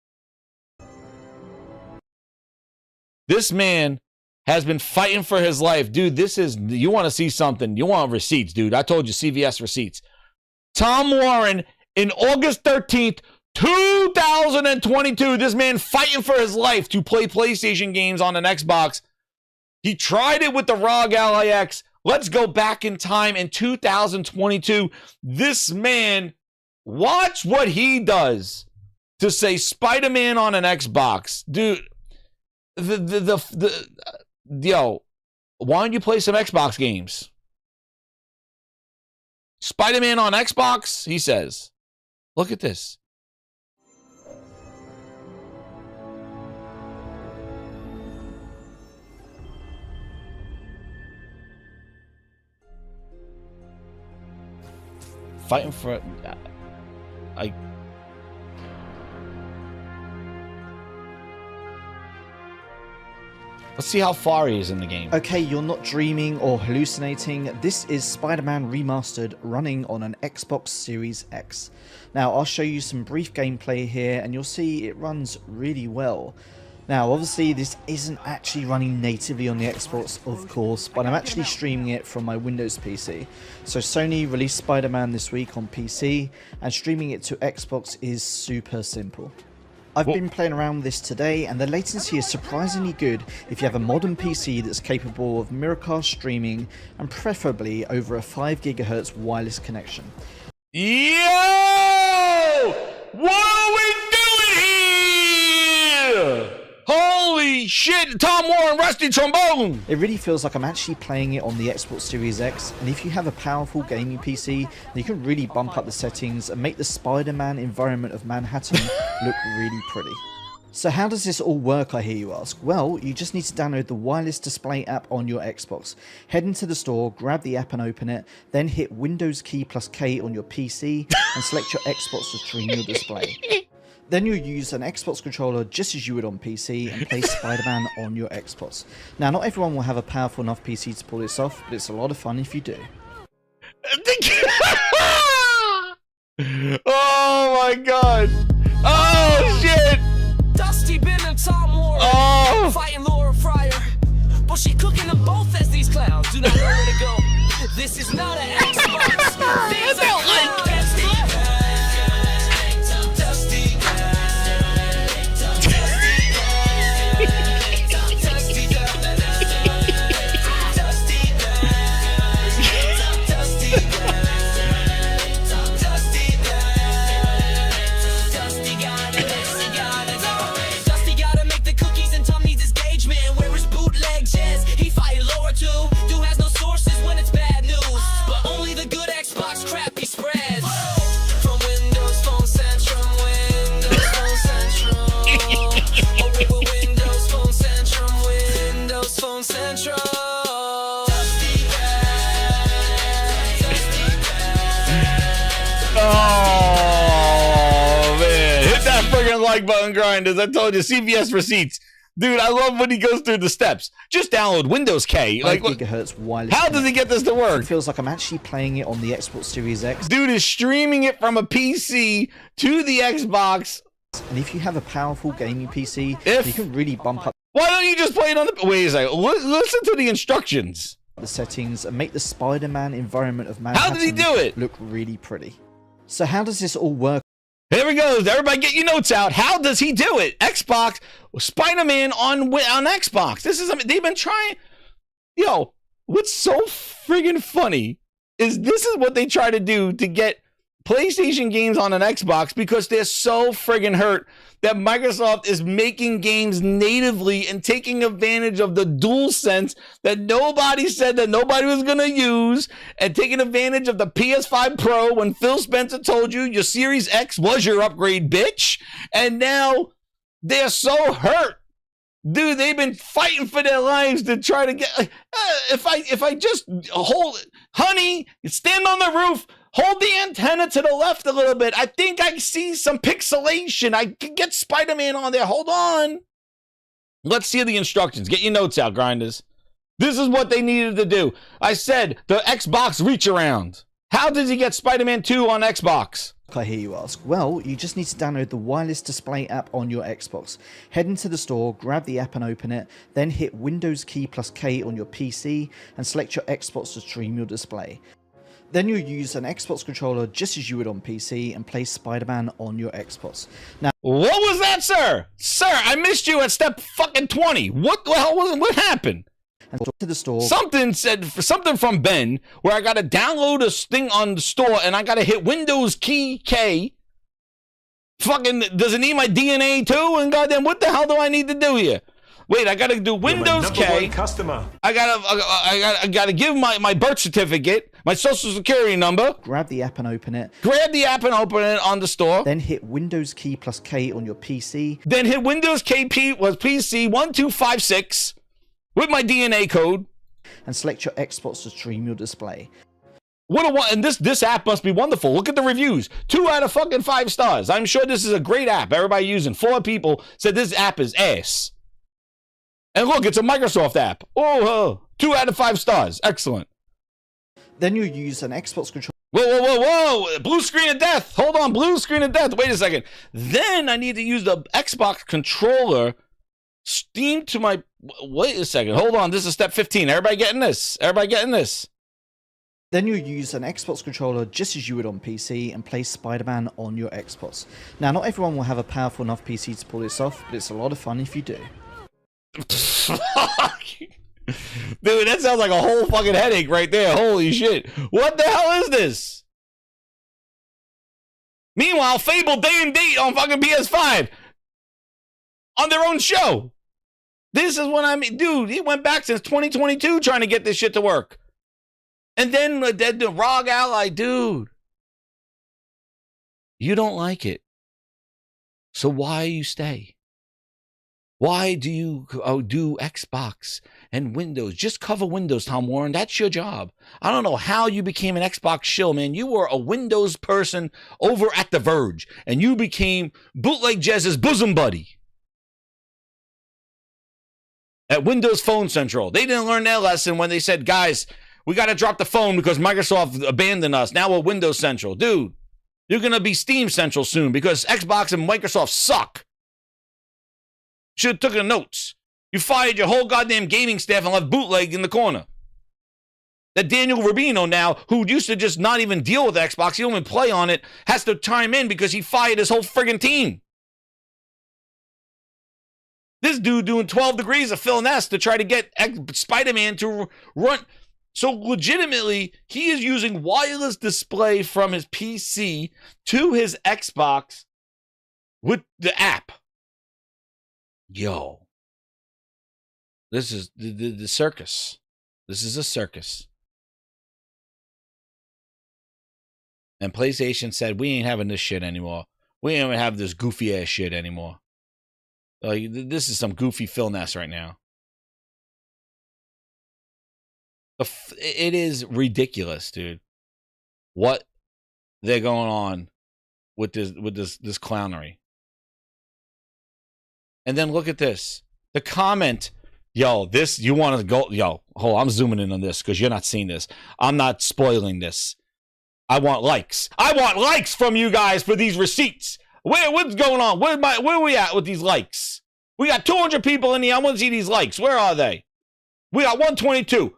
Speaker 2: This man has been fighting for his life. Dude, you want to see something. You want receipts, dude. I told you, CVS receipts. Tom Warren, in August 13th, 2022, this man fighting for his life to play PlayStation games on an Xbox. He tried it with the ROG Ally X. Let's go back in time in 2022. This man, watch what he does to say Spider-Man on an Xbox. Dude, yo, why don't you play some Xbox games? Spider-Man on Xbox, he says. Look at this. Fighting for let's see how far he is in the game.
Speaker 14: Okay, you're not dreaming or hallucinating. This is Spider-Man Remastered running on an Xbox Series X. Now, I'll show you some brief gameplay here and you'll see it runs really well. Now, obviously, this isn't actually running natively on the Xbox, of course, but I'm actually streaming it from my Windows PC. So Sony released Spider-Man this week on PC, and streaming it to Xbox is super simple. I've been playing around with this today, and the latency is surprisingly good if you have a modern PC that's capable of mirrorcast streaming, and preferably over a 5 GHz wireless connection.
Speaker 2: Yo! What are we doing here? Holy shit, Tom Warren, Rusty Trombone!
Speaker 14: It really feels like I'm actually playing it on the Xbox Series X, and if you have a powerful gaming PC, then you can really bump up the settings and make the Spider-Man environment of Manhattan look really pretty. So how does this all work, I hear you ask? Well, you just need to download the wireless display app on your Xbox. Head into the store, grab the app and open it, then hit Windows key plus K on your PC and select your Xbox to stream your display. Then you'll use an Xbox controller just as you would on PC and play Spider-Man on your Xbox. Now, not everyone will have a powerful enough PC to pull this off, but it's a lot of fun if you do.
Speaker 2: Oh my god! Oh shit!
Speaker 15: Dusty Ben and Tom Warren fighting Laura Fryer, but she cooking them both as these clowns do not know where to go. This is not an Xbox. These are clowns.
Speaker 2: fucking like button, grinders. I told you, CVS receipts. Dude, I love when he goes through the steps. Just download Windows K. Like,
Speaker 14: gigahertz wireless.
Speaker 2: How does he get this to work?
Speaker 14: It feels like I'm actually playing it on the Xbox Series X.
Speaker 2: Dude is streaming it from a PC to the Xbox.
Speaker 14: And if you have a powerful gaming PC, you can really bump up.
Speaker 2: Why don't you just play it on the... Wait a second. Listen to the instructions.
Speaker 14: The settings and make the Spider-Man environment of Manhattan
Speaker 2: How did he do it?
Speaker 14: Look really pretty. So how does this all work?
Speaker 2: Here we go. Everybody get your notes out. How does he do it? Xbox, Spider-Man on Xbox. This is, they've been trying. Yo, what's so friggin' funny is this is what they try to do to get PlayStation games on an Xbox because they're so friggin' hurt that Microsoft is making games natively and taking advantage of the DualSense that nobody said that nobody was going to use, and taking advantage of the PS5 Pro when Phil Spencer told you your Series X was your upgrade, bitch. And now they're so hurt. Dude, they've been fighting for their lives to try to get... if I just hold... Honey, stand on the roof. Hold the antenna to the left a little bit. I think I see some pixelation. I can get Spider-Man on there. Hold on. Let's see the instructions. Get your notes out, grinders. This is what they needed to do. I said the Xbox reach around. How does he get Spider-Man 2 on Xbox?
Speaker 14: I hear you ask. Well, you just need to download the wireless display app on your Xbox. Head into the store, grab the app and open it, then hit Windows key plus K on your PC and select your Xbox to stream your display. Then you'll use an Xbox controller just as you would on PC and play Spider-Man on your Xbox. Now,
Speaker 2: what was that, sir? Sir, I missed you at step fucking 20. What the hell was it? What happened?
Speaker 14: And to the store.
Speaker 2: Something from Ben where I got to download a thing on the store and I got to hit Windows key K. Fucking, does it need my DNA too? And goddamn, what the hell do I need to do here? Wait, I gotta do Windows K.
Speaker 4: Customer.
Speaker 2: I gotta give my birth certificate, my social security number.
Speaker 14: Grab the app and open it.
Speaker 2: Grab the app and open it on the store.
Speaker 14: Then hit Windows key plus K on your PC.
Speaker 2: Then hit Windows KP was PC 1256 with my DNA code.
Speaker 14: And select your Xbox to stream your display.
Speaker 2: And this app must be wonderful. Look at the reviews. 2 out of fucking 5 stars. I'm sure this is a great app. Everybody using. 4 people said this app is ass. And look, it's a Microsoft app. Oh, 2 out of 5 stars. Excellent.
Speaker 14: Then you use an Xbox controller.
Speaker 2: Whoa. Blue screen of death. Hold on. Blue screen of death. Wait a second. Then I need to use the Xbox controller steamed to my... Wait a second. Hold on. This is step 15. Everybody getting this? Everybody getting this?
Speaker 14: Then you use an Xbox controller just as you would on PC and play Spider-Man on your Xbox. Now, not everyone will have a powerful enough PC to pull this off, but it's a lot of fun if you do.
Speaker 2: Dude, that sounds like a whole fucking headache right there. Holy shit. What the hell is this? Meanwhile, Fable day and date on fucking PS5 on their own show. This is what I mean. Dude, he went back since 2022 trying to get this shit to work. And then the ROG Ally, dude. You don't like it. So why you stay? Why do you do Xbox and Windows? Just cover Windows, Tom Warren. That's your job. I don't know how you became an Xbox shill, man. You were a Windows person over at The Verge, and you became Bootleg Jez's bosom buddy at Windows Phone Central. They didn't learn their lesson when they said, guys, we got to drop the phone because Microsoft abandoned us. Now we're Windows Central. Dude, you're going to be Steam Central soon because Xbox and Microsoft suck. Should have taken notes. You fired your whole goddamn gaming staff and left Bootleg in the corner. That Daniel Rubino now, who used to just not even deal with Xbox, he don't even play on it, has to chime in because he fired his whole friggin' team. This dude doing 12 degrees of Phil Ness to try to get Spider-Man to run. So legitimately, he is using wireless display from his PC to his Xbox with the app. Yo, this is the circus. This is a circus. And PlayStation said, we ain't having this shit anymore. We ain't even have this goofy ass shit anymore. This is some goofy Phil Ness right now. It is ridiculous, dude. What they're going on with this clownery. And then look at this. The comment, yo, this, you want to go, yo, hold on, I'm zooming in on this because you're not seeing this. I'm not spoiling this. I want likes. I want likes from you guys for these receipts. What's going on? Where are we at with these likes? We got 200 people in here. I want to see these likes. Where are they? We got 122.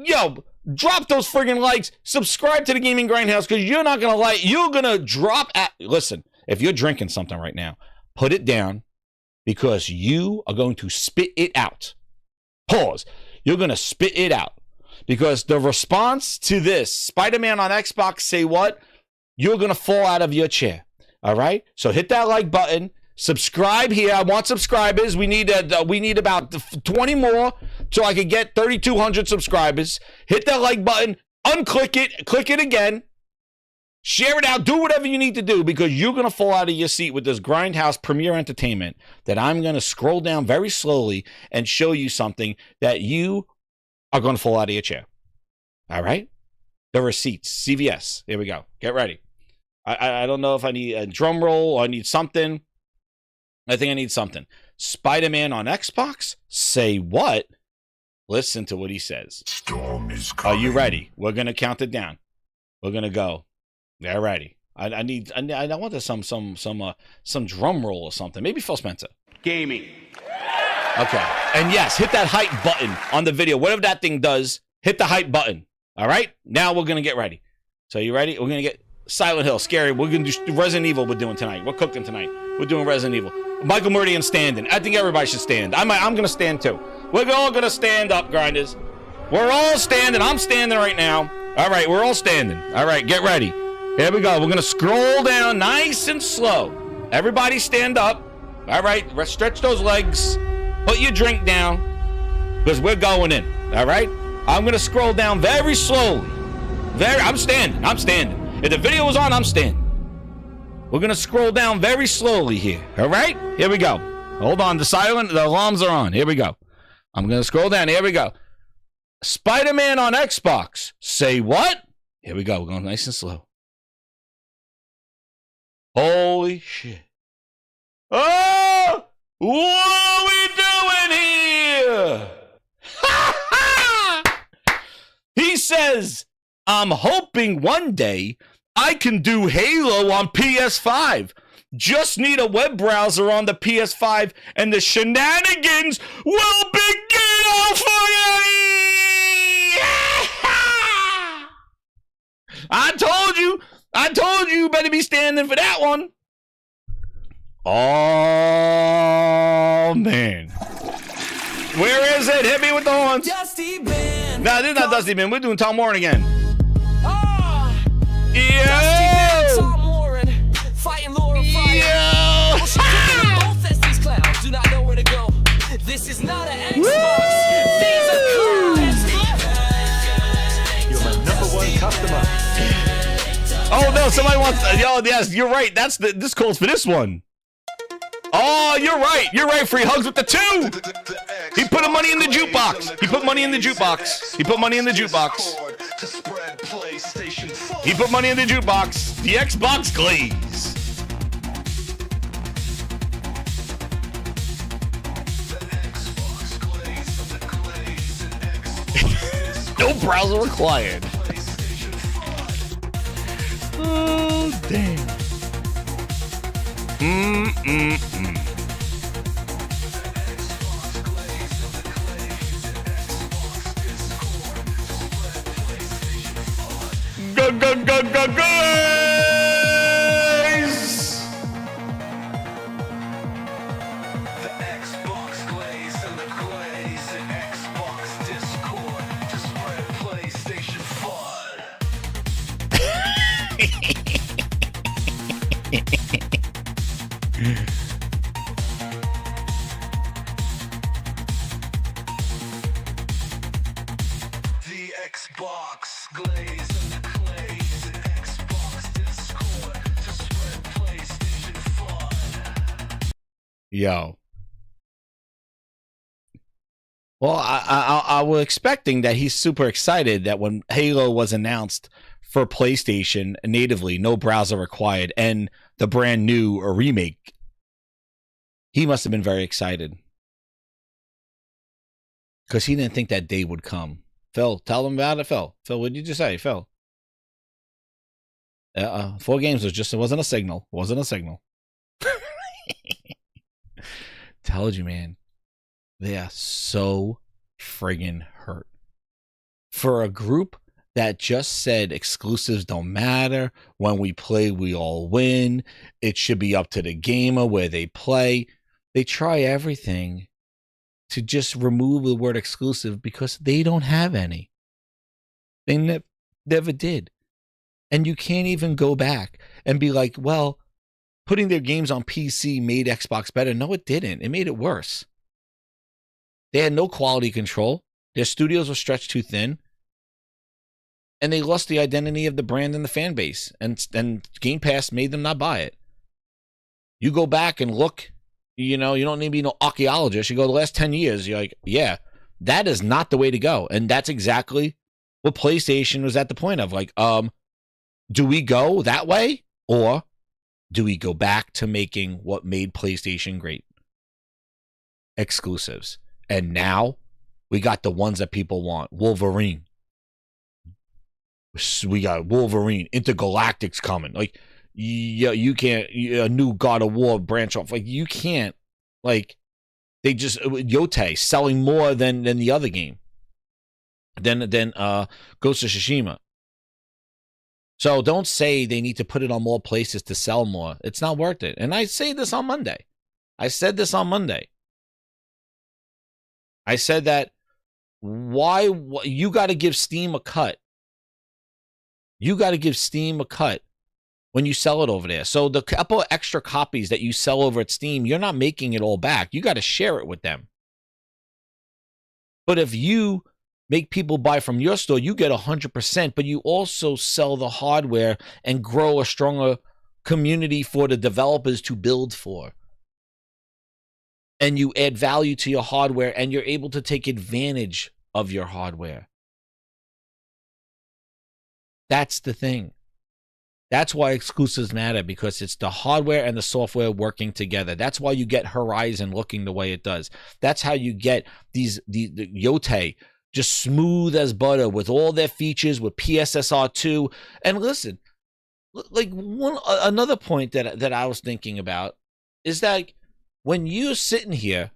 Speaker 2: Yo, drop those friggin' likes. Subscribe to the Gaming Grindhouse because you're not going to like, you're going to drop at, listen, if you're drinking something right now, put it down because you are going to spit it out. Pause. You're going to spit it out because the response to this, Spider-Man on Xbox, say what? You're going to fall out of your chair. All right? So hit that like button. Subscribe here. I want subscribers. We need about 20 more so I can get 3,200 subscribers. Hit that like button. Unclick it. Click it again. Share it out. Do whatever you need to do because you're going to fall out of your seat with this Grindhouse Premier Entertainment that I'm going to scroll down very slowly and show you something that you are going to fall out of your chair. All right? The receipts. CVS. Here we go. Get ready. I don't know if I need a drum roll or I need something. I think I need something. Spider-Man on Xbox? Say what? Listen to what he says.
Speaker 16: Storm is coming.
Speaker 2: Are you ready? We're going to count it down. We're going to go. They're ready. I want some drum roll or something. Maybe Phil Spencer.
Speaker 17: Gaming.
Speaker 2: Okay. And yes, hit that hype button on the video. Whatever that thing does, hit the hype button. All right? Now we're going to get ready. So you ready? We're going to get Silent Hill, scary. We're going to do Resident Evil we're doing tonight. We're cooking tonight. We're doing Resident Evil. Michael Meridian standing. I think everybody should stand. I'm going to stand too. We're all going to stand up, grinders. We're all standing. I'm standing right now. All right, we're all standing. All right, get ready. Here we go. We're going to scroll down nice and slow. Everybody stand up. All right, stretch those legs. Put your drink down because we're going in. All right? I'm going to scroll down very slowly. I'm standing. I'm standing. If the video was on, I'm standing. We're going to scroll down very slowly here. All right? Here we go. Hold on. The alarms are on. Here we go. I'm going to scroll down. Here we go. Spider-Man on Xbox. Say what? Here we go. We're going nice and slow. Holy shit. Oh! What are we doing here? He says, I'm hoping one day I can do Halo on PS5. Just need a web browser on the PS5 and the shenanigans will begin for you. I told you better be standing for that one. Oh, man. Where is it? Hit me with the horns.
Speaker 15: Dusty Ben.
Speaker 2: No, this is not Dusty Ben. We're doing Tom Warren again. Yeah.
Speaker 15: Dusty Ben, Tom Warren, fighting Laura Fire.
Speaker 2: Yeah.
Speaker 15: Well, she's kicking both as these clowns do not know where to go. This is not an Xbox. These are clowns.
Speaker 4: You're my #1 customer.
Speaker 2: Oh no! Somebody wants. Yes, you're right. This calls for this one. Oh, you're right. You're right. Free hugs with the 2. He put money in the jukebox. He put money in the jukebox. He put money in the jukebox. He put money in the jukebox. The Xbox glaze. No browser required. Oh, damn. Guys!
Speaker 16: The Xbox glaze and the glaze and Xbox Discord to spread PlayStation fun. The Xbox glaze and the glaze and Xbox Discord to spread PlayStation fun.
Speaker 2: Yo. Well, I was expecting that he's super excited that when Halo was announced for PlayStation natively, no browser required, and the brand new remake He must have been very excited because he didn't think that day would come. Phil, tell them about it, Phil. Phil, what did you just say, Phil? 4 games it wasn't a signal. It wasn't a signal. Told you, man. They are so friggin' hurt. For a group that just said exclusives don't matter, when we play, we all win, it should be up to the gamer where they play, they try everything to just remove the word exclusive because they don't have any. They never did. And you can't even go back and be like, well, putting their games on PC made Xbox better. No, it didn't. It made it worse. They had no quality control. Their studios were stretched too thin. And they lost the identity of the brand and the fan base. And Game Pass made them not buy it. You go back and look, you don't need to be no archaeologist. You go the last 10 years, you're like, yeah, that is not the way to go. And that's exactly what PlayStation was at the point of. Like, do we go that way? Or do we go back to making what made PlayStation great? Exclusives. And now we got the ones that people want. Wolverine. We got Wolverine. Intergalactic's coming. Like, yeah, you can't. A new God of War branch off. Like, you can't. Like, they just Yote selling more than the other game. Than Ghost of Tsushima. So don't say they need to put it on more places to sell more. It's not worth it. And I say this on Monday. I said this on Monday. I said that why you got to give Steam a cut. You got to give Steam a cut when you sell it over there. So the couple of extra copies that you sell over at Steam, you're not making it all back. You got to share it with them. But if you make people buy from your store, you get 100%, but you also sell the hardware and grow a stronger community for the developers to build for. And you add value to your hardware and you're able to take advantage of your hardware. That's the thing. That's why exclusives matter, because it's the hardware and the software working together. That's why you get Horizon looking the way it does. That's how you get the Yote just smooth as butter with all their features with PSSR2. And listen, like another point that I was thinking about is that when you're sitting here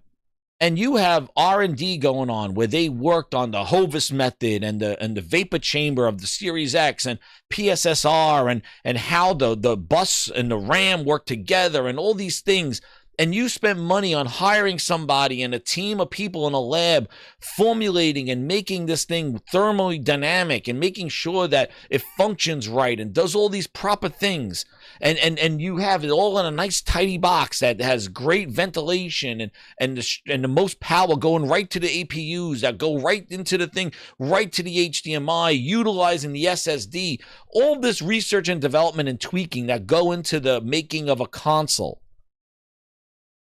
Speaker 2: and you have R&D going on where they worked on the Hovis method and the vapor chamber of the Series X and PSSR and how the bus and the RAM work together and all these things, and you spend money on hiring somebody and a team of people in a lab formulating and making this thing thermally dynamic and making sure that it functions right and does all these proper things, and you have it all in a nice tidy box that has great ventilation and the most power going right to the APUs that go right into the thing, right to the HDMI, utilizing the SSD, all this research and development and tweaking that go into the making of a console.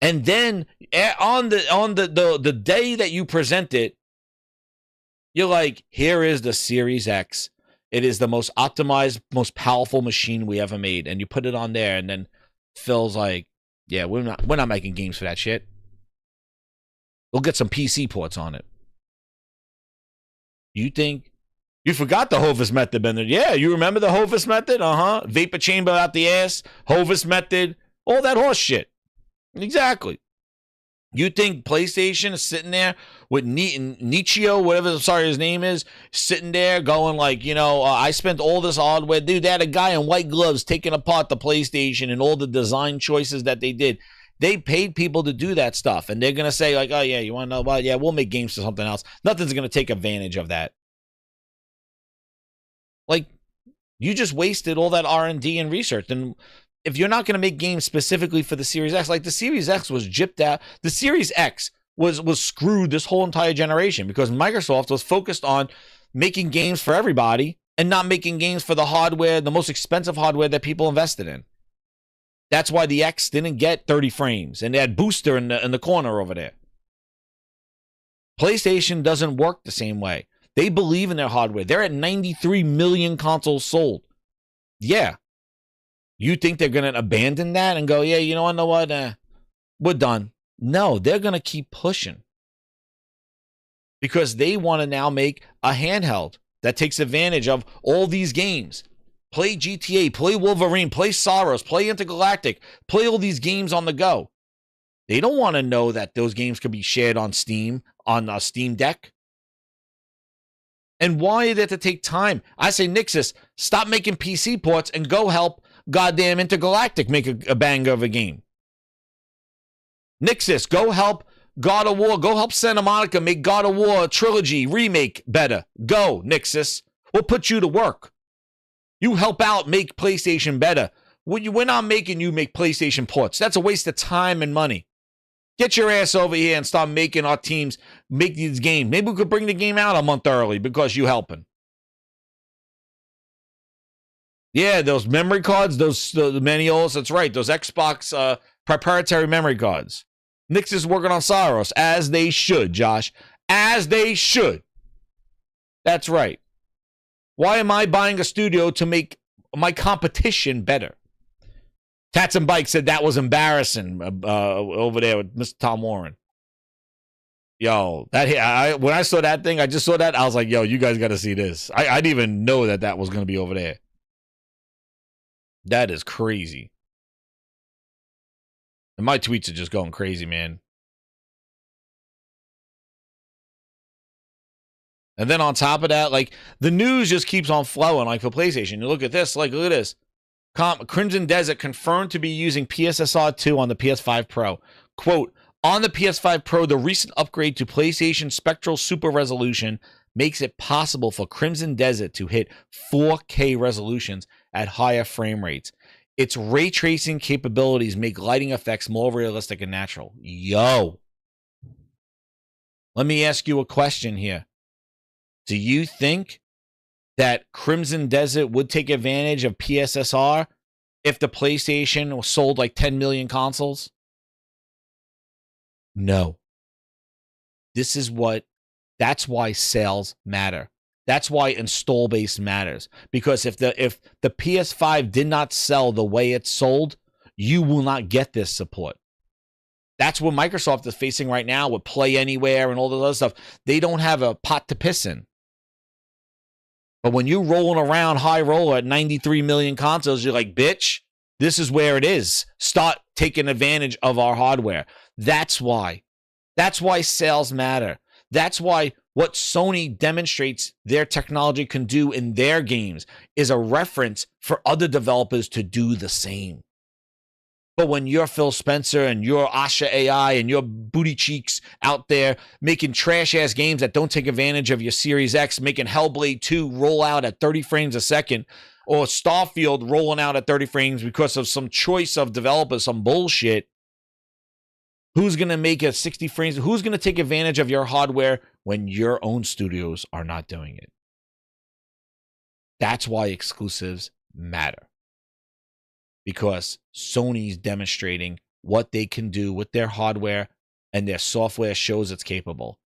Speaker 2: And then on the day that you present it, you're like, here is the Series X. It is the most optimized, most powerful machine we ever made. And you put it on there, and then Phil's like, yeah, we're not making games for that shit. We'll get some PC ports on it. You think you forgot the Hovis method, Bender? Yeah, you remember the Hovis method? Vapor chamber out the ass, Hovis method, all that horse shit. Exactly. You think PlayStation is sitting there with Nichio, whatever, sorry, his name is, sitting there going like, I spent all this hardware. Dude, they had a guy in white gloves taking apart the PlayStation and all the design choices that they did. They paid people to do that stuff. And they're going to say like, oh, yeah, you want to know about it? Yeah, we'll make games for something else. Nothing's going to take advantage of that. Like, you just wasted all that R&D and research. And if you're not going to make games specifically for the Series X, like the Series X was gypped out. The Series X was screwed this whole entire generation because Microsoft was focused on making games for everybody and not making games for the hardware, the most expensive hardware that people invested in. That's why the X didn't get 30 frames and they had Booster in the corner over there. PlayStation doesn't work the same way. They believe in their hardware. They're at 93 million consoles sold. Yeah. You think they're going to abandon that and go, yeah, you know what? We're done. No, they're going to keep pushing because they want to now make a handheld that takes advantage of all these games. Play GTA, play Wolverine, play Soros, play Intergalactic, play all these games on the go. They don't want to know that those games could be shared on Steam, on a Steam Deck. And why did it have to take time? I say, Nixus, stop making PC ports and go help goddamn Intergalactic make a banger of a game. Nixus, go help God of War. Go help Santa Monica make God of War trilogy remake better. Go, Nixus. We'll put you to work. You help out make PlayStation better. We're not making you make PlayStation ports. That's a waste of time and money. Get your ass over here and start making our teams make these games. Maybe we could bring the game out a month early because you helping. Yeah, those memory cards, those manuals, that's right. Those Xbox proprietary memory cards. Nix is working on Soros, as they should, Josh. As they should. That's right. Why am I buying a studio to make my competition better? Tats and Bike said that was embarrassing over there with Mr. Tom Warren. Yo, when I saw that thing, I just saw that. I was like, yo, you guys got to see this. I didn't even know that was going to be over there. That is crazy. And my tweets are just going crazy, man. And then on top of that, like, the news just keeps on flowing. Like, for PlayStation, you look at this, like, look at this. Crimson Desert confirmed to be using PSSR 2 on the PS5 Pro. Quote, on the PS5 Pro, the recent upgrade to PlayStation Spectral Super Resolution makes it possible for Crimson Desert to hit 4K resolutions at higher frame rates. Its ray tracing capabilities make lighting effects more realistic and natural. Yo. Let me ask you a question here. Do you think that Crimson Desert would take advantage of PSSR if the PlayStation sold like 10 million consoles? No. That's why sales matter. That's why install base matters. Because if the PS5 did not sell the way it sold, you will not get this support. That's what Microsoft is facing right now with Play Anywhere and all this other stuff. They don't have a pot to piss in. But when you're rolling around high roller at 93 million consoles, you're like, bitch, this is where it is. Start taking advantage of our hardware. That's why. That's why sales matter. That's why what Sony demonstrates their technology can do in their games is a reference for other developers to do the same. But when you're Phil Spencer and you're Asha AI and your booty cheeks out there making trash-ass games that don't take advantage of your Series X, making Hellblade 2 roll out at 30 frames a second, or Starfield rolling out at 30 frames because of some choice of developers, some bullshit, who's going to make it 60 frames? Who's going to take advantage of your hardware when your own studios are not doing it? That's why exclusives matter. Because Sony's demonstrating what they can do with their hardware, and their software shows it's capable.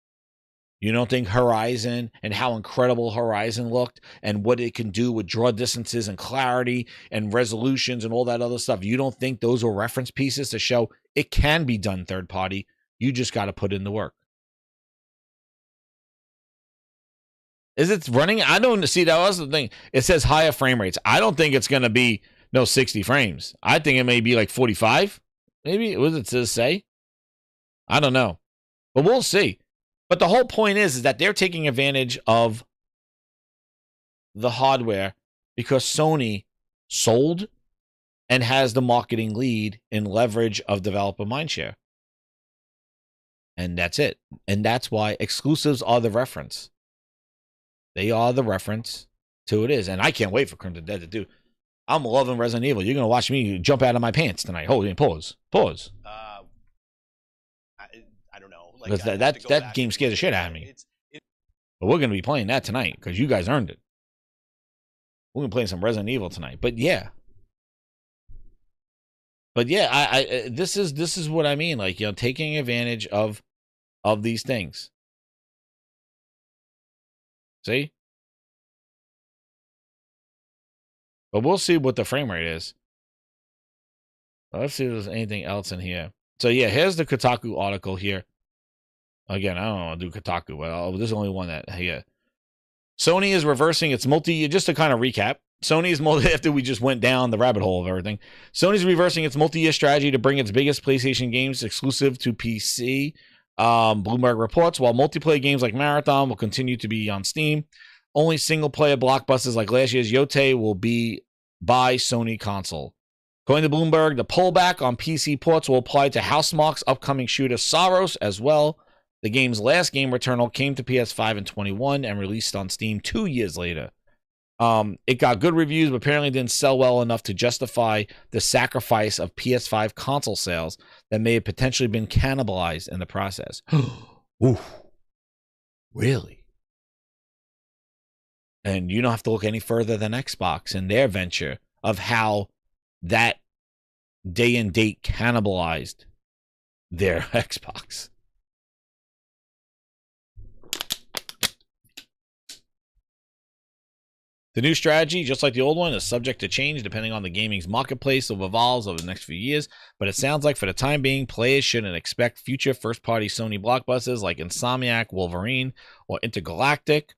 Speaker 2: You don't think Horizon and how incredible Horizon looked and what it can do with draw distances and clarity and resolutions and all that other stuff? You don't think those are reference pieces to show it can be done third party? You just got to put in the work. Is it running? I don't see. That was the thing. It says higher frame rates. I don't think it's going to be 60 frames. I think it may be like 45. Maybe. What does it say? I don't know. But we'll see. But the whole point is that they're taking advantage of the hardware because Sony sold and has the marketing lead in leverage of developer mindshare. And that's it. And that's why exclusives are the reference. They are the reference to it is. And I can't wait for Crimson Desert, dude. I'm loving Resident Evil. You're going to watch me jump out of my pants tonight. Hold on, pause.
Speaker 6: I don't know. Like,
Speaker 2: that game scares the shit out of me. But we're going to be playing that tonight because you guys earned it. We're going to play some Resident Evil tonight. But yeah. This is what I mean. Like, taking advantage of these things. See? But we'll see what the frame rate is. Let's see if there's anything else in here. So yeah, here's the Kotaku article here. Again, I don't want to do Kotaku, but there's only one that here. Sony is reversing its just to kind of recap, Sony's after we just went down the rabbit hole of everything, Sony's reversing its multi-year strategy to bring its biggest PlayStation games exclusive to PC. Bloomberg reports, while multiplayer games like Marathon will continue to be on Steam, only single-player blockbusters like last year's Yote will be by Sony console. According to Bloomberg, the pullback on PC ports will apply to Housemarque's upcoming shooter Saros as well. The game's last game, Returnal, came to PS5 in 2021 and released on Steam 2 years later. It got good reviews, but apparently didn't sell well enough to justify the sacrifice of PS5 console sales that may have potentially been cannibalized in the process. Oof. Really? And you don't have to look any further than Xbox and their venture of how that day and date cannibalized their Xbox. The new strategy, just like the old one, is subject to change depending on the gaming's marketplace that evolves over the next few years, but it sounds like for the time being, players shouldn't expect future first-party Sony blockbusters like Insomniac, Wolverine, or Intergalactic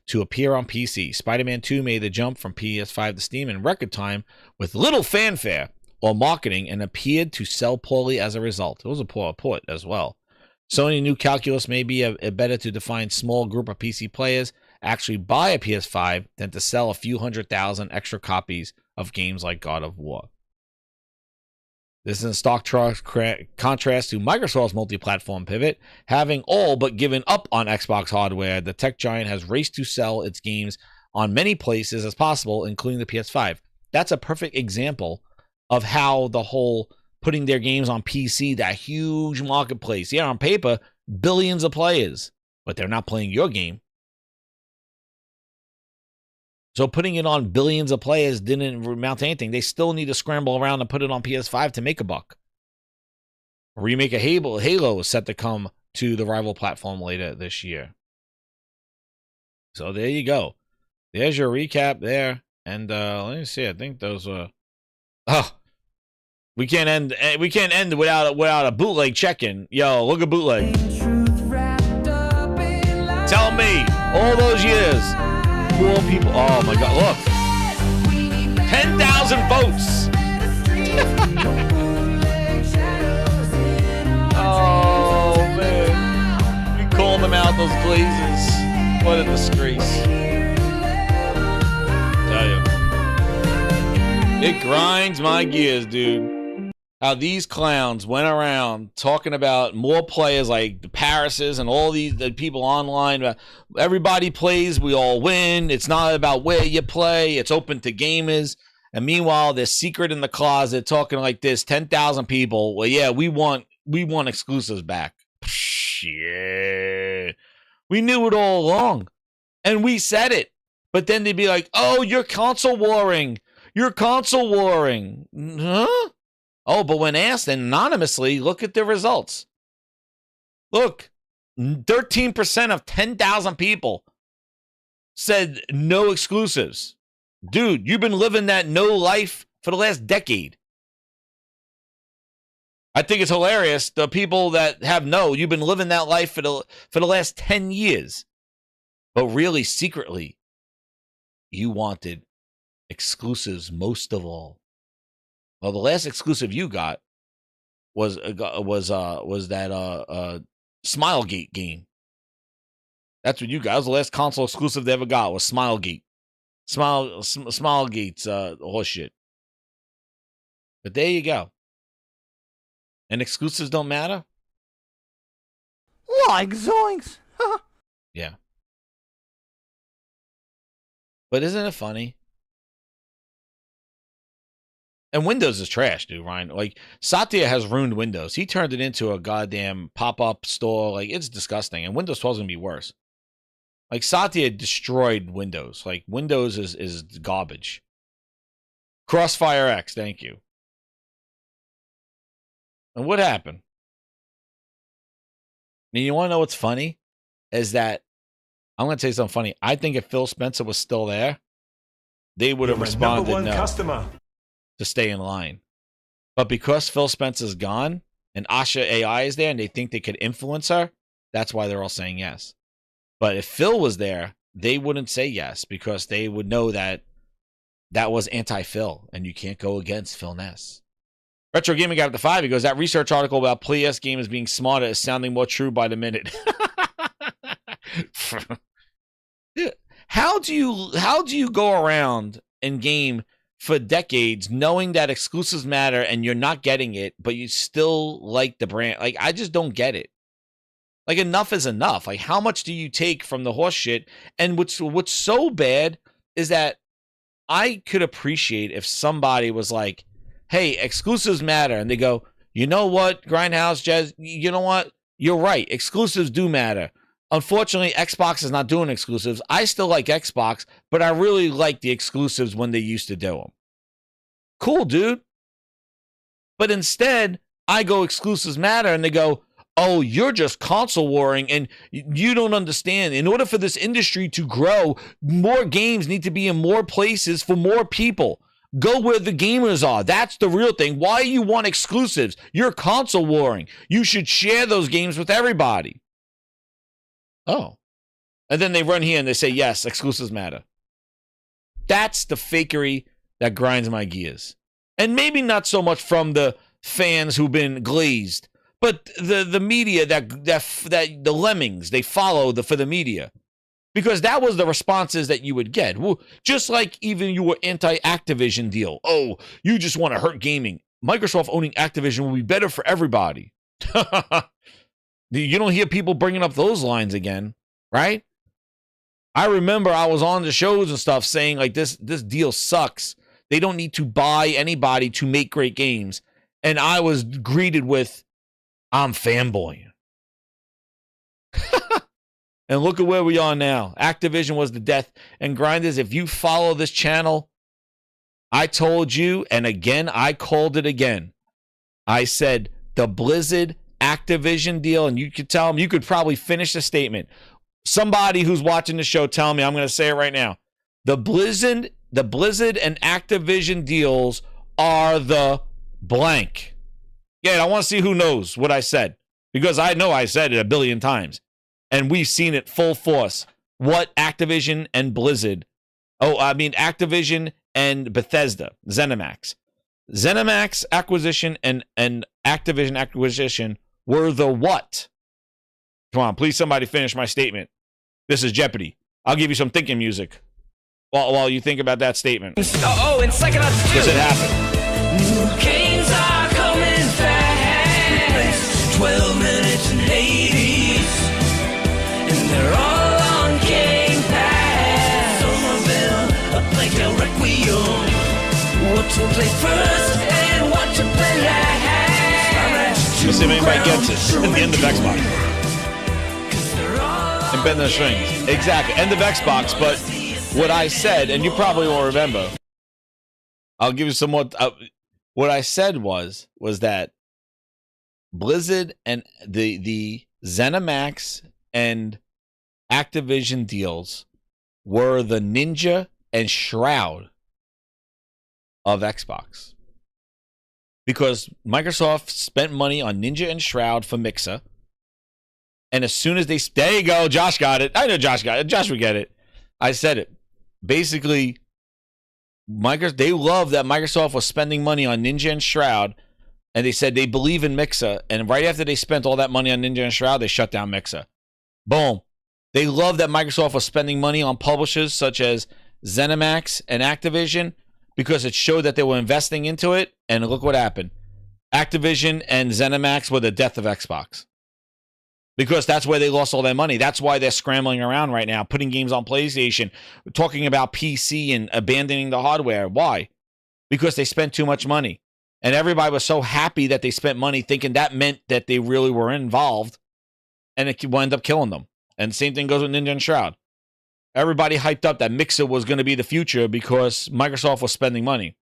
Speaker 2: to appear on PC. Spider-Man 2 made the jump from PS5 to Steam in record time with little fanfare or marketing and appeared to sell poorly as a result. It was a poor port as well. Sony new calculus may be a better to define small group of PC players actually buy a PS5 than to sell a few 100,000 extra copies of games like God of War. This is in stark contrast to Microsoft's multi-platform pivot. Having all but given up on Xbox hardware, the tech giant has raced to sell its games on many places as possible, including the PS5. That's a perfect example of how the whole putting their games on PC, that huge marketplace. Yeah, on paper, billions of players, but they're not playing your game. So putting it on billions of players didn't amount to anything. They still need to scramble around and put it on PS5 to make a buck. A remake of Halo is set to come to the rival platform later this year. So there you go. There's your recap there. And let me see. I think those were. Oh, we can't end without a bootleg check-in. Yo, look at bootleg. Tell me, all those years. More people. Oh my God! Look, 10,000 votes. Oh man, we calling them out those glazes. What a disgrace! Tell you, it grinds my gears, dude. How these clowns went around talking about more players like the Parises and all the people online. Everybody plays, we all win. It's not about where you play. It's open to gamers. And meanwhile, they're secret in the closet talking like this. 10,000 people. Well, yeah, we want exclusives back. Yeah. We knew it all along. And we said it. But then they'd be like, oh, you're console warring. You're console warring. Huh? Oh, but when asked anonymously, look at the results. Look, 13% of 10,000 people said no exclusives. Dude, you've been living that no life for the last decade. I think it's hilarious. The people that have no, you've been living that life for the last 10 years. But really, secretly, you wanted exclusives most of all. Well, the last exclusive you got was that Smilegate game. That's what you got. That was the last console exclusive they ever got was Smilegate. Smilegate's horse shit. But there you go. And exclusives don't matter?
Speaker 9: Like zoinks.
Speaker 2: Yeah. But isn't it funny? And Windows is trash, dude, Ryan. Like, Satya has ruined Windows. He turned it into a goddamn pop-up store. Like, it's disgusting. And Windows 12 is going to be worse. Like, Satya destroyed Windows. Like, Windows is garbage. Crossfire X, thank you. And what happened? And you want to know what's funny? Is that, I'm going to tell you something funny. I think if Phil Spencer was still there, they would have responded no.
Speaker 4: Customer.
Speaker 2: To stay in line. But because Phil Spencer's gone, and Asha AI is there and they think they could influence her, that's why they're all saying yes. But if Phil was there, they wouldn't say yes because they would know that that was anti-Phil and you can't go against Phil Ness. Retro Gaming got up to 5. He goes, that research article about PS gamers being smarter is sounding more true by the minute. How do you go around and game for decades knowing that exclusives matter and you're not getting it, but you still like the brand? Like, I just don't get it. Like, enough is enough. Like, how much do you take from the horse shit? And what's so bad is that I could appreciate if somebody was like, hey, exclusives matter. And they go, you know what, Grindhouse, Jazz, you know what? You're right. Exclusives do matter. Unfortunately, Xbox is not doing exclusives. I still like Xbox, but I really like the exclusives when they used to do them. Cool, dude. But instead, I go, exclusives matter, and they go, oh, you're just console warring, and you don't understand. In order for this industry to grow, more games need to be in more places for more people. Go where the gamers are. That's the real thing. Why you want exclusives? You're console warring. You should share those games with everybody. Oh. And then they run here and they say, yes, exclusives matter. That's the fakery that grinds my gears. And maybe not so much from the fans who've been glazed, but the media that the lemmings, they follow for the media. Because that was the responses that you would get. Just like even your anti-Activision deal. Oh, you just want to hurt gaming. Microsoft owning Activision will be better for everybody. You don't hear people bringing up those lines again, right? I remember I was on the shows and stuff saying like this deal sucks. They don't need to buy anybody to make great games. And I was greeted with, I'm fanboying. And look at where we are now. Activision was the death. And Grinders, if you follow this channel, I told you, and again, I called it again. I said the Blizzard Activision deal, and you could tell them, you could probably finish the statement. Somebody who's watching the show, tell me, I'm going to say it right now. The Blizzard and Activision deals are the blank. Yeah, I want to see who knows what I said, because I know I said it a billion times. And we've seen it full force. What Activision and Blizzard, Activision and Bethesda, ZeniMax. ZeniMax acquisition and Activision acquisition were the what? Come on, please somebody finish my statement. This is Jeopardy. I'll give you some thinking music while you think about that statement.
Speaker 15: Oh, and second up,
Speaker 2: does it happen?
Speaker 15: New games are coming fast. 12 minutes and Hades. And they're all on Game Pass. Some of them are like a Requiem. What to play first and what to play last.
Speaker 2: Let's see if anybody gets it. At the end of Xbox. And bend the strings. Exactly. End of Xbox, but what I said, and you probably won't remember. I'll give you some more. What I said was that Blizzard and the ZeniMax and Activision deals were the Ninja and Shroud of Xbox. Because Microsoft spent money on Ninja and Shroud for Mixer. And as soon as there you go, Josh got it. I know Josh got it. Josh would get it. I said it. Basically, they love that Microsoft was spending money on Ninja and Shroud. And they said they believe in Mixer. And right after they spent all that money on Ninja and Shroud, they shut down Mixer. Boom. They love that Microsoft was spending money on publishers such as ZeniMax and Activision because it showed that they were investing into it. And look what happened. Activision and ZeniMax were the death of Xbox. Because that's where they lost all their money. That's why they're scrambling around right now, putting games on PlayStation, talking about PC and abandoning the hardware. Why? Because they spent too much money. And everybody was so happy that they spent money thinking that meant that they really were involved. And it wound up killing them. And the same thing goes with Ninja and Shroud. Everybody hyped up that Mixer was going to be the future because Microsoft was spending money.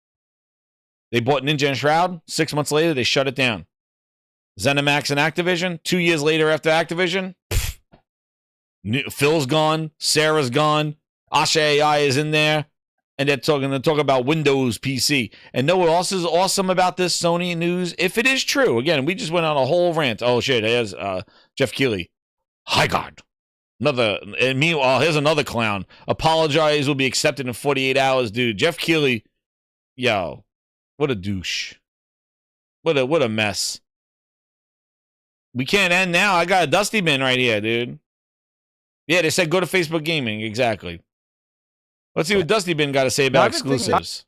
Speaker 2: They bought Ninja and Shroud. 6 months later, they shut it down. ZeniMax and Activision. 2 years later after Activision, Phil's gone. Sarah's gone. Asha AI is in there. And they're talking about Windows PC. And know what else is awesome about this Sony news? If it is true, again, we just went on a whole rant. Oh shit, there's Jeff Keighley. Hi God. And meanwhile, here's another clown. Apologize will be accepted in 48 hours, dude. Jeff Keighley, yo, what a douche. What a mess. We can't end now. I got a dusty bin right here, dude. Yeah, they said go to Facebook Gaming. Exactly. Let's see what Dusty Bin got to say about exclusives.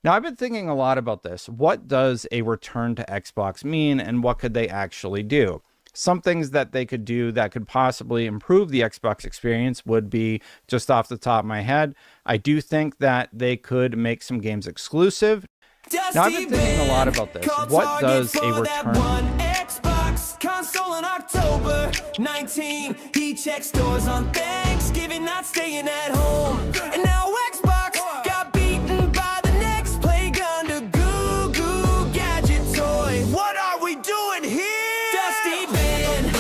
Speaker 9: Now, I've been thinking a lot about this. What does a return to Xbox mean, and what could they actually do? Some things that they could do that could possibly improve the Xbox experience would be, just off the top of my head, I do think that they could make some games exclusive. Now, I've been thinking a lot about this. What does a return...
Speaker 7: Xbox console in October 19. He checks stores on Thanksgiving, not staying at home. And now Xbox got beaten by the next playgun to Goooood gadget toy. What are we doing here? Dusty bin.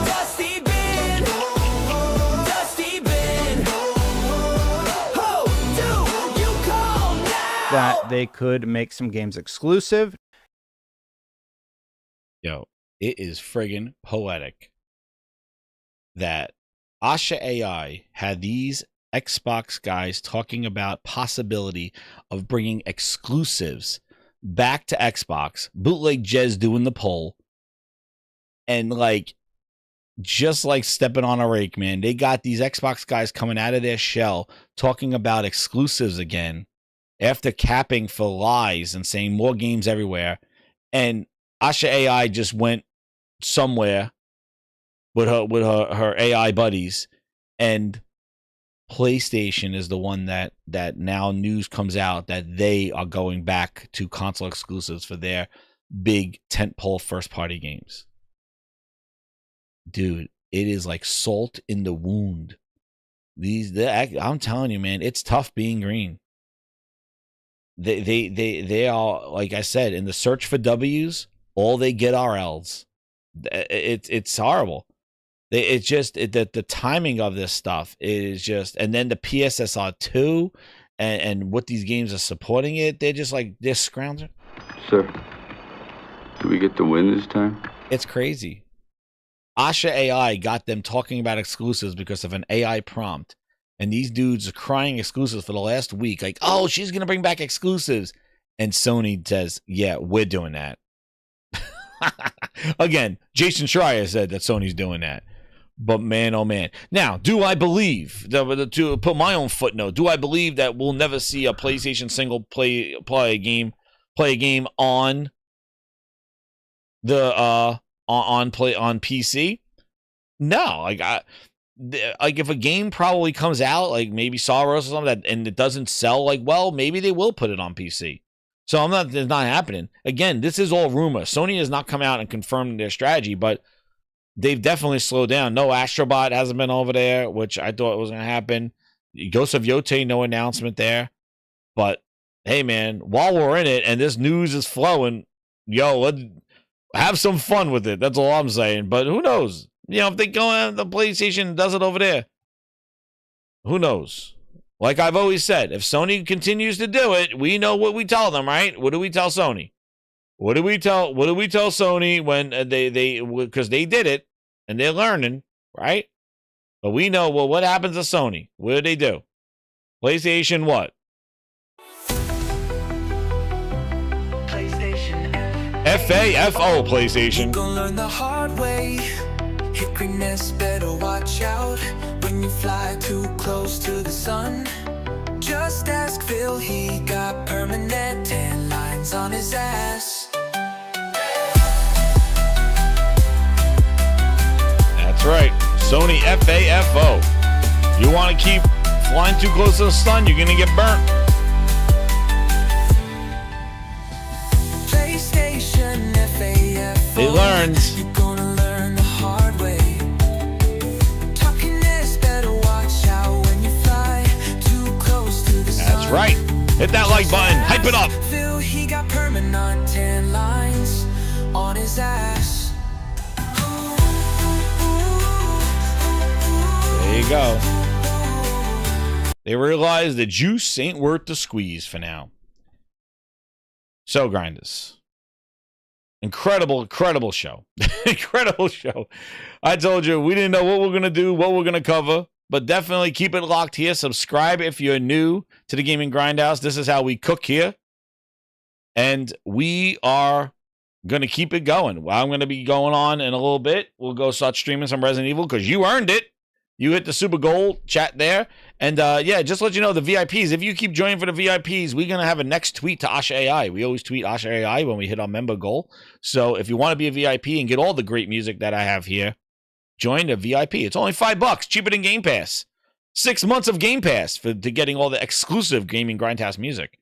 Speaker 7: Dusty bin. Dusty bin. Who do you call now?
Speaker 9: That they could make some games exclusive.
Speaker 2: Yo, it is friggin' poetic that Asha AI had these Xbox guys talking about possibility of bringing exclusives back to Xbox, bootleg Jez doing the poll, and like, just like stepping on a rake, man. They got these Xbox guys coming out of their shell talking about exclusives again after capping for lies and saying more games everywhere. And Asha AI just went somewhere with her AI buddies, and PlayStation is the one that now news comes out that they are going back to console exclusives for their big tentpole first party games. Dude, it is like salt in the wound. I'm telling you, man, it's tough being green. They are, like I said, in the search for W's. All they get are L's. It's horrible. It's just the timing of this stuff is just, and then the PSSR 2 and what these games are supporting it. They're just like, they're scrounging.
Speaker 17: Sir, do we get the win this time?
Speaker 2: It's crazy. Asha AI got them talking about exclusives because of an AI prompt, and these dudes are crying exclusives for the last week. Like, oh, she's gonna bring back exclusives, and Sony says, yeah, we're doing that. Again, Jason Schreier said that Sony's doing that. But man, oh man. Now, do I believe, to put my own footnote, do I believe that we'll never see a PlayStation single play a game on the on PC? No, like if a game probably comes out, like maybe Soros or something, and it doesn't sell, like, well, maybe they will put it on PC. So it's not happening. Again, this is all rumor. Sony has not come out and confirmed their strategy, but they've definitely slowed down. No, Astrobot hasn't been over there, which I thought was going to happen. Ghost of Yote, no announcement there. But hey, man, while we're in it and this news is flowing, yo, let's have some fun with it. That's all I'm saying. But who knows? You know, if they go on the PlayStation and does it over there, who knows? Like I've always said, if Sony continues to do it, we know what we tell them, right? What do we tell Sony? What do we tell Sony when because they did it and they're learning, right? But we know, well, what happens to Sony? What do they do? PlayStation what?
Speaker 7: PlayStation
Speaker 2: FAFO PlayStation.
Speaker 7: You gon' learn the hard way. Hickoriness, better watch out when you fly too close to the sun. Just ask Phil, he got permanent tan lines on his ass.
Speaker 2: That's right, Sony FAFO. You want to keep flying too close to the sun, you're gonna get burnt.
Speaker 7: PlayStation FAFO.
Speaker 2: They learned.
Speaker 7: You're gonna learn the hard way. Talking this, better watch out when you fly too close to the sun.
Speaker 2: That's right. Hit that like button. Hype it up.
Speaker 7: Phil, he got permanent tan lines on his ass.
Speaker 2: There you go. They realize the juice ain't worth the squeeze for now. So, grinders. Incredible show. Incredible show. I told you, we didn't know what we're going to do, what we're going to cover, but definitely keep it locked here. Subscribe if you're new to the Gaming Grindhouse. This is how we cook here. And we are going to keep it going. I'm going to be going on in a little bit. We'll go start streaming some Resident Evil because you earned it. You hit the super gold chat there. And yeah, just let you know, the VIPs, if you keep joining for the VIPs, we're going to have a next tweet to Asha AI. We always tweet Asha AI when we hit our member goal. So if you want to be a VIP and get all the great music that I have here, join the VIP. It's only $5, cheaper than Game Pass. 6 months of Game Pass to getting all the exclusive Gaming Grindhouse music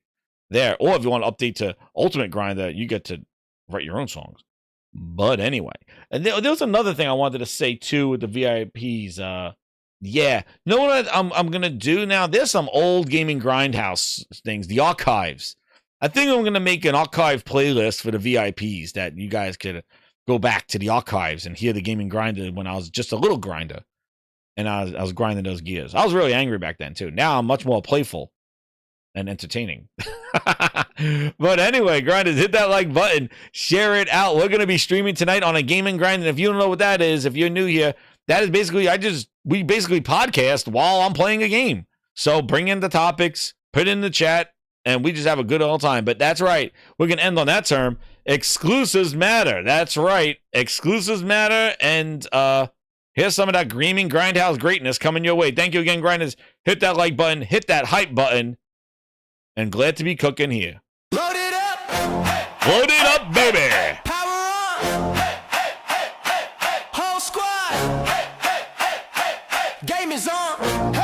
Speaker 2: there. Or if you want to update to Ultimate Grinder, you get to write your own songs. But anyway, and there was another thing I wanted to say too with the VIPs. Yeah, you know what I'm gonna do now? There's some old Gaming Grindhouse things, the archives. I think I'm gonna make an archive playlist for the VIPs that you guys could go back to the archives and hear the Gaming Grinder when I was just a little grinder, and I was grinding those gears. I was really angry back then too. Now I'm much more playful and entertaining. But anyway, grinders, hit that like button, share it out. We're gonna be streaming tonight on a Gaming Grind, and if you don't know what that is, if you're new here, that is basically we basically podcast while I'm playing a game. So bring in the topics, put it in the chat, and we just have a good old time. But that's right, we're gonna end on that term. Exclusives matter. That's right, exclusives matter. And here's some of that Gaming Grindhouse greatness coming your way. Thank you again, grinders. Hit that like button, hit that hype button, and glad to be cooking here.
Speaker 7: Load it up.
Speaker 2: Load it up, baby.
Speaker 7: Power on. Whole squad. Game is on.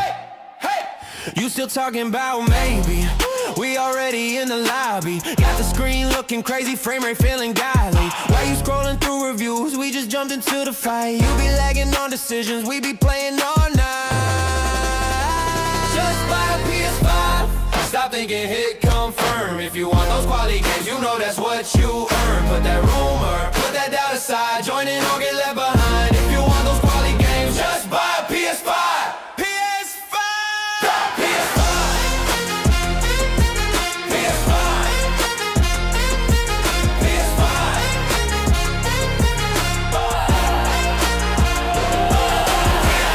Speaker 7: You still talking about maybe? We already in the lobby. Got the screen looking crazy, frame rate feeling godly. Why you scrolling through reviews? We just jumped into the fight. You be lagging on decisions, we be playing all night. Just buy a PS5. Stop thinking, hit confirm. If you want those quality games, you know that's what you earn. Put that rumor, put that doubt aside. Join in, don't get left behind. If you want those quality games, just buy a PS5. PS5. PS5. PS5. PS5.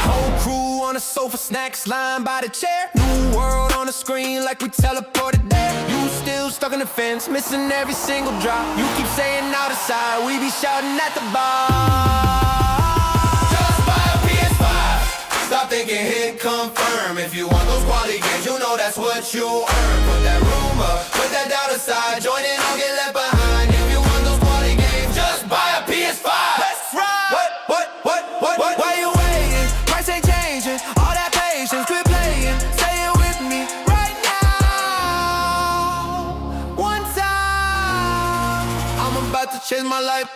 Speaker 7: Whole crew on the sofa, snacks lying by the chair. New world on the screen like we teleported there. You still stuck in the fence, missing every single drop. You keep saying out of sight, we be shouting at the bar. Just buy a PS5. Stop thinking, hit confirm. If you want those quality games, you know that's what you earn. Put that rumor, put that doubt aside. Join in, don't get left behind. If you want those quality games, just buy a PS5. Let's ride. What? Why you waiting? Price ain't changing. All that patience, quit playing. Say it with me right now. One time, I'm about to change my life.